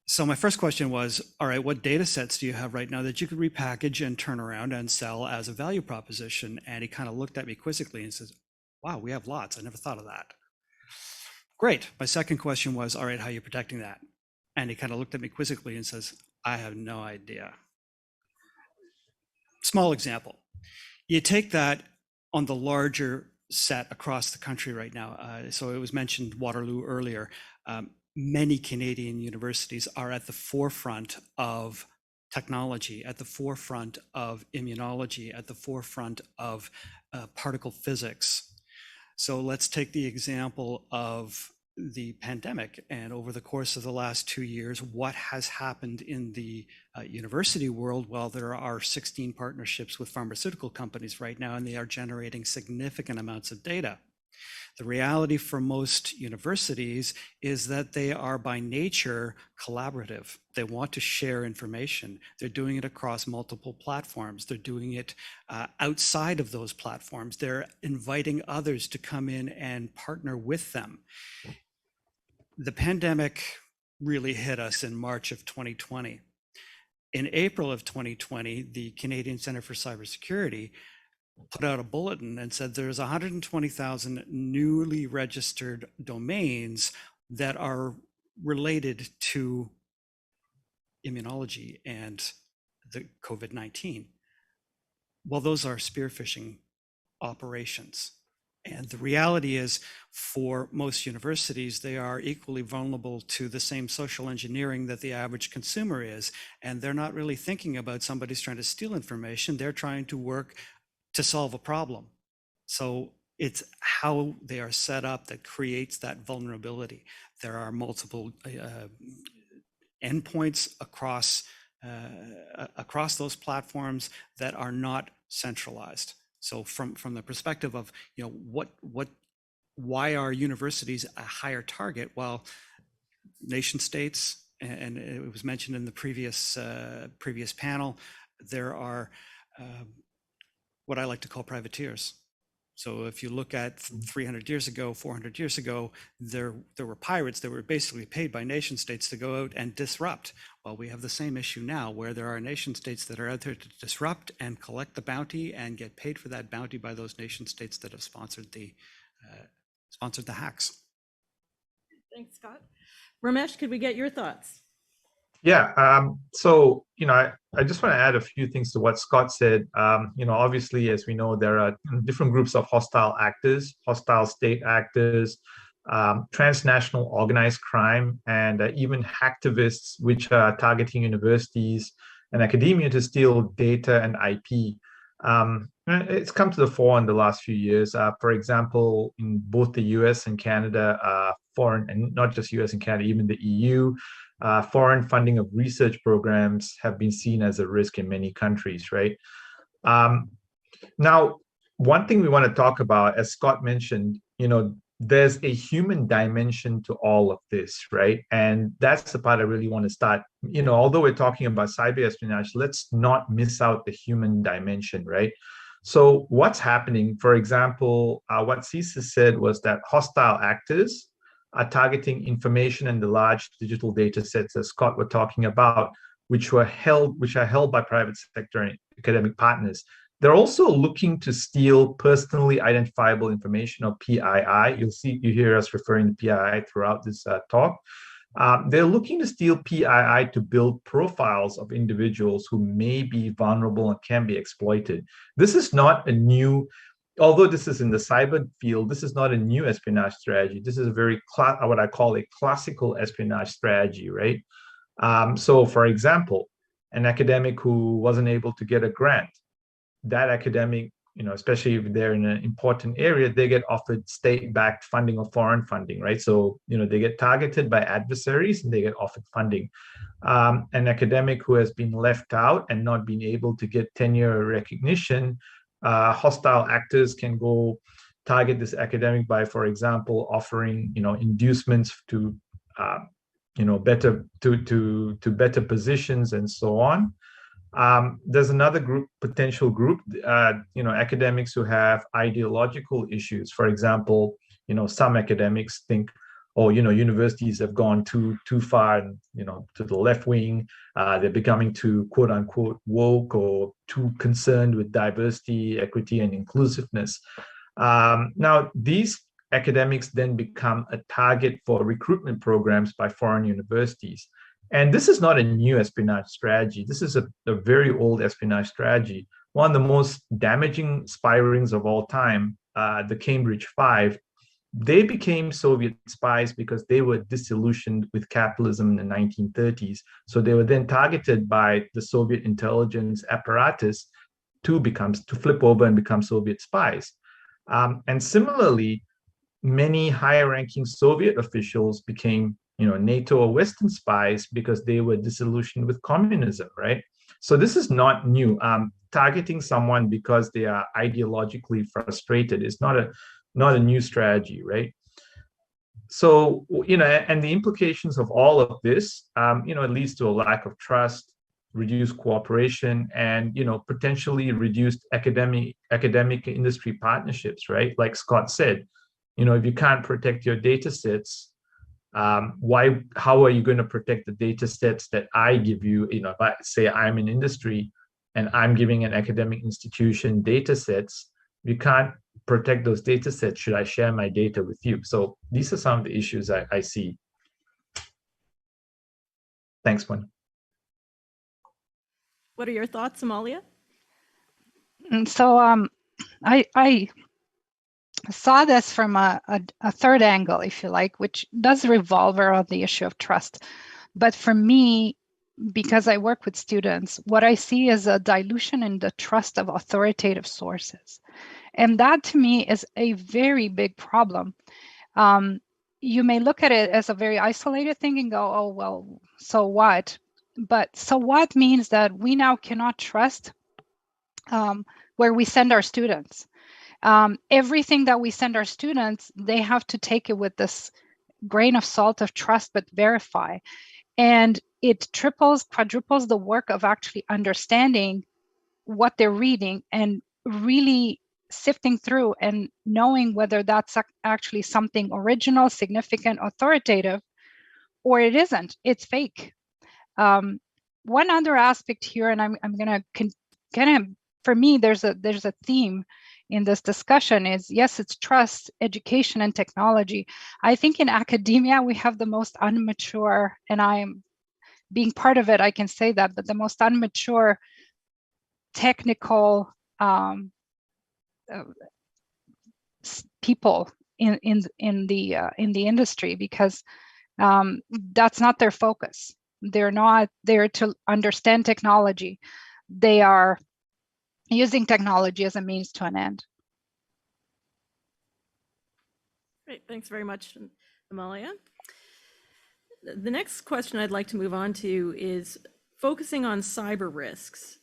So my first question was, all right, what data sets do you have right now that you could repackage and turn around and sell as a value proposition? And he kind of looked at me quizzically and says, wow, we have lots. I never thought of that. Great. My second question was, all right, how are you protecting that? And he kind of looked at me quizzically and says, I have no idea. Small example. You take that on the larger set across the country right now. So it was mentioned Waterloo earlier. Many Canadian universities are at the forefront of technology, at the forefront of immunology, at the forefront of particle physics. So let's take the example of the pandemic, and over the course of the last 2 years, what has happened in the university world? Well, there are 16 partnerships with pharmaceutical companies right now, and they are generating significant amounts of data. The reality for most universities is that they are by nature collaborative. They want to share information. They're doing it across multiple platforms. They're doing it outside of those platforms. They're inviting others to come in and partner with them. The pandemic really hit us in March of 2020. In April of 2020, the Canadian Centre for Cybersecurity put out a bulletin and said there's 120,000 newly registered domains that are related to immunology and the COVID-19. Well, those are spear phishing operations. And the reality is, for most universities, they are equally vulnerable to the same social engineering that the average consumer is. And they're not really thinking about somebody's trying to steal information. They're trying to work to solve a problem. So it's how they are set up that creates that vulnerability. There are multiple endpoints across those platforms that are not centralized. So from the perspective of, you know, why are universities a higher target? Well, nation states, and it was mentioned in the previous panel, there are what I like to call privateers. So if you look at 300 years ago, 400 years ago, there were pirates that were basically paid by nation states to go out and disrupt. Well, we have the same issue now, where there are nation states that are out there to disrupt and collect the bounty and get paid for that bounty by those nation states that have sponsored the hacks. Thanks, Scott. Ramesh, could we get your thoughts? Yeah, so, you know, I just want to add a few things to what Scott said. You know, obviously, as we know, there are different groups of hostile actors, hostile state actors, transnational organized crime, and even hacktivists, which are targeting universities and academia to steal data and IP. It's come to the fore in the last few years. For example, in both the US and Canada, foreign, and not just US and Canada, even the EU, foreign funding of research programs have been seen as a risk in many countries, right? Now, one thing we want to talk about, as Scott mentioned, you know, there's a human dimension to all of this, right? And that's the part I really want to start. You know, although we're talking about cyber espionage, let's not miss out the human dimension, right? So what's happening, for example, what CSIS said was that hostile actors are targeting information in the large digital data sets, as Scott were talking about, which are held by private sector and academic partners. They're also looking to steal personally identifiable information, or PII. You hear us referring to PII throughout this talk. They're looking to steal PII to build profiles of individuals who may be vulnerable and can be exploited. This is not a new, although this is in the cyber field, this is not a new espionage strategy. This is a very, what I call a classical espionage strategy, right? So for example, an academic who wasn't able to get a grant, that academic, you know, especially if they're in an important area, they get offered state-backed funding or foreign funding, right? So, you know, they get targeted by adversaries and they get offered funding. An academic who has been left out and not been able to get tenure recognition, hostile actors can go target this academic by, for example, offering, you know, inducements to, you know, better better positions and so on. There's another potential group, you know, academics who have ideological issues. For example, you know, some academics think, oh, you know, universities have gone too far, you know, to the left wing. They're becoming too, quote unquote, woke, or too concerned with diversity, equity, and inclusiveness. Now, these academics then become a target for recruitment programs by foreign universities. And this is not a new espionage strategy. This is a very old espionage strategy. One of the most damaging spy rings of all time, the Cambridge Five, they became Soviet spies because they were disillusioned with capitalism in the 1930s. So they were then targeted by the Soviet intelligence apparatus to flip over and become Soviet spies. And similarly, many higher-ranking Soviet officials became, you know, NATO or Western spies because they were disillusioned with communism, right? So this is not new. Targeting someone because they are ideologically frustrated is not not a new strategy, right? So, and the implications of all of this, it leads to a lack of trust, reduced cooperation, and, potentially reduced academic industry partnerships, right? Like Scott said, if you can't protect your data sets, how are you going to protect the data sets that I give you? If I say I'm in industry and I'm giving an academic institution data sets, you can't protect those data sets. Should I share my data with you? So these are some of the issues I see. Thanks, Gwen. What are your thoughts, Amalia? So I saw this from a third angle, if you like, which does revolve around the issue of trust. But for me, because I work with students, what I see is a dilution in the trust of authoritative sources. And that to me is a very big problem. You may look at it as a very isolated thing and go, oh, well, so what? But so what means that we now cannot trust where we send our students. Everything that we send our students, they have to take it with this grain of salt of trust, but verify. And it triples, quadruples the work of actually understanding what they're reading and really sifting through and knowing whether that's actually something original, significant, authoritative, or it isn't. It's fake. One other aspect here, and I'm going to kind of, for me, there's a theme in this discussion is, yes, it's trust, education, and technology. I think in academia, we have the most immature, and I'm being part of it, I can say that, but the most immature technical people in the industry, because that's not their focus. They're not there to understand technology. They are using technology as a means to an end. Great, thanks very much, Amalia. The next question I'd like to move on to is focusing on cyber risks.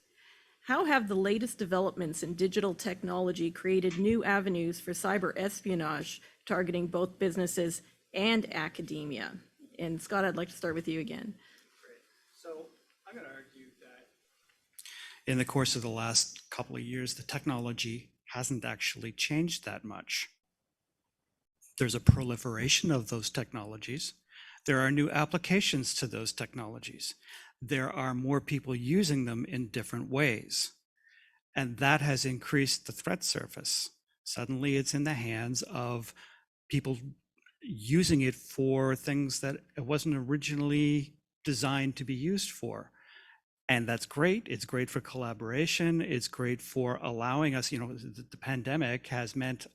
How have the latest developments in digital technology created new avenues for cyber espionage targeting both businesses and academia? And Scott, I'd like to start with you again. Great. So I'm going to argue that in the course of the last couple of years, the technology hasn't actually changed that much. There's a proliferation of those technologies. There are new applications to those technologies. There are more people using them in different ways. And that has increased the threat surface. Suddenly it's in the hands of people using it for things that it wasn't originally designed to be used for. And that's great. It's great for collaboration. It's great for allowing us, the pandemic has meant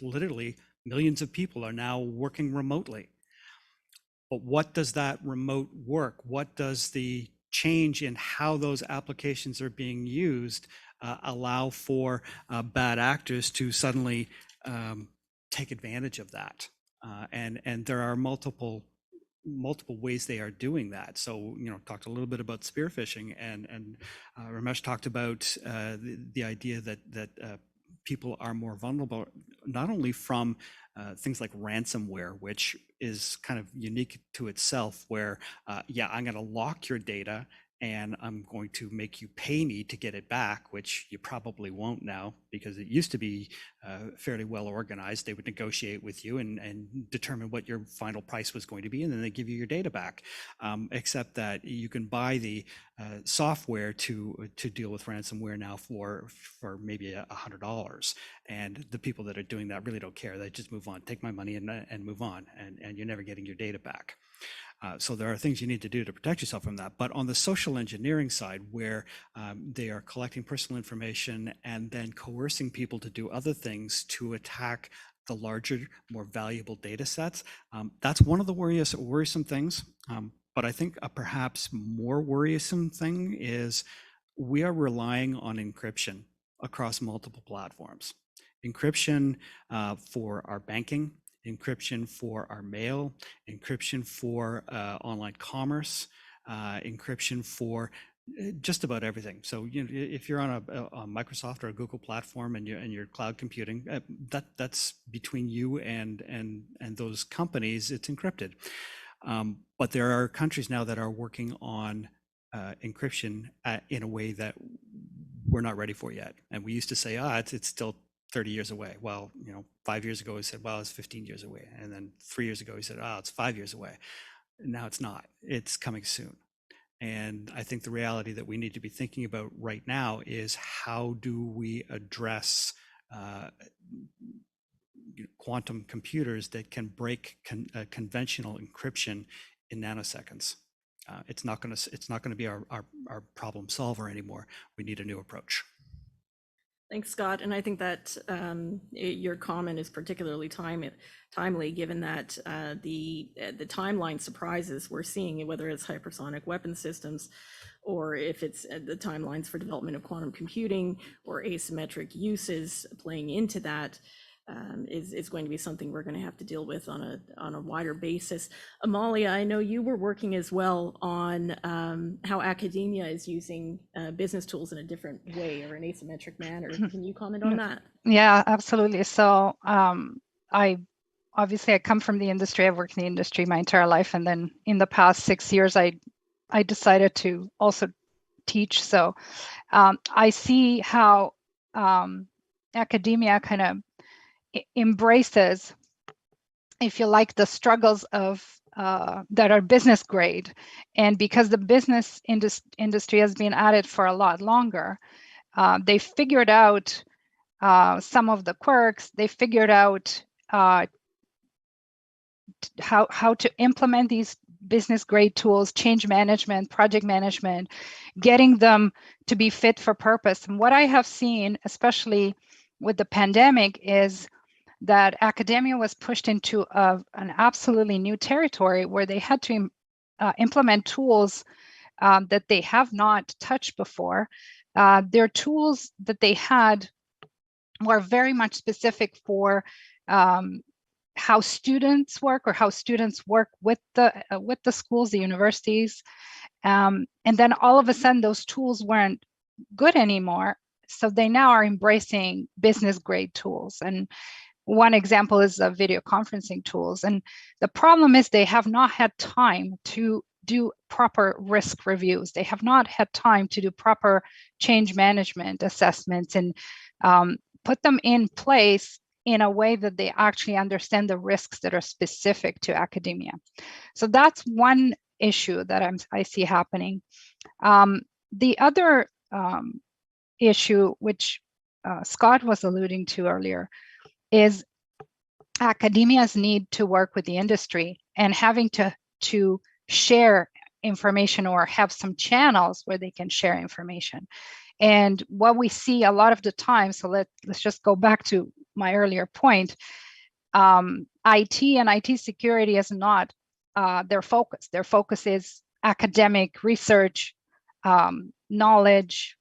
literally millions of people are now working remotely. But what does that remote work? What does the change in how those applications are being used allow for bad actors to suddenly take advantage of that? And there are multiple ways they are doing that. So, talked a little bit about spear phishing, and Ramesh talked about the idea that people are more vulnerable, not only from things like ransomware, which is kind of unique to itself, where, I'm going to lock your data and I'm going to make you pay me to get it back, which you probably won't now, because it used to be fairly well organized. They would negotiate with you and determine what your final price was going to be, and then they give you your data back. Except that you can buy the software to deal with ransomware now for maybe $100, and the people that are doing that really don't care. They just move on, take my money and move on, and you're never getting your data back. So there are things you need to do to protect yourself from that. But on the social engineering side, where they are collecting personal information and then coercing people to do other things to attack the larger, more valuable data sets, that's one of the worrisome things. But I think a perhaps more worrisome thing is we are relying on encryption across multiple platforms. Encryption for our banking, encryption for our mail, encryption for online commerce, encryption for just about everything. So if you're on a Microsoft or a Google platform and you're cloud computing, that's between you and those companies. It's encrypted. But there are countries now that are working on encryption in a way that we're not ready for yet. And we used to say, it's still 30 years away. Well, 5 years ago we said, well, it's 15 years away. And then 3 years ago we said, it's 5 years away. Now it's not. It's coming soon. And I think the reality that we need to be thinking about right now is how do we address quantum computers that can break conventional encryption in nanoseconds. It's not going to be our problem solver anymore. We need a new approach. Thanks, Scott. And I think that your comment is particularly timely, given that the timeline surprises we're seeing, whether it's hypersonic weapon systems, or if it's the timelines for development of quantum computing or asymmetric uses playing into that, is going to be something we're going to have to deal with on a wider basis. Amalia, I know you were working as well on how academia is using business tools in a different way or an asymmetric manner. Can you comment on that? Yeah, absolutely. So I come from the industry. I've worked in the industry my entire life, and then in the past 6 years, I decided to also teach. So I see how academia kind of embraces, if you like, the struggles of that are business grade, and because the business industry has been at it for a lot longer, they figured out some of the quirks. They figured out how to implement these business grade tools, change management, project management, getting them to be fit for purpose. And what I have seen, especially with the pandemic, is that academia was pushed into an absolutely new territory where they had to implement tools that they have not touched before. Their tools that they had were very much specific for how students work, or how students work with the schools, the universities. And then all of a sudden, those tools weren't good anymore. So they now are embracing business grade tools. And one example is video conferencing tools. And the problem is they have not had time to do proper risk reviews. They have not had time to do proper change management assessments and put them in place in a way that they actually understand the risks that are specific to academia. So that's one issue that I see happening. The other issue, which Scott was alluding to earlier, is academia's need to work with the industry and having to share information or have some channels where they can share information. And what we see a lot of the time, so let's just go back to my earlier point, IT and IT security is not their focus. Their focus is academic research, knowledge,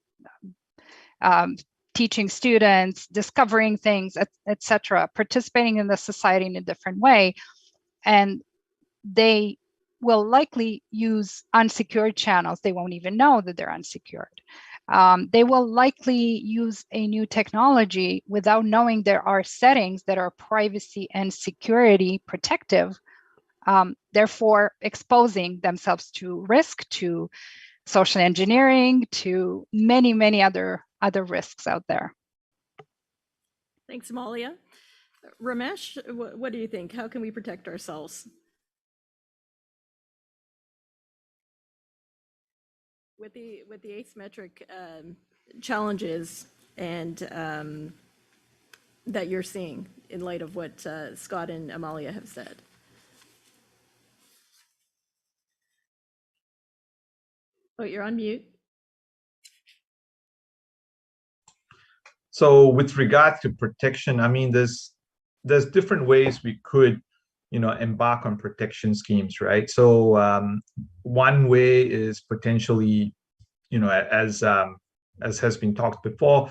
teaching students, discovering things, etc., participating in the society in a different way. And they will likely use unsecured channels. They won't even know that they're unsecured. They will likely use a new technology without knowing there are settings that are privacy and security protective, therefore exposing themselves to risk, to social engineering, to many, many other risks out there. Thanks, Amalia. Ramesh, what do you think? How can we protect ourselves? With the asymmetric challenges and that you're seeing in light of what Scott and Amalia have said. Oh, you're on mute. So with regard to protection, I mean, there's different ways we could, embark on protection schemes, right? So one way is potentially, as has been talked before,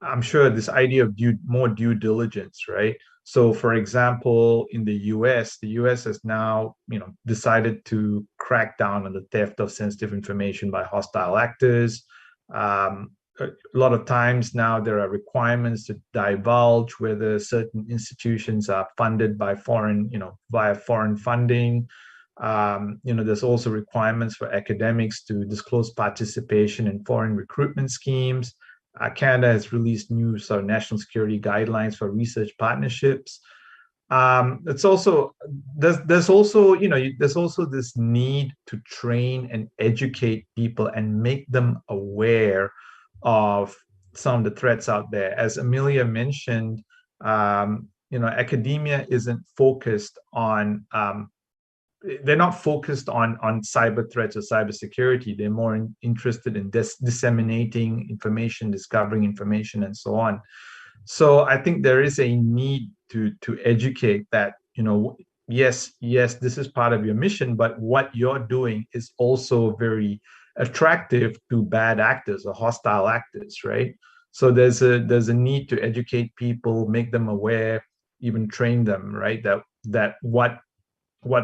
I'm sure this idea of more due diligence, right? So for example, in the US has now, decided to crack down on the theft of sensitive information by hostile actors. A lot of times now there are requirements to divulge whether certain institutions are funded by foreign, via foreign funding. There's also requirements for academics to disclose participation in foreign recruitment schemes. Canada has released new sort of national security guidelines for research partnerships. It's also there's also this need to train and educate people and make them aware of some of the threats out there. As Amelia mentioned, academia isn't focused on they're not focused on cyber threats or cybersecurity. They're more interested in disseminating information, discovering information, and so on. So I think there is a need to educate that, yes, this is part of your mission, but what you're doing is also very attractive to bad actors or hostile actors, right? So there's a need to educate people, make them aware, even train them, right? That what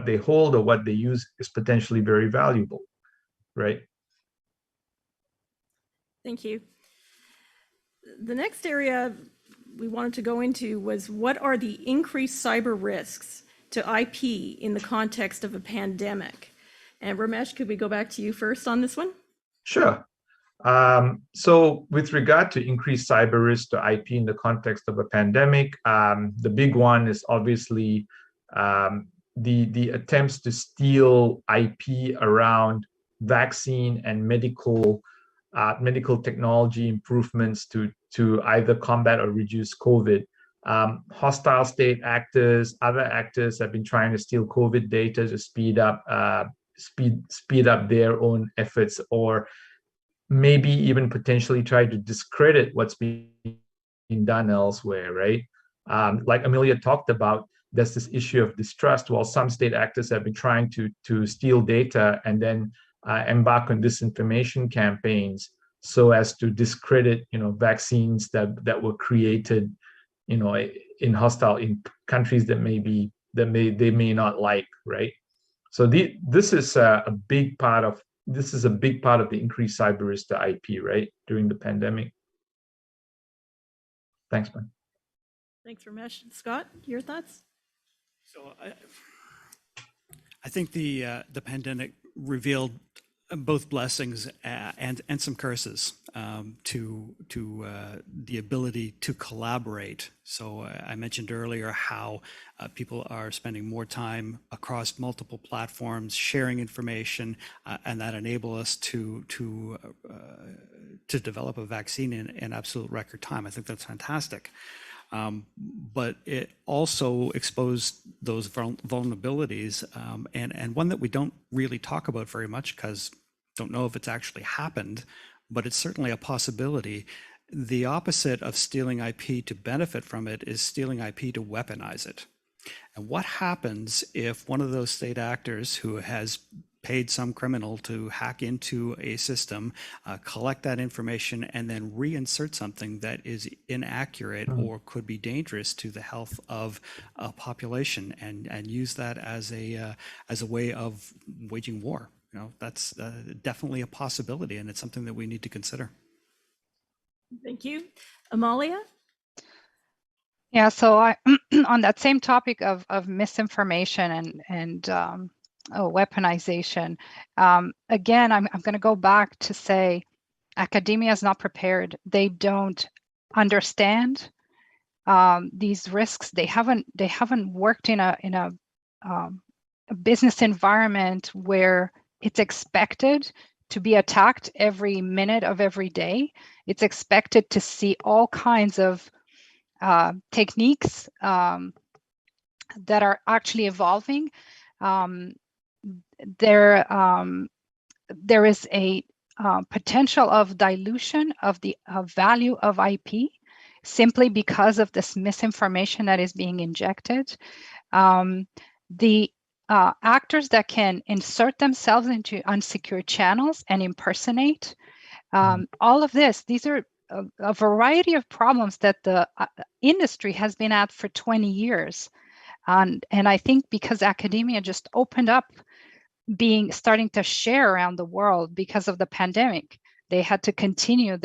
they hold or what they use is potentially very valuable, right? Thank you. The next area we wanted to go into was what are the increased cyber risks to IP in the context of a pandemic? And Ramesh, could we go back to you first on this one? Sure. So with regard to increased cyber risk to IP in the context of a pandemic, the big one is obviously the attempts to steal IP around vaccine and medical technology improvements to either combat or reduce COVID. Hostile state actors, other actors have been trying to steal COVID data to speed up their own efforts, or maybe even potentially try to discredit what's being done elsewhere, right? Like Amelia talked about, there's this issue of distrust. While some state actors have been trying to steal data and then embark on disinformation campaigns so as to discredit, vaccines that were created, in countries that they may not like, right? So this is a big part of the increased cyber risk to IP, right, during the pandemic. Thanks, man. Thanks, Ramesh. Scott, your thoughts? So I think the pandemic revealed both blessings and some curses to the ability to collaborate. So I mentioned earlier how people are spending more time across multiple platforms, sharing information, and that enable us to develop a vaccine in absolute record time. I think that's fantastic. But it also exposed those vulnerabilities, and one that we don't really talk about very much because don't know if it's actually happened, but it's certainly a possibility. The opposite of stealing IP to benefit from it is stealing IP to weaponize it. And what happens if one of those state actors who has paid some criminal to hack into a system, collect that information, and then reinsert something that is inaccurate or could be dangerous to the health of a population, and use that as a way of waging war? That's definitely a possibility, and it's something that we need to consider. Thank you. Amalia? Yeah, so I on that same topic of misinformation and weaponization, again, I'm going to go back to say academia is not prepared. They don't understand these risks. They haven't worked in a business environment where it's expected to be attacked every minute of every day. It's expected to see all kinds of techniques that are actually evolving. There is a potential of dilution of the value of IP simply because of this misinformation that is being injected. The actors that can insert themselves into unsecured channels and impersonate, all of these are a variety of problems that the industry has been at for 20 years. And I think because academia just opened up starting to share around the world because of the pandemic. They had to continue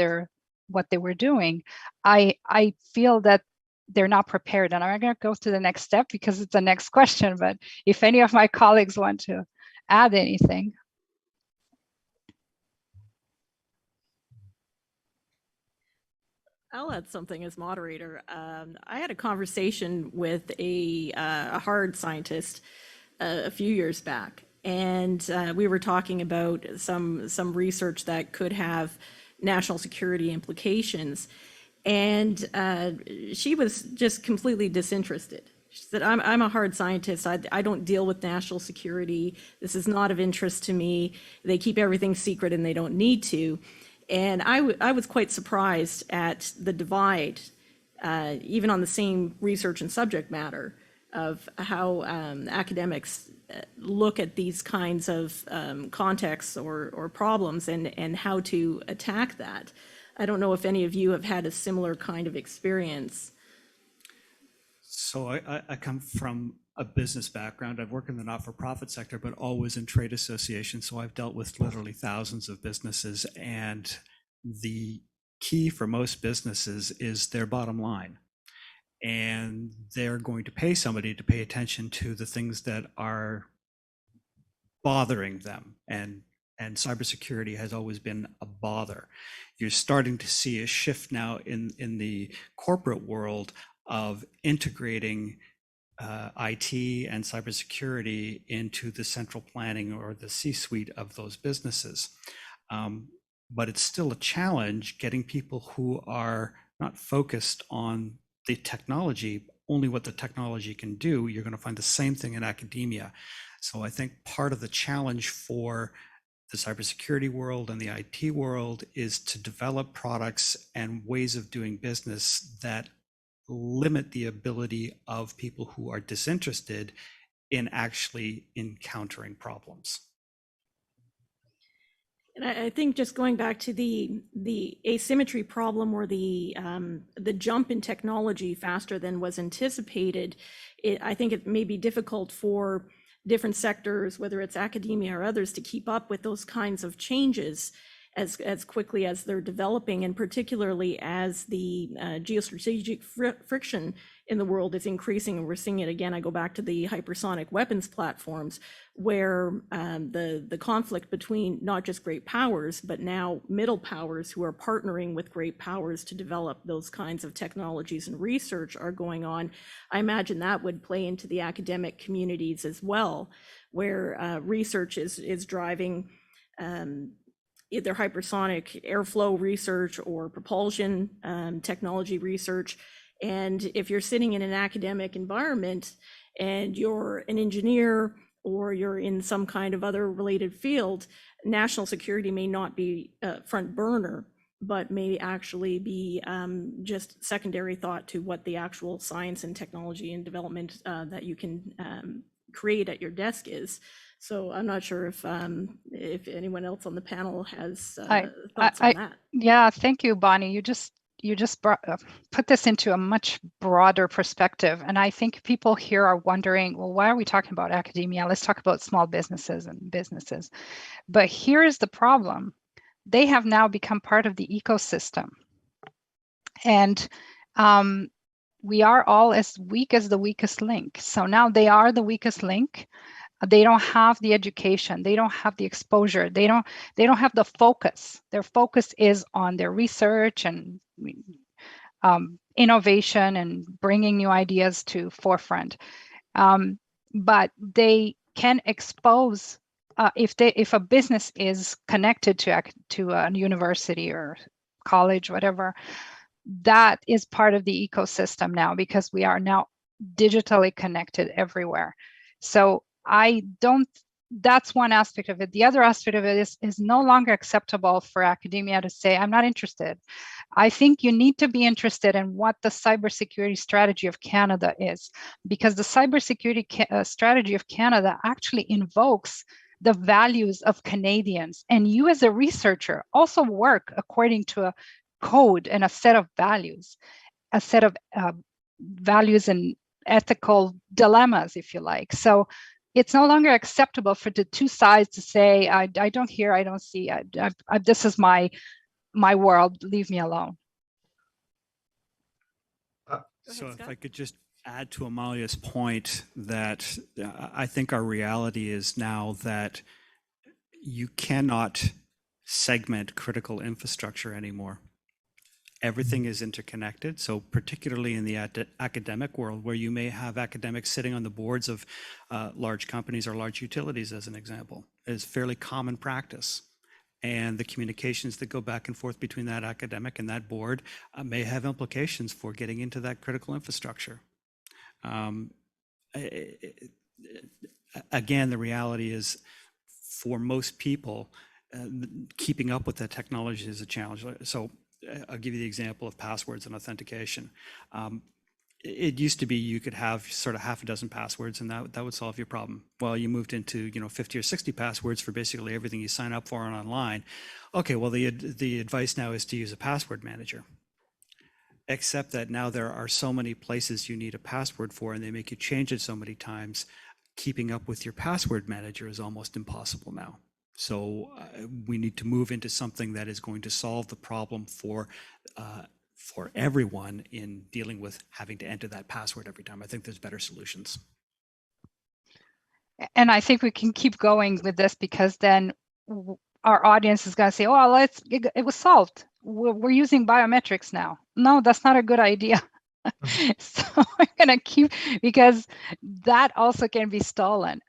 what they were doing. I feel that they're not prepared, and I'm going to go to the next step because it's the next question. But if any of my colleagues want to add anything. I'll add something as moderator. I had a conversation with a hard scientist a few years back, and we were talking about some research that could have national security implications, and she was just completely disinterested. She said, I'm a hard scientist. I don't deal with national security. This is not of interest to me. They keep everything secret and they don't need to. And I was quite surprised at the divide, even on the same research and subject matter, of how academics look at these kinds of contexts or problems and how to attack that. I don't know if any of you have had a similar kind of experience. So I come from a business background. I've worked in the not-for-profit sector, but always in trade associations. So I've dealt with literally thousands of businesses. And the key for most businesses is their bottom line. And they're going to pay somebody to pay attention to the things that are bothering them. And cybersecurity has always been a bother. You're starting to see a shift now in the corporate world of integrating IT and cybersecurity into the central planning or the C-suite of those businesses. But it's still a challenge getting people who are not focused on the technology, only what the technology can do. You're going to find the same thing in academia. So I think part of the challenge for the cybersecurity world and the IT world is to develop products and ways of doing business that limit the ability of people who are disinterested in actually encountering problems. And I think just going back to the asymmetry problem, or the jump in technology faster than was anticipated, I think it may be difficult for different sectors, whether it's academia or others, to keep up with those kinds of changes as quickly as they're developing, and particularly as the geostrategic friction in the world is increasing. And we're seeing it again. I go back to the hypersonic weapons platforms, where the conflict between not just great powers, but now middle powers who are partnering with great powers to develop those kinds of technologies and research are going on. I imagine that would play into the academic communities as well, where research is driving either hypersonic airflow research or propulsion technology research. And if you're sitting in an academic environment and you're an engineer or you're in some kind of other related field, national security may not be front burner, but may actually be just secondary thought to what the actual science and technology and development that you can create at your desk is. So I'm not sure if anyone else on the panel has thoughts on that. Yeah, thank you, Bonnie. You just put this into a much broader perspective. And I think people here are wondering, well, why are we talking about academia? Let's talk about small businesses and businesses. But here's the problem. They have now become part of the ecosystem. And we are all as weak as the weakest link. So now they are the weakest link. They don't have the education. They don't have the exposure. They don't have the focus. Their focus is on their research and innovation and bringing new ideas to forefront. But they can expose if a business is connected to a university or college, whatever. That is part of the ecosystem now, because we are now digitally connected everywhere. So that's one aspect of it. The other aspect of it is no longer acceptable for academia to say, I'm not interested. I think you need to be interested in what the cybersecurity strategy of Canada is, because the cybersecurity strategy of Canada actually invokes the values of Canadians. And you as a researcher also work according to a code and a set of values, values and ethical dilemmas, if you like. So it's no longer acceptable for the two sides to say, I don't hear, I don't see, this is my world, leave me alone. So if I could just add to Amalia's point that I think our reality is now that you cannot segment critical infrastructure anymore. Everything is interconnected. So particularly in the academic world, where you may have academics sitting on the boards of large companies or large utilities, as an example, is fairly common practice. And the communications that go back and forth between that academic and that board may have implications for getting into that critical infrastructure. Again, the reality is, for most people, keeping up with that technology is a challenge. So I'll give you the example of passwords and authentication. It used to be you could have sort of half a dozen passwords and that would solve your problem. Well, you moved into 50 or 60 passwords for basically everything you sign up for online. Okay, well, the advice now is to use a password manager. Except that now there are so many places you need a password for, and they make you change it so many times. Keeping up with your password manager is almost impossible now. So we need to move into something that is going to solve the problem for everyone in dealing with having to enter that password every time. I think there's better solutions. And I think we can keep going with this, because then our audience is going to say, oh, it was solved. We're using biometrics now. No, that's not a good idea. So we're going to keep, because that also can be stolen.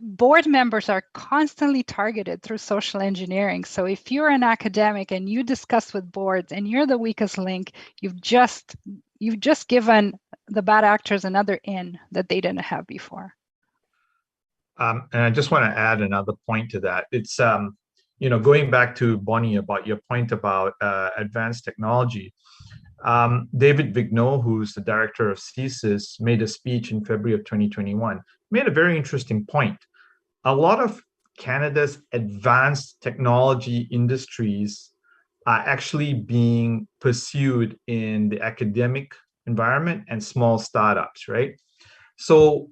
Board members are constantly targeted through social engineering. So if you're an academic and you discuss with boards and you're the weakest link, you've just given the bad actors another in that they didn't have before. And I just want to add another point to that. It's going back to Bonnie about your point about advanced technology. David Vigneault, who's the director of CSIS, made a speech in February of 2021, made a very interesting point. A lot of Canada's advanced technology industries are actually being pursued in the academic environment and small startups, right? So,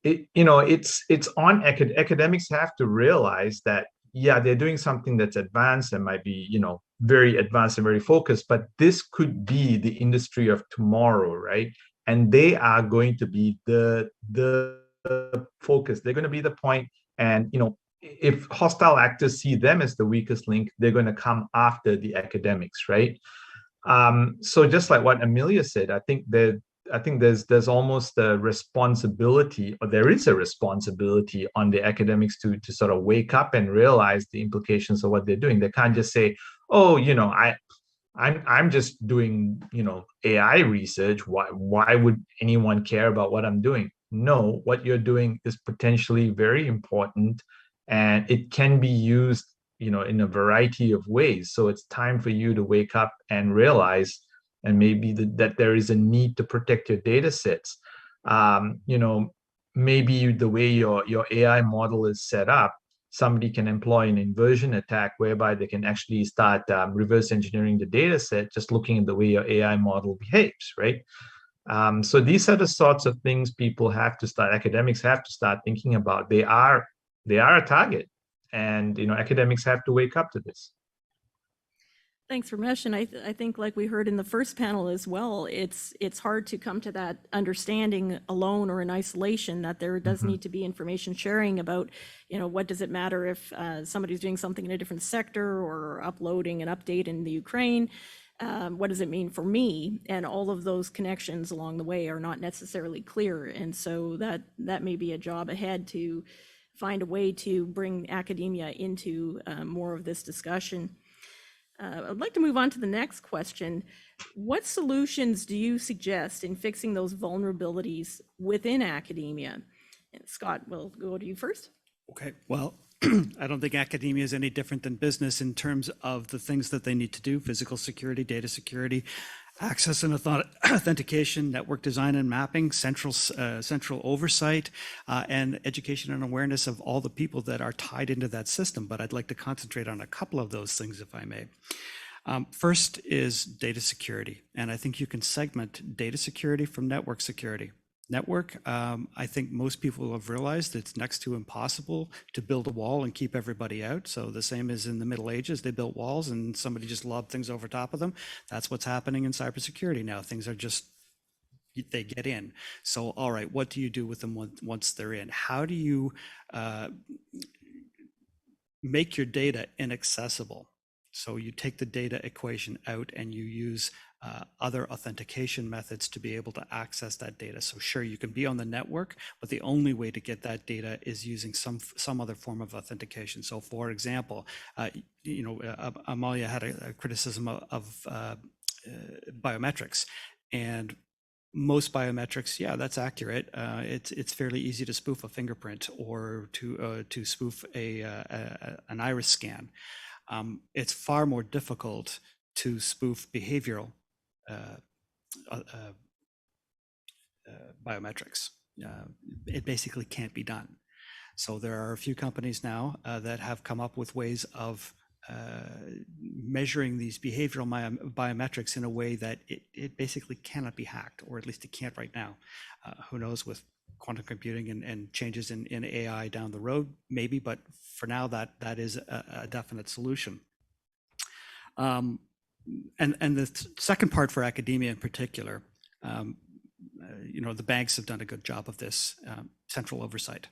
it's on academics have to realize that, yeah, they're doing something that's advanced and might be, very advanced and very focused, but this could be the industry of tomorrow, right? And they are going to be the focus. They're going to be the point. And, if hostile actors see them as the weakest link, they're going to come after the academics, right? So just like what Amelia said, I think there's almost a responsibility, or there is a responsibility on the academics to sort of wake up and realize the implications of what they're doing. They can't just say, oh, I'm just doing, AI research. Why would anyone care about what I'm doing? No, what you're doing is potentially very important, and it can be used, in a variety of ways. So it's time for you to wake up and realize, and maybe that there is a need to protect your data sets. Maybe the way your AI model is set up, somebody can employ an inversion attack whereby they can actually start reverse engineering the data set, just looking at the way your AI model behaves, right? So these are the sorts of things academics have to start thinking about. They are a target, and academics have to wake up to this. Thanks, Ramesh. And I think, like we heard in the first panel as well, it's hard to come to that understanding alone or in isolation, that there does need to be information sharing about, what does it matter if somebody's doing something in a different sector or uploading an update in the Ukraine? What does it mean for me? And all of those connections along the way are not necessarily clear. And so that may be a job ahead, to find a way to bring academia into more of this discussion. I'd like to move on to the next question. What solutions do you suggest in fixing those vulnerabilities within academia? And Scott, we'll go to you first. Okay, well, I don't think academia is any different than business in terms of the things that they need to do: physical security, data security, access and authentication, network design and mapping, central oversight, and education and awareness of all the people that are tied into that system. But I'd like to concentrate on a couple of those things, if I may. First is data security, and I think you can segment data security from network security. network. I think most people have realized it's next to impossible to build a wall and keep everybody out. So the same as in the Middle Ages, they built walls and somebody just lobbed things over top of them. That's what's happening in cybersecurity now. Things are just, they get in. So, all right, what do you do with them once they're in? How do you make your data inaccessible? So you take the data equation out and you use other authentication methods to be able to access that data. So sure, you can be on the network, but the only way to get that data is using some other form of authentication. So for example, Amalia had a criticism of biometrics, and most biometrics, yeah, that's accurate. It's fairly easy to spoof a fingerprint or to spoof an iris scan. It's far more difficult to spoof behavioral biometrics. It basically can't be done. So there are a few companies now that have come up with ways of measuring these behavioral biometrics in a way that it basically cannot be hacked, or at least it can't right now. Who knows, with quantum computing and changes in AI down the road, maybe, but for now that is a definite solution. And the second part for academia in particular, the banks have done a good job of this, central oversight.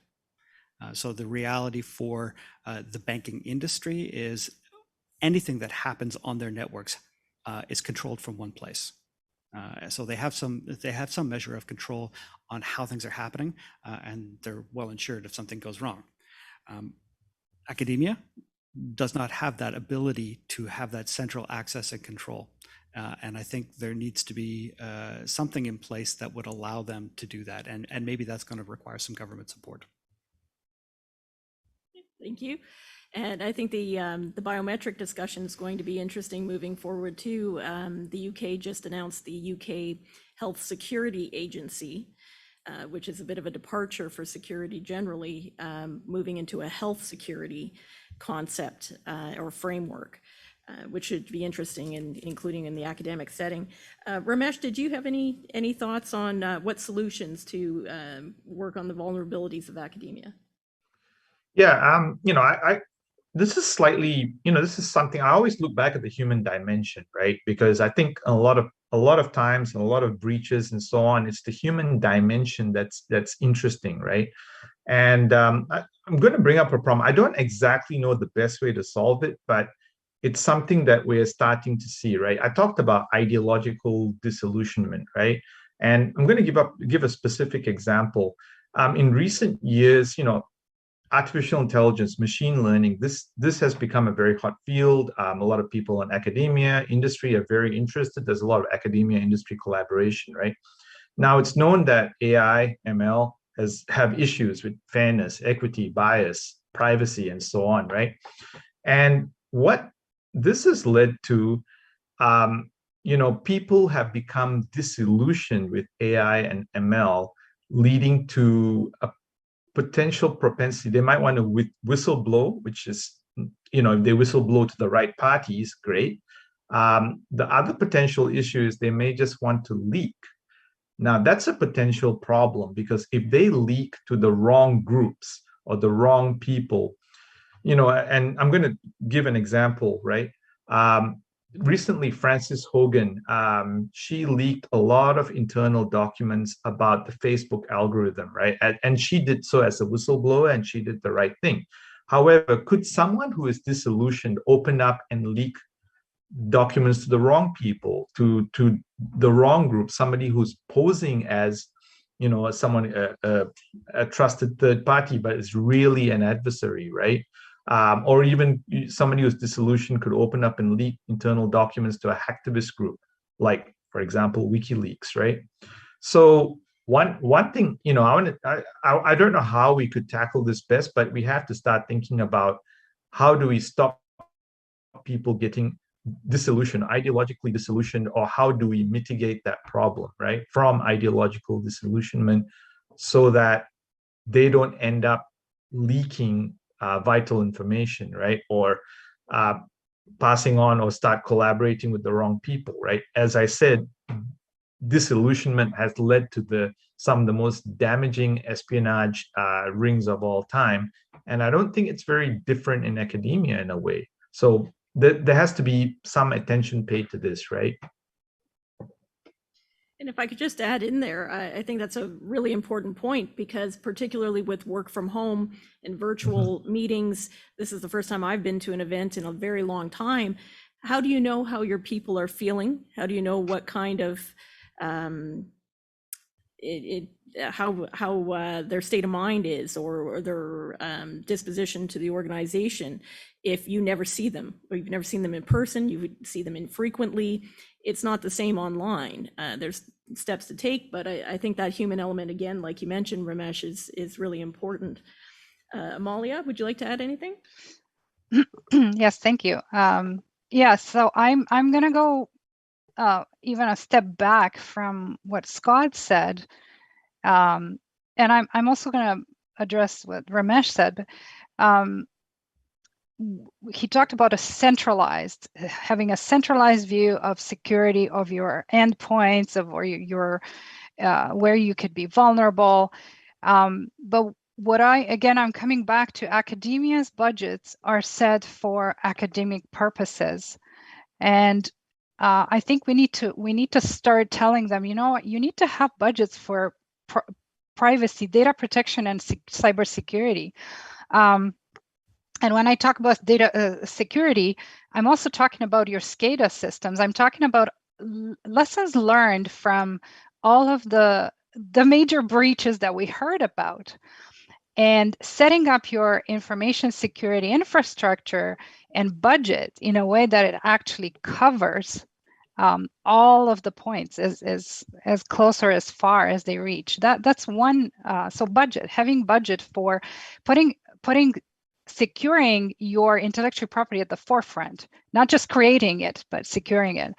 So the reality for the banking industry is anything that happens on their networks is controlled from one place. So they have some measure of control on how things are happening, and they're well insured if something goes wrong. Academia does not have that ability to have that central access and control. And I think there needs to be something in place that would allow them to do that. And maybe that's going to require some government support. Thank you. And I think the biometric discussion is going to be interesting moving forward too. The UK just announced the UK Health Security Agency, which is a bit of a departure for security generally, moving into a health security concept or framework, which should be interesting, including in the academic setting. Ramesh, did you have any thoughts on what solutions to work on the vulnerabilities of academia? Yeah, this is slightly, this is something I always look back at the human dimension, right? Because I think a lot of times and a lot of breaches and so on, it's the human dimension that's interesting, right? And I'm going to bring up a problem. I don't exactly know the best way to solve it, but it's something that we're starting to see, right? I talked about ideological disillusionment, right? And I'm going to give a specific example. In recent years, artificial intelligence, machine learning, this has become a very hot field. A lot of people in academia, industry are very interested. There's a lot of academia industry collaboration, right? Now it's known that AI, ML have issues with fairness, equity, bias, privacy, and so on, right? And what this has led to, people have become disillusioned with AI and ML, leading to a potential propensity. They might want to whistleblow, which is, if they whistleblow to the right parties, great. The other potential issue is they may just want to leak. Now, that's a potential problem, because if they leak to the wrong groups or the wrong people, and I'm going to give an example, right? Recently, Frances Hogan, she leaked a lot of internal documents about the Facebook algorithm, right? And she did so as a whistleblower, and she did the right thing. However, could someone who is disillusioned open up and leak documents to the wrong people, to the wrong group, somebody who's posing as, someone, a trusted third party, but is really an adversary, right? Or even somebody who's disillusioned could open up and leak internal documents to a hacktivist group, like, for example, WikiLeaks, right? So one thing, I don't know how we could tackle this best, but we have to start thinking about how do we stop people getting disillusioned, ideologically disillusioned, or how do we mitigate that problem, right? From ideological disillusionment, so that they don't end up leaking vital information, right? Or passing on or start collaborating with the wrong people, right? As I said, disillusionment has led to the some of the most damaging espionage rings of all time. And I don't think it's very different in academia in a way. So there has to be some attention paid to this, right? And if I could just add in there, I think that's a really important point, because particularly with work from home and virtual meetings, this is the first time I've been to an event in a very long time. How do you know how your people are feeling? How do you know what kind of how their state of mind is, or their disposition to the organization, if you never see them, or you've never seen them in person, you would see them infrequently? It's not the same online. There's steps to take, but I think that human element, again, like you mentioned, Ramesh, is really important. Amalia, would you like to add anything? Yes, thank you. Yeah, so I'm going to go even a step back from what Scott said, and I'm also going to address what Ramesh said. He talked about having a centralized view of security of your endpoints, of where you could be vulnerable. But I'm coming back to academia's budgets are set for academic purposes, and I think we need to start telling them, you know what, you need to have budgets for privacy, data protection, and cybersecurity. And when I talk about data security, I'm also talking about your SCADA systems. I'm talking about lessons learned from all of the major breaches that we heard about, and setting up your information security infrastructure and budget in a way that it actually covers all of the points as close or as far as they reach. That's one. So having budget for putting securing your intellectual property at the forefront, not just creating it, but securing it.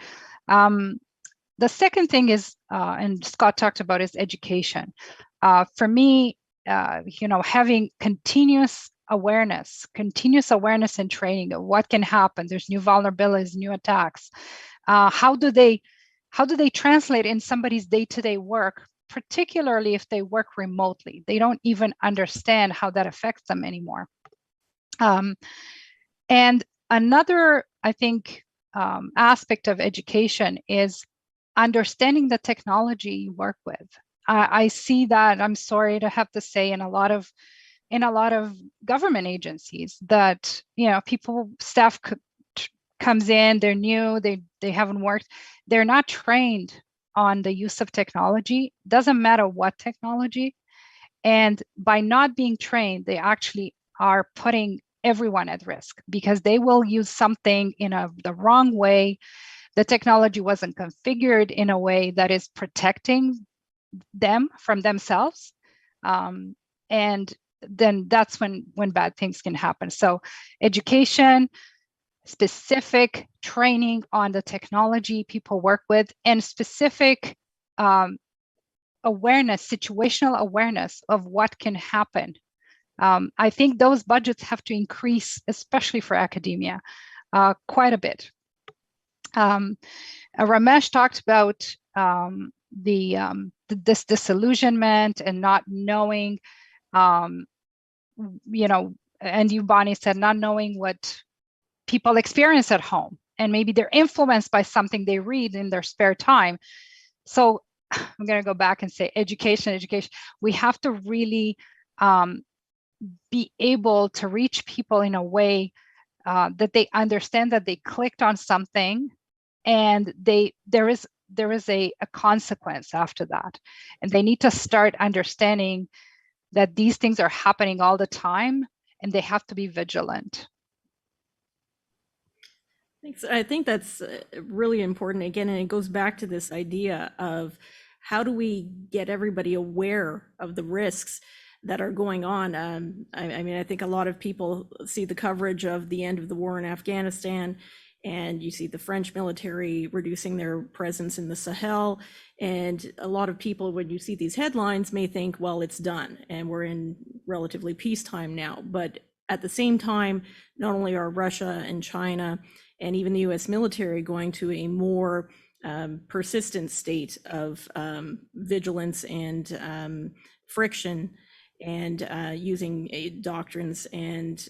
The second thing is, and Scott talked about, is education. For me, having continuous awareness and training of what can happen. There's new vulnerabilities, new attacks. How do they translate in somebody's day-to-day work, particularly if they work remotely? They don't even understand how that affects them anymore. And another, I think, aspect of education is understanding the technology you work with. I see that, I'm sorry to have to say, in a lot of government agencies, that staff comes in, they're new, they haven't worked, they're not trained on the use of technology. Doesn't matter what technology, and by not being trained, they actually are putting everyone at risk, because they will use something in the wrong way. The technology wasn't configured in a way that is protecting them from themselves, and then that's when bad things can happen. So education, specific training on the technology people work with, and specific awareness, situational awareness of what can happen. I think those budgets have to increase, especially for academia, quite a bit. Ramesh talked about this disillusionment and not knowing, and you, Bonnie, said not knowing what people experience at home, and maybe they're influenced by something they read in their spare time. So I'm going to go back and say education. We have to really be able to reach people in a way that they understand that they clicked on something, and there is a consequence after that, and they need to start understanding that these things are happening all the time, and they have to be vigilant. I think that's really important, again, and it goes back to this idea of how do we get everybody aware of the risks that are going on. I think a lot of people see the coverage of the end of the war in Afghanistan, and you see the French military reducing their presence in the Sahel. And a lot of people, when you see these headlines, may think, well, it's done and we're in relatively peacetime now. But at the same time, not only are Russia and China and even the US military going to a more persistent state of vigilance and friction, and using doctrines and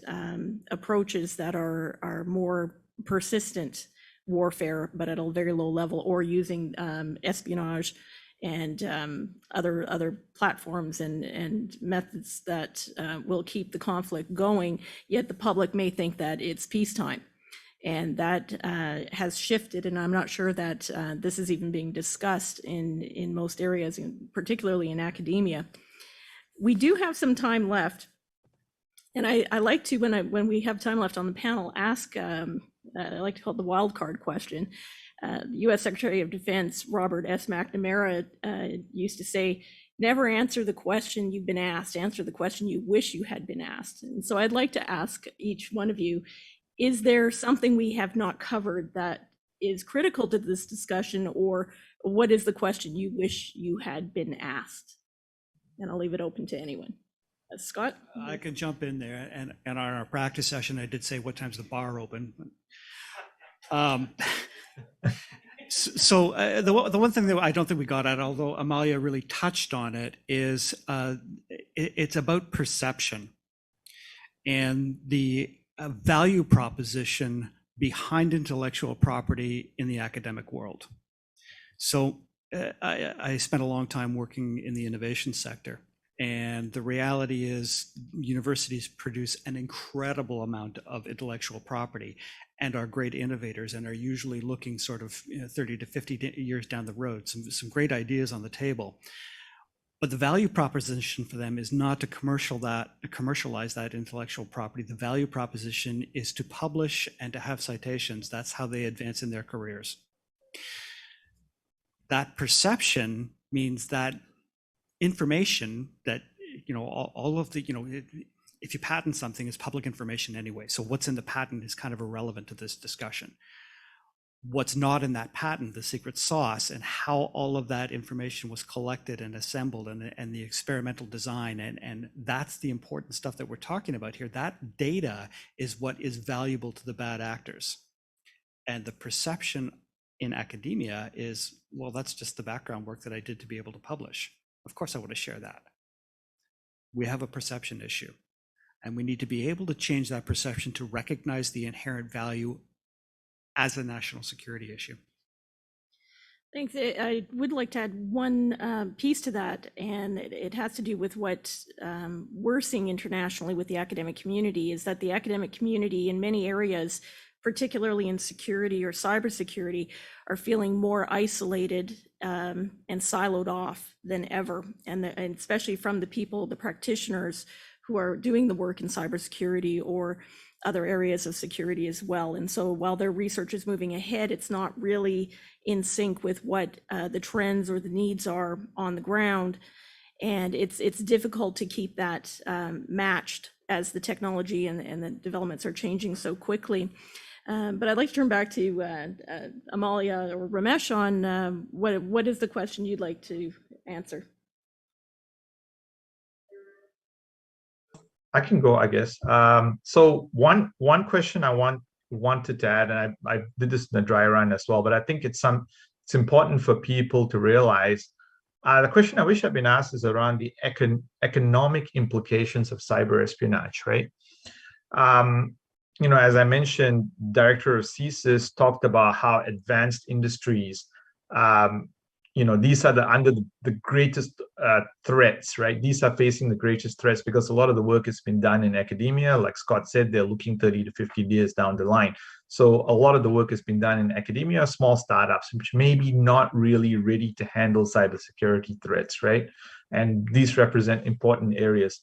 approaches that are more persistent warfare, but at a very low level, or using espionage and other platforms and methods that will keep the conflict going, yet the public may think that it's peacetime. And that has shifted, and I'm not sure that this is even being discussed in most areas, particularly in academia. We do have some time left, and I like to, when we have time left on the panel, ask, I like to call it the wild card question. U.S. Secretary of Defense Robert S. McNamara used to say, never answer the question you've been asked, answer the question you wish you had been asked. And so I'd like to ask each one of you, is there something we have not covered that is critical to this discussion, or what is the question you wish you had been asked? And I'll leave it open to anyone. Scott? I can jump in there, and on our practice session, I did say, what time's the bar open? So the one thing that I don't think we got at, although Amalia really touched on it, is it's about perception and the value proposition behind intellectual property in the academic world. So I spent a long time working in the innovation sector, and the reality is universities produce an incredible amount of intellectual property and are great innovators and are usually looking sort of 30 to 50 years down the road, some great ideas on the table. But the value proposition for them is not to commercialize that intellectual property. The value proposition is to publish and to have citations. That's how they advance in their careers. That perception means that information that, all of the, if you patent something, it's public information anyway. So what's in the patent is kind of irrelevant to this discussion. What's not in that patent, the secret sauce, and how all of that information was collected and assembled, and the experimental design, and that's the important stuff that we're talking about here. That data is what is valuable to the bad actors. And the perception in academia is, well, that's just the background work that I did to be able to publish. Of course I want to share that. We have a perception issue, and we need to be able to change that perception to recognize the inherent value as a national security issue. Thanks. I would like to add one piece to that, and it has to do with what we're seeing internationally with the academic community, is that the academic community in many areas, particularly in security or cybersecurity, are feeling more isolated and siloed off than ever, and especially from the people, the practitioners who are doing the work in cybersecurity or other areas of security as well. And so while their research is moving ahead, it's not really in sync with what the trends or the needs are on the ground. And it's difficult to keep that matched as the technology and the developments are changing so quickly. But I'd like to turn back to Amalia or Ramesh on what is the question you'd like to answer? I can go, I guess. So one question I wanted to add, and I did this in the dry run as well, but I think it's important for people to realize. The question I wish I'd been asked is around the economic implications of cyber espionage, right? As I mentioned, Director of CSIS talked about how advanced industries, these are under the greatest threats, right? These are facing the greatest threats because a lot of the work has been done in academia. Like Scott said, they're looking 30 to 50 years down the line. So a lot of the work has been done in academia, small startups, which may be not really ready to handle cybersecurity threats, right? And these represent important areas.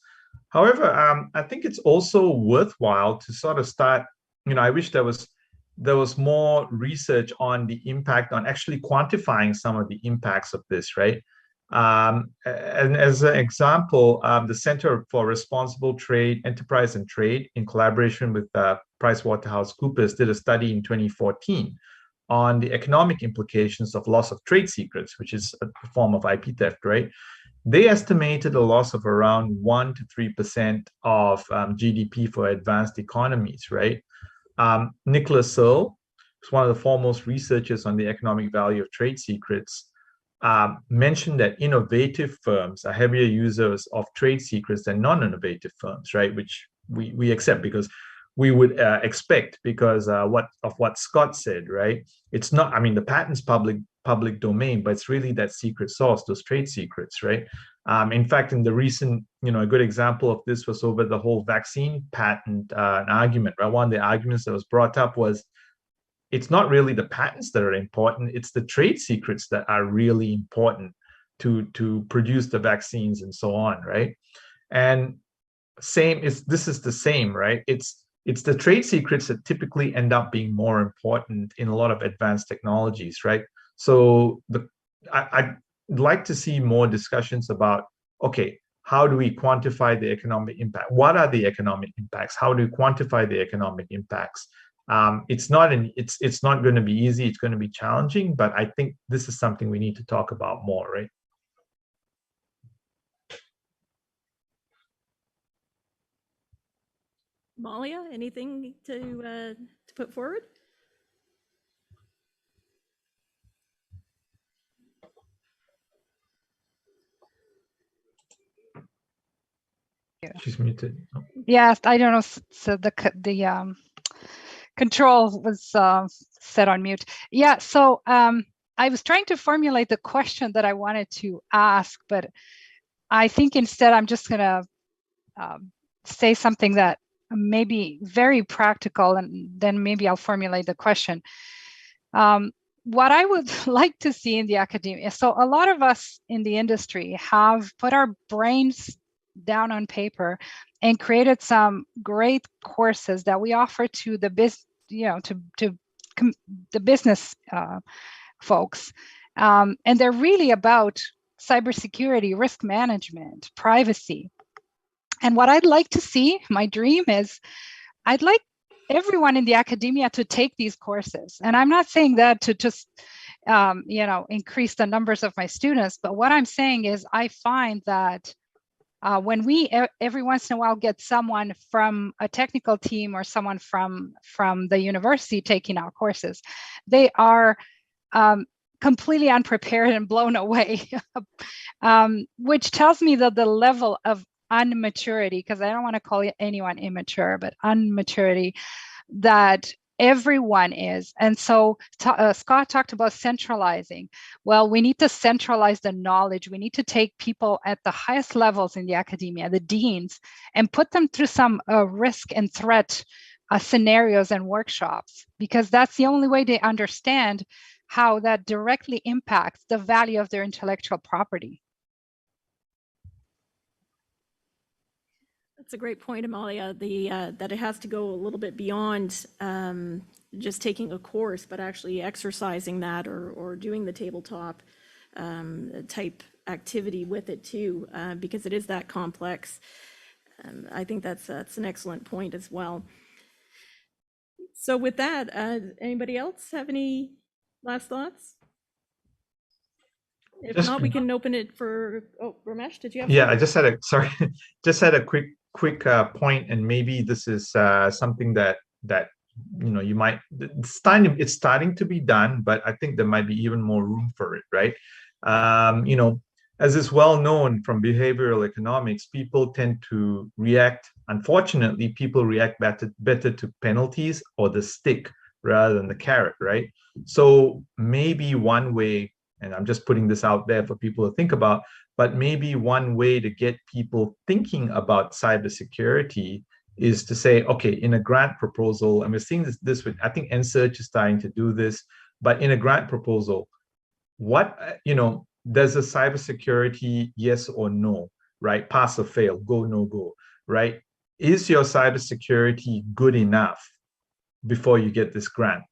However, I think it's also worthwhile to sort of start, I wish there was more research on the impact, on actually quantifying some of the impacts of this, right? And as an example, the Center for Responsible Trade, Enterprise and Trade, in collaboration with PricewaterhouseCoopers, did a study in 2014 on the economic implications of loss of trade secrets, which is a form of IP theft, right? They estimated a loss of around 1 to 3% of GDP for advanced economies, right? Nicholas Searle, who's one of the foremost researchers on the economic value of trade secrets, mentioned that innovative firms are heavier users of trade secrets than non-innovative firms, right? Which we accept because we would expect because what Scott said, right? It's not, I mean, the patent's public domain, but it's really that secret sauce, those trade secrets, right? In fact, in the recent, a good example of this was over the whole vaccine patent argument, right? One of the arguments that was brought up was it's not really the patents that are important, it's the trade secrets that are really important to produce the vaccines and so on, right? And this is the same, right? It's the trade secrets that typically end up being more important in a lot of advanced technologies, right? So I'd like to see more discussions about, okay, how do we quantify the economic impact? What are the economic impacts? How do we quantify the economic impacts? It's not going to be easy. It's going to be challenging, but I think this is something we need to talk about more, right? Malia, anything to put forward? She's muted. Oh. Yes, I don't know. So the control was set on mute. Yeah. So I was trying to formulate the question that I wanted to ask, but I think instead I'm just going to say something that may be very practical, and then maybe I'll formulate the question. What I would like to see in the academia, so a lot of us in the industry have put our brains down on paper and created some great courses that we offer to the the business folks, and they're really about cybersecurity, risk management, privacy. And what I'd like to see, my dream is, I'd like everyone in the academia to take these courses. And I'm not saying that to just, increase the numbers of my students, but what I'm saying is I find that when we every once in a while get someone from a technical team or someone from the university taking our courses, they are completely unprepared and blown away, which tells me that the level of unmaturity, because I don't want to call anyone immature, but unmaturity that everyone is. And so Scott talked about centralizing. Well, we need to centralize the knowledge. We need to take people at the highest levels in the academia, the deans, and put them through some risk and threat scenarios and workshops, because that's the only way they understand how that directly impacts the value of their intellectual property. That's a great point, Amalia, that it has to go a little bit beyond just taking a course, but actually exercising that or doing the tabletop type activity with it too, because it is that complex. I think that's an excellent point as well. So with that, anybody else have any last thoughts? If not, we can open it for, Ramesh, did you have? Yeah, I just had a quick point, and maybe this is something that you might, it's starting to be done, but I think there might be even more room for it, right? As is well known from behavioral economics, people tend to react, unfortunately, people react better to penalties or the stick rather than the carrot, right? So maybe one way, and I'm just putting this out there for people to think about, but maybe one way to get people thinking about cybersecurity is to say, okay, in a grant proposal, and we're seeing this with, I think NSearch is starting to do this, but in a grant proposal, does a cybersecurity yes or no, right? Pass or fail, go, no go, right? Is your cybersecurity good enough before you get this grant?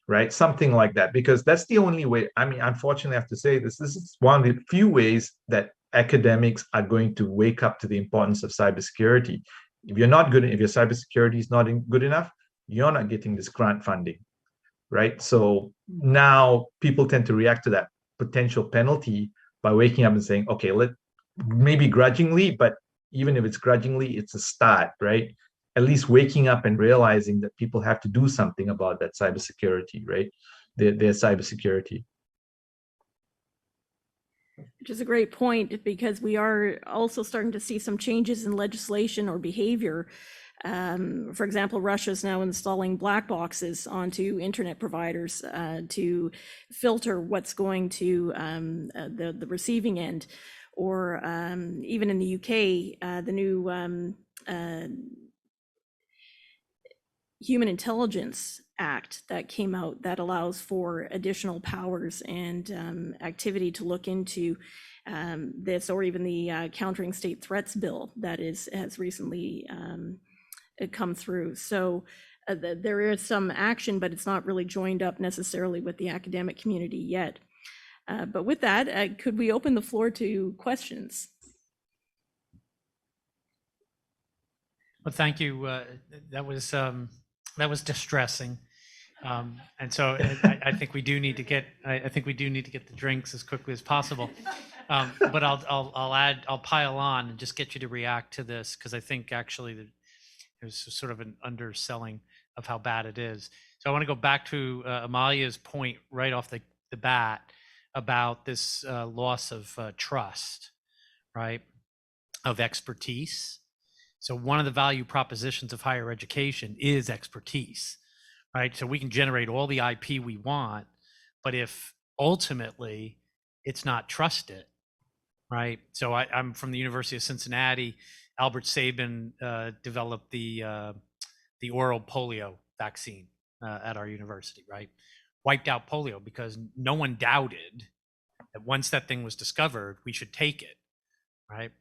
Right? Something like that, because that's the only way. I mean, unfortunately, I have to say this is one of the few ways that academics are going to wake up to the importance of cybersecurity. If your cybersecurity is not good enough, you're not getting this grant funding, right? So now people tend to react to that potential penalty by waking up and saying, okay, maybe grudgingly, but even if it's grudgingly, it's a start, right? at least waking up and realizing that people have to do something about that cybersecurity, right? Their cybersecurity. Which is a great point, because we are also starting to see some changes in legislation or behavior. For example, Russia is now installing black boxes onto internet providers to filter what's going to the receiving end. Or even in the UK, the new Human Intelligence Act that came out that allows for additional powers and activity to look into this, or even the Countering State Threats Bill that has recently come through. So there is some action, but it's not really joined up necessarily with the academic community yet. But with that, could we open the floor to questions? Well, thank you. That was distressing, and so I think we do need to get. I think we do need to get the drinks as quickly as possible. But I'll pile on and just get you to react to this, because I think actually there's sort of an underselling of how bad it is. So I want to go back to Amalia's point right off the bat about this loss of trust, right, of expertise. So one of the value propositions of higher education is expertise, right? So we can generate all the IP we want, but if ultimately it's not trusted, right? So I'm from the University of Cincinnati. Albert Sabin developed the oral polio vaccine at our university, right? Wiped out polio because no one doubted that once that thing was discovered, we should take it, right?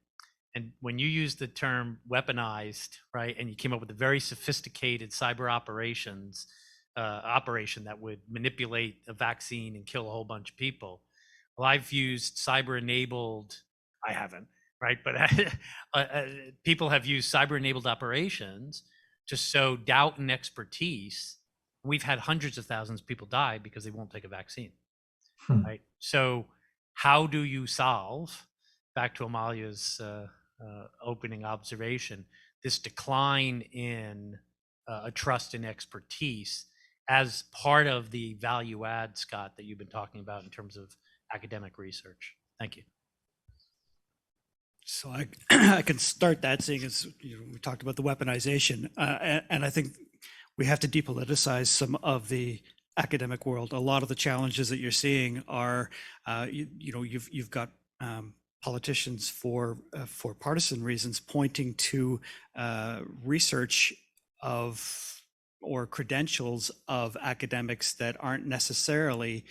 And when you use the term weaponized, right, and you came up with a very sophisticated cyber operations operation that would manipulate a vaccine and kill a whole bunch of people. Well, I've used cyber-enabled, I haven't, right? But people have used cyber-enabled operations to sow doubt and expertise. We've had hundreds of thousands of people die because they won't take a vaccine, right? So how do you solve, back to Amalia's opening observation, this decline in a trust and expertise as part of the value add, Scott, that you've been talking about in terms of academic research? Thank you. So I can start that, seeing as we talked about the weaponization, and I think we have to depoliticize some of the academic world. A lot of the challenges that you're seeing are, you've got politicians for partisan reasons pointing to research of or credentials of academics that aren't necessarily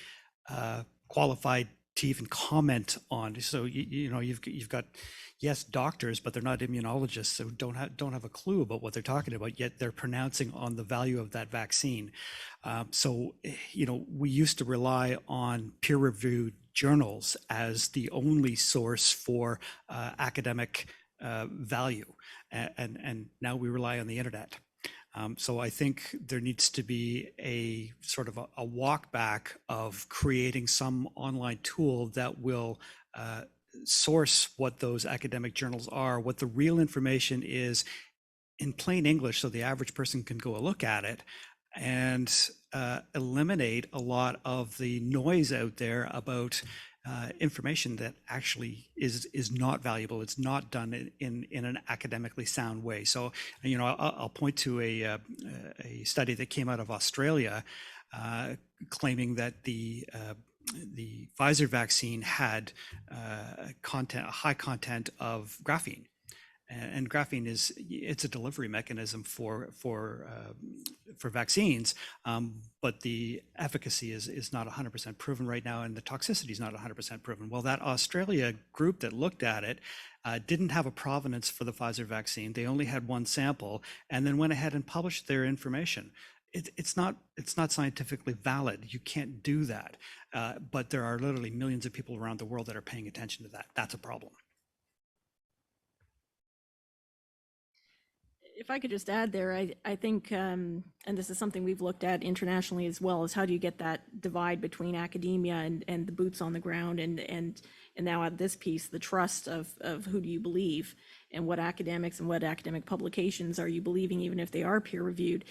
qualified to even comment on. So you've got, yes, doctors, but they're not immunologists, so don't have a clue about what they're talking about, yet they're pronouncing on the value of that vaccine. So we used to rely on peer-reviewed journals as the only source for academic value, and now we rely on the internet. So I think there needs to be a sort of a walk back of creating some online tool that will source what those academic journals are, what the real information is in plain English, so the average person can go look at it, and eliminate a lot of the noise out there about information that actually is not valuable. It's not done in an academically sound way. So, I'll point to a study that came out of Australia claiming that the Pfizer vaccine had a high content of graphene. And graphene it's a delivery mechanism for vaccines, but the efficacy is not 100% proven right now, and the toxicity is not 100% proven. Well, that Australia group that looked at it didn't have a provenance for the Pfizer vaccine. They only had one sample, and then went ahead and published their information. It's not scientifically valid. You can't do that. But there are literally millions of people around the world that are paying attention to that. That's a problem. If I could just add there, I think, and this is something we've looked at internationally as well, is how do you get that divide between academia and the boots on the ground, and now at this piece, the trust of who do you believe, and what academics and what academic publications are you believing, even if they are peer reviewed.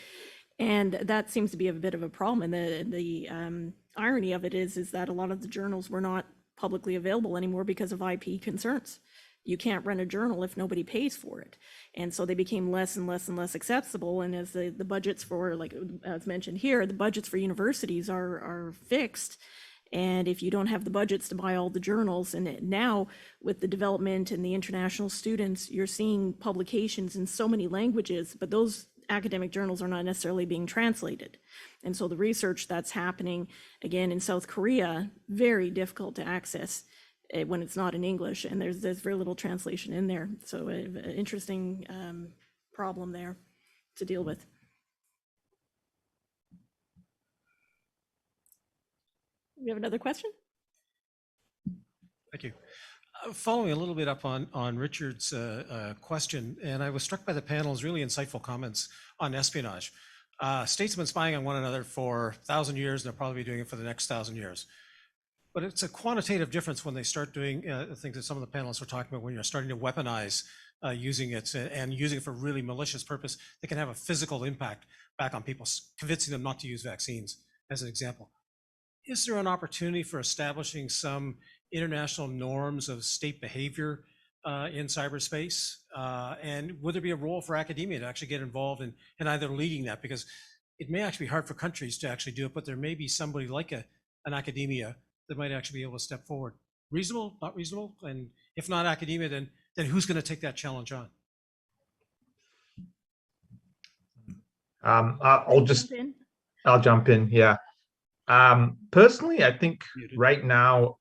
And that seems to be a bit of a problem. And the irony of it is that a lot of the journals were not publicly available anymore because of IP concerns. You can't run a journal if nobody pays for it. And so they became less and less and less accessible. And as the budgets for, like as mentioned here, the budgets for universities are fixed. And if you don't have the budgets to buy all the journals, and now with the development and the international students, you're seeing publications in so many languages, but those academic journals are not necessarily being translated. And so the research that's happening, again, in South Korea, very difficult to access when it's not in English, and there's very little translation in there. So an interesting problem there to deal with. We have another question? Thank you. Following a little bit up on Richard's question, and I was struck by the panel's really insightful comments on espionage. States have been spying on one another for 1,000 years, and they'll probably be doing it for the next 1,000 years. But it's a quantitative difference when they start doing things that some of the panelists were talking about, when you're starting to weaponize using it and using it for really malicious purpose that can have a physical impact back on people, convincing them not to use vaccines, as an example. Is there an opportunity for establishing some international norms of state behavior in cyberspace? And would there be a role for academia to actually get involved in either leading that? Because it may actually be hard for countries to actually do it, but there may be somebody like an academia that might actually be able to step forward. Reasonable, not reasonable? And if not academia, then who's going to take that challenge on? I'll jump in. Yeah. Personally, I think right now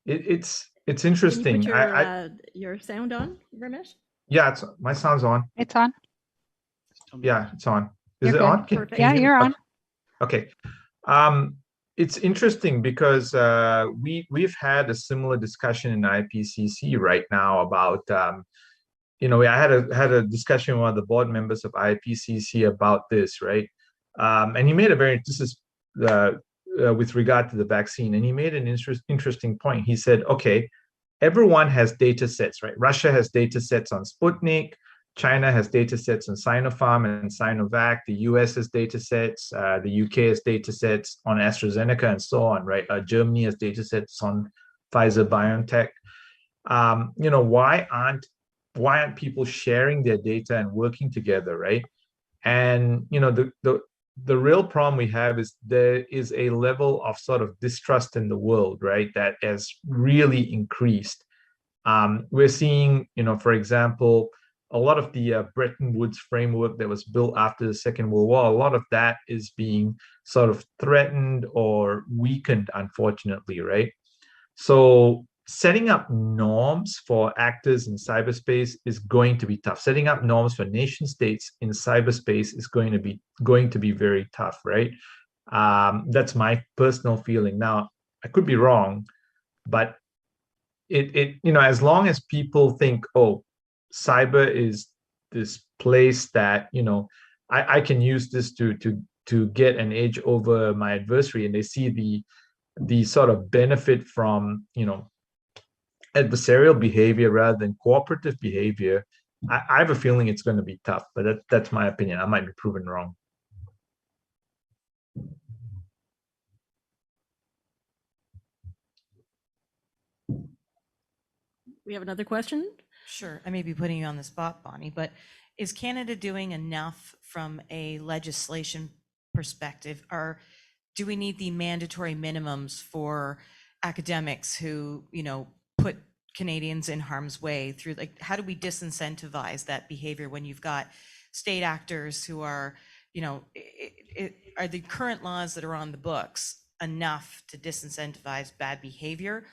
it's interesting. Can you put your sound on, Ramesh? Yeah, my sound's on. It's on. Yeah, it's on. Is You're it good. on? Yeah, you're on. Okay. It's interesting because we've had a similar discussion in IPCC right now about I had a discussion with one of the board members of IPCC about this, right? And he made with regard to the vaccine, and he made an interesting point. He said, okay, everyone has data sets, right? Russia has data sets on Sputnik, China has data sets on Sinopharm and Sinovac, the US has data sets, the UK has data sets on AstraZeneca and so on, right? Germany has data sets on Pfizer BioNTech. Why aren't people sharing their data and working together, right? And the real problem we have is there is a level of sort of distrust in the world, right, that has really increased. We're seeing, for example, a lot of the Bretton Woods framework that was built after the Second World War, a lot of that is being sort of threatened or weakened, unfortunately, right? So setting up norms for actors in cyberspace is going to be tough. Setting up norms for nation states in cyberspace is going to be very tough, right? That's my personal feeling. Now, I could be wrong, but as long as people think, oh, cyber is this place that I can use this to get an edge over my adversary, and they see the sort of benefit from adversarial behavior rather than cooperative behavior, I have a feeling it's going to be tough. But that's my opinion. I might be proven wrong. We have another question? Sure. I may be putting you on the spot, Bonnie, but is Canada doing enough from a legislation perspective? Or do we need the mandatory minimums for academics who, put Canadians in harm's way through, like, how do we disincentivize that behavior when you've got state actors who are, are the current laws that are on the books enough to disincentivize bad behavior?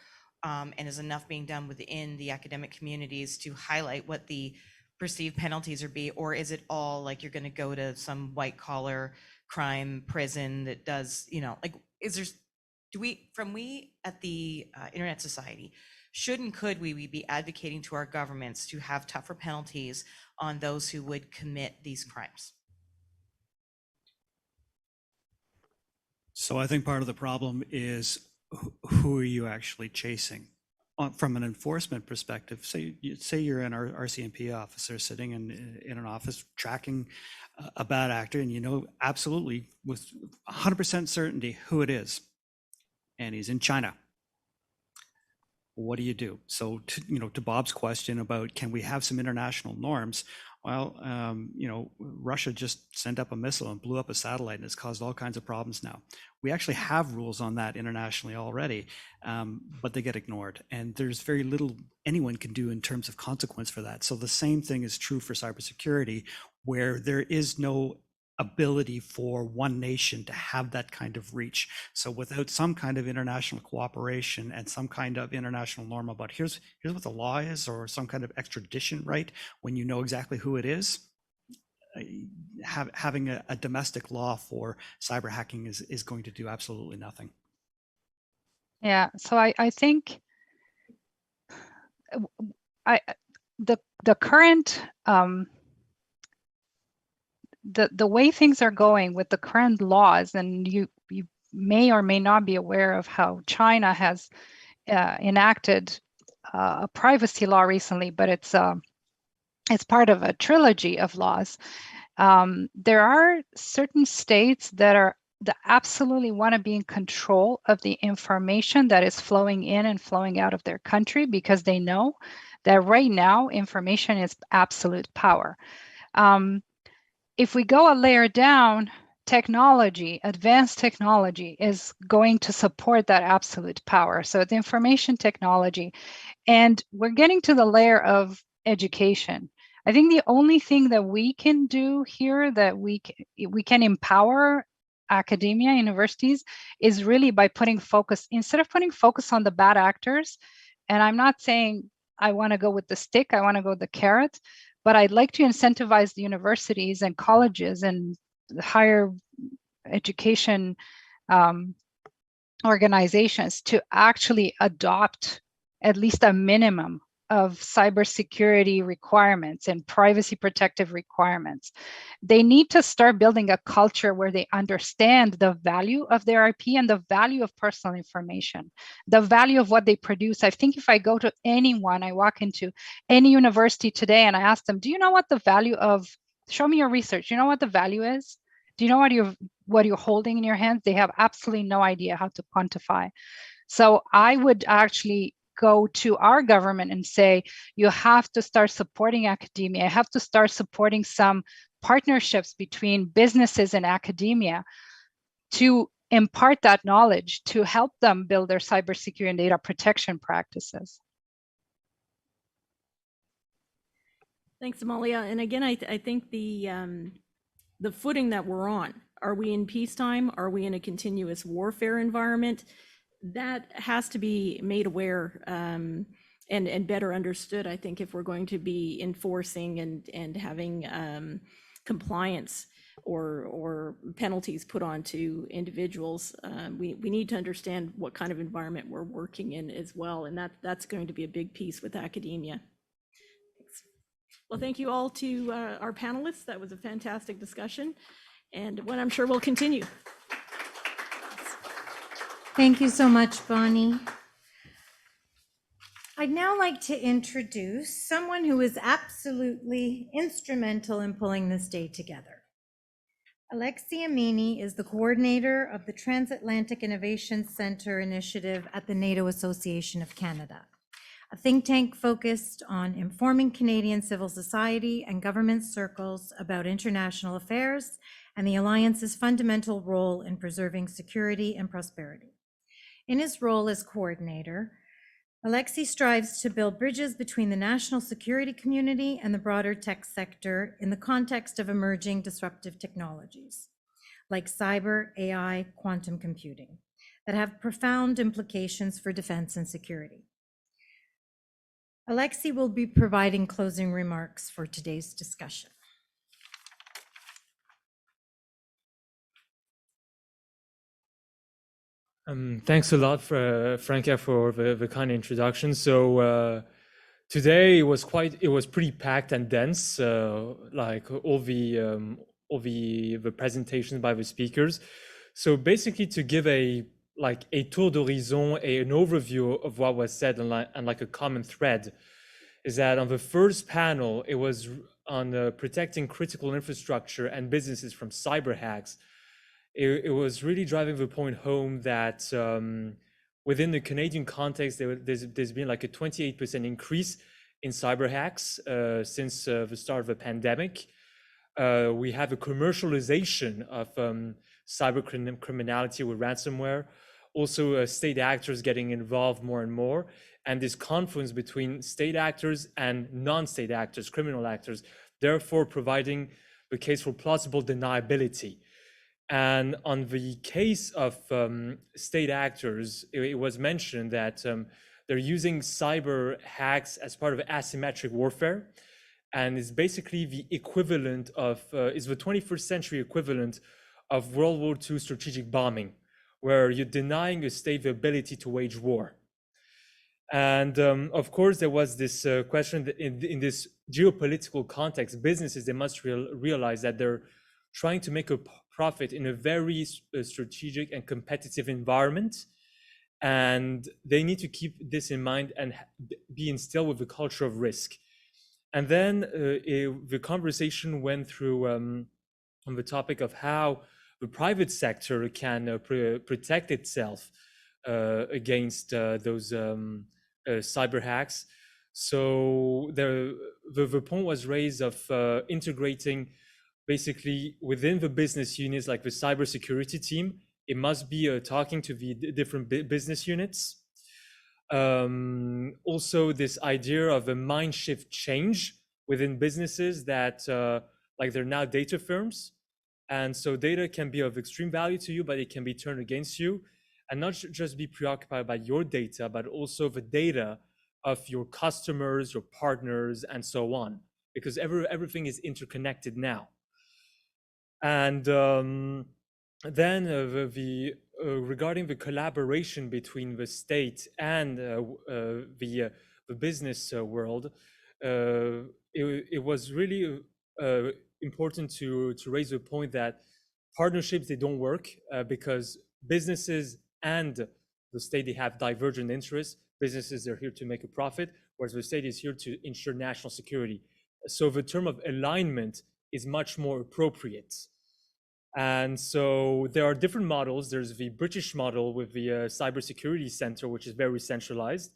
And is enough being done within the academic communities to highlight what the perceived penalties are be, or is it all like you're going to go to some white collar crime prison that does, we at the Internet Society, should and could we be advocating to our governments to have tougher penalties on those who would commit these crimes? So I think part of the problem is who are you actually chasing? from an enforcement perspective, say you're an RCMP officer sitting in an office tracking a bad actor, and you know absolutely with 100% certainty who it is, and he's in China. What do you do? So, to Bob's question about can we have some international norms? Well, Russia just sent up a missile and blew up a satellite, and it's caused all kinds of problems now. We actually have rules on that internationally already, but they get ignored. And there's very little anyone can do in terms of consequence for that. So the same thing is true for cybersecurity, where there is no ability for one nation to have that kind of reach. So without some kind of international cooperation and some kind of international norm about here's what the law is, or some kind of extradition right, when you know exactly who it is, having a domestic law for cyber hacking is going to do absolutely nothing. Yeah, so I think the current the way things are going with the current laws, and you may or may not be aware of how China has enacted a privacy law recently, but it's part of a trilogy of laws. There are certain states that absolutely want to be in control of the information that is flowing in and flowing out of their country, because they know that right now information is absolute power. If we go a layer down, technology, advanced technology is going to support that absolute power. So it's information technology. And we're getting to the layer of education. I think the only thing that we can do here, that we can empower academia, universities, is really by putting focus, instead of putting focus on the bad actors. And I'm not saying I want to go with the stick, I want to go with the carrot, but I'd like to incentivize the universities and colleges and higher education organizations to actually adopt at least a minimum of cybersecurity requirements and privacy protective requirements. They need to start building a culture where they understand the value of their IP and the value of personal information, the value of what they produce. I think if I go to anyone, I walk into any university today and I ask them, do you know what the value of, show me your research, you know what the value is? Do you know what you're holding in your hands? They have absolutely no idea how to quantify. So I would actually go to our government and say, you have to start supporting academia. You have to start supporting some partnerships between businesses and academia to impart that knowledge, to help them build their cybersecurity and data protection practices. Thanks, Amalia. And again, I think the footing that we're on, are we in peacetime? Are we in a continuous warfare environment? That has to be made aware and better understood, I think, if we're going to be enforcing and having compliance or penalties put onto individuals. We need to understand what kind of environment we're working in as well, and that's going to be a big piece with academia. Thanks. Well, thank you all to our panelists. That was a fantastic discussion, and one I'm sure will continue. Thank you so much, Bonnie. I'd now like to introduce someone who is absolutely instrumental in pulling this day together. Alexi Amini is the coordinator of the Transatlantic Innovation Center initiative at the NATO Association of Canada, a think tank focused on informing Canadian civil society and government circles about international affairs and the Alliance's fundamental role in preserving security and prosperity. In his role as coordinator, Alexi strives to build bridges between the national security community and the broader tech sector in the context of emerging disruptive technologies, like cyber, AI, quantum computing, that have profound implications for defense and security. Alexi will be providing closing remarks for today's discussion. Thanks a lot, Franca, for the kind introduction. So today it was pretty packed and dense, like all the presentations by the speakers. So basically, to give a like a tour d'horizon, an overview of what was said, and like a common thread is that on the first panel, it was on protecting critical infrastructure and businesses from cyber hacks. It was really driving the point home that within the Canadian context, there's been like a 28% increase in cyber hacks since the start of the pandemic. We have a commercialization of cyber criminality with ransomware, also state actors getting involved more and more, and this confluence between state actors and non-state actors, criminal actors, therefore providing the case for plausible deniability. And on the case of state actors, it was mentioned that they're using cyber hacks as part of asymmetric warfare, and it's basically the equivalent of, is the 21st century equivalent of World War II strategic bombing, where you're denying a state the ability to wage war. And of course, there was this question that in this geopolitical context, businesses, they must realize that they're trying to make a profit in a very strategic and competitive environment. And they need to keep this in mind and be instilled with the culture of risk. And then the conversation went through on the topic of how the private sector can protect itself against those cyber hacks. So the point was raised of integrating basically within the business units, like the cybersecurity team, it must be talking to the different business units. Also, this idea of a mind shift change within businesses that like they're now data firms. And so data can be of extreme value to you, but it can be turned against you. And not just be preoccupied by your data, but also the data of your customers, your partners, and so on, because everything is interconnected now. And then regarding the collaboration between the state and the business world, it was really important to raise the point that partnerships, they don't work because businesses and the state, they have divergent interests. Businesses are here to make a profit, whereas the state is here to ensure national security. So the term of alignment is much more appropriate. And so there are different models. There's the British model with the cybersecurity center, which is very centralized.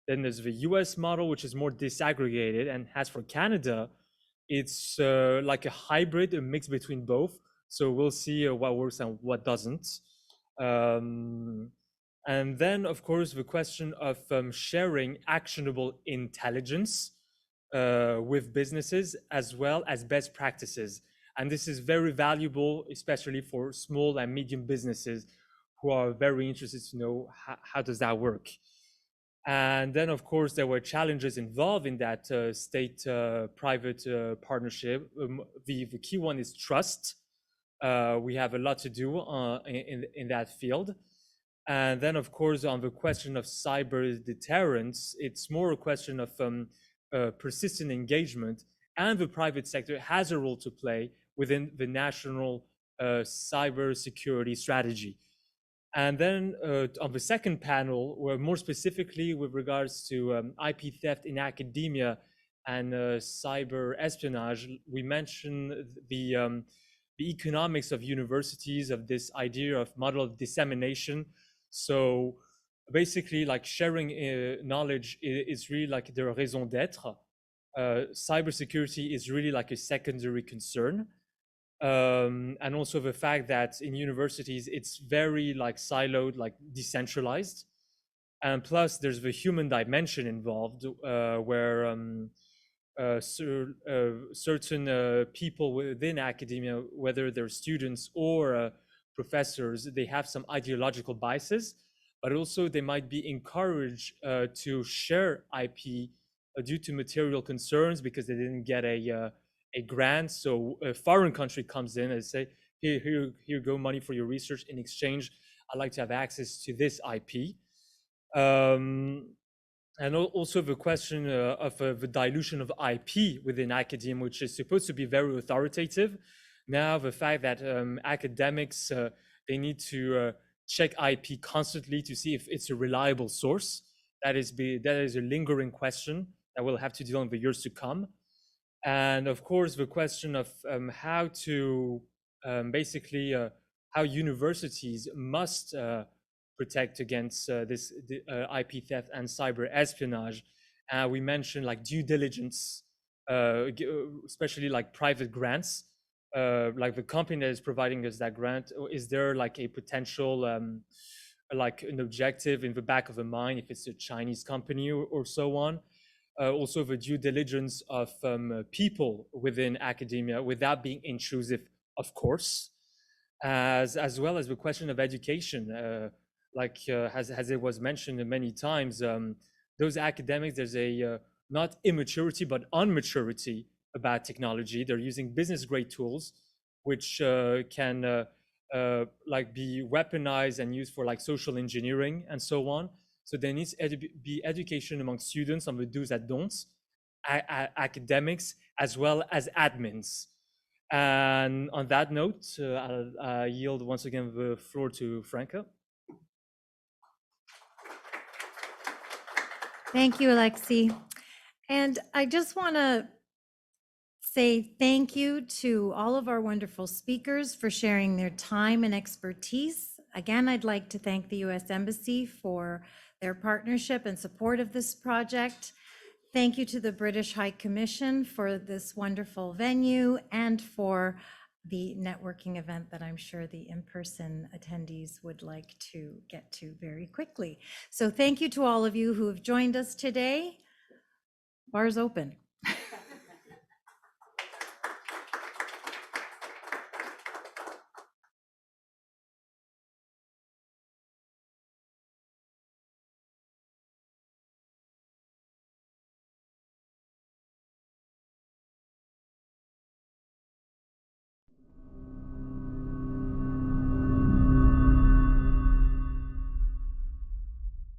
Then there's the US model, which is more disaggregated. And as for Canada, it's like a hybrid, a mix between both. So we'll see what works and what doesn't. And then, of course, the question of sharing actionable intelligence with businesses as well as best practices. And this is very valuable, especially for small and medium businesses who are very interested to know how does that work. And then, of course, there were challenges involved in that state-private partnership. The key one is trust. We have a lot to do in that field. And then, of course, on the question of cyber deterrence, it's more a question of persistent engagement, and the private sector has a role to play within the national cyber security strategy. And then on the second panel, where more specifically with regards to IP theft in academia and cyber espionage, we mentioned the economics of universities, of this idea of model of dissemination. So basically, like sharing knowledge is really like their raison d'être. Cybersecurity is really like a secondary concern. And also the fact that in universities, it's very like siloed, like decentralized. And plus there's the human dimension involved where certain people within academia, whether they're students or professors, they have some ideological biases, but also they might be encouraged to share IP due to material concerns because they didn't get a grant. So a foreign country comes in and say, here go money for your research. In exchange, I'd like to have access to this IP. And also the question of the dilution of IP within academia, which is supposed to be very authoritative. Now, the fact that academics, they need to check IP constantly to see if it's a reliable source. That is a lingering question that we'll have to deal with in the years to come. And of course, the question of how to basically how universities must protect against this IP theft and cyber espionage. We mentioned like due diligence, especially like private grants, like the company that is providing us that grant. Is there like a potential like an objective in the back of the mind if it's a Chinese company or so on? Also the due diligence of people within academia without being intrusive, of course, as well as the question of education. As it was mentioned many times, those academics, there's a not immaturity, but unmaturity about technology. They're using business grade tools, which can like be weaponized and used for like social engineering and so on. So there needs to be education among students on the do's and don'ts, academics, as well as admins. And on that note, I'll yield once again the floor to Franca. Thank you, Alexi. And I just want to say thank you to all of our wonderful speakers for sharing their time and expertise. Again, I'd like to thank the U.S. Embassy for their partnership and support of this project. Thank you to the British High Commission for this wonderful venue and for the networking event that I'm sure the in-person attendees would like to get to very quickly. So thank you to all of you who have joined us today. Bar's open.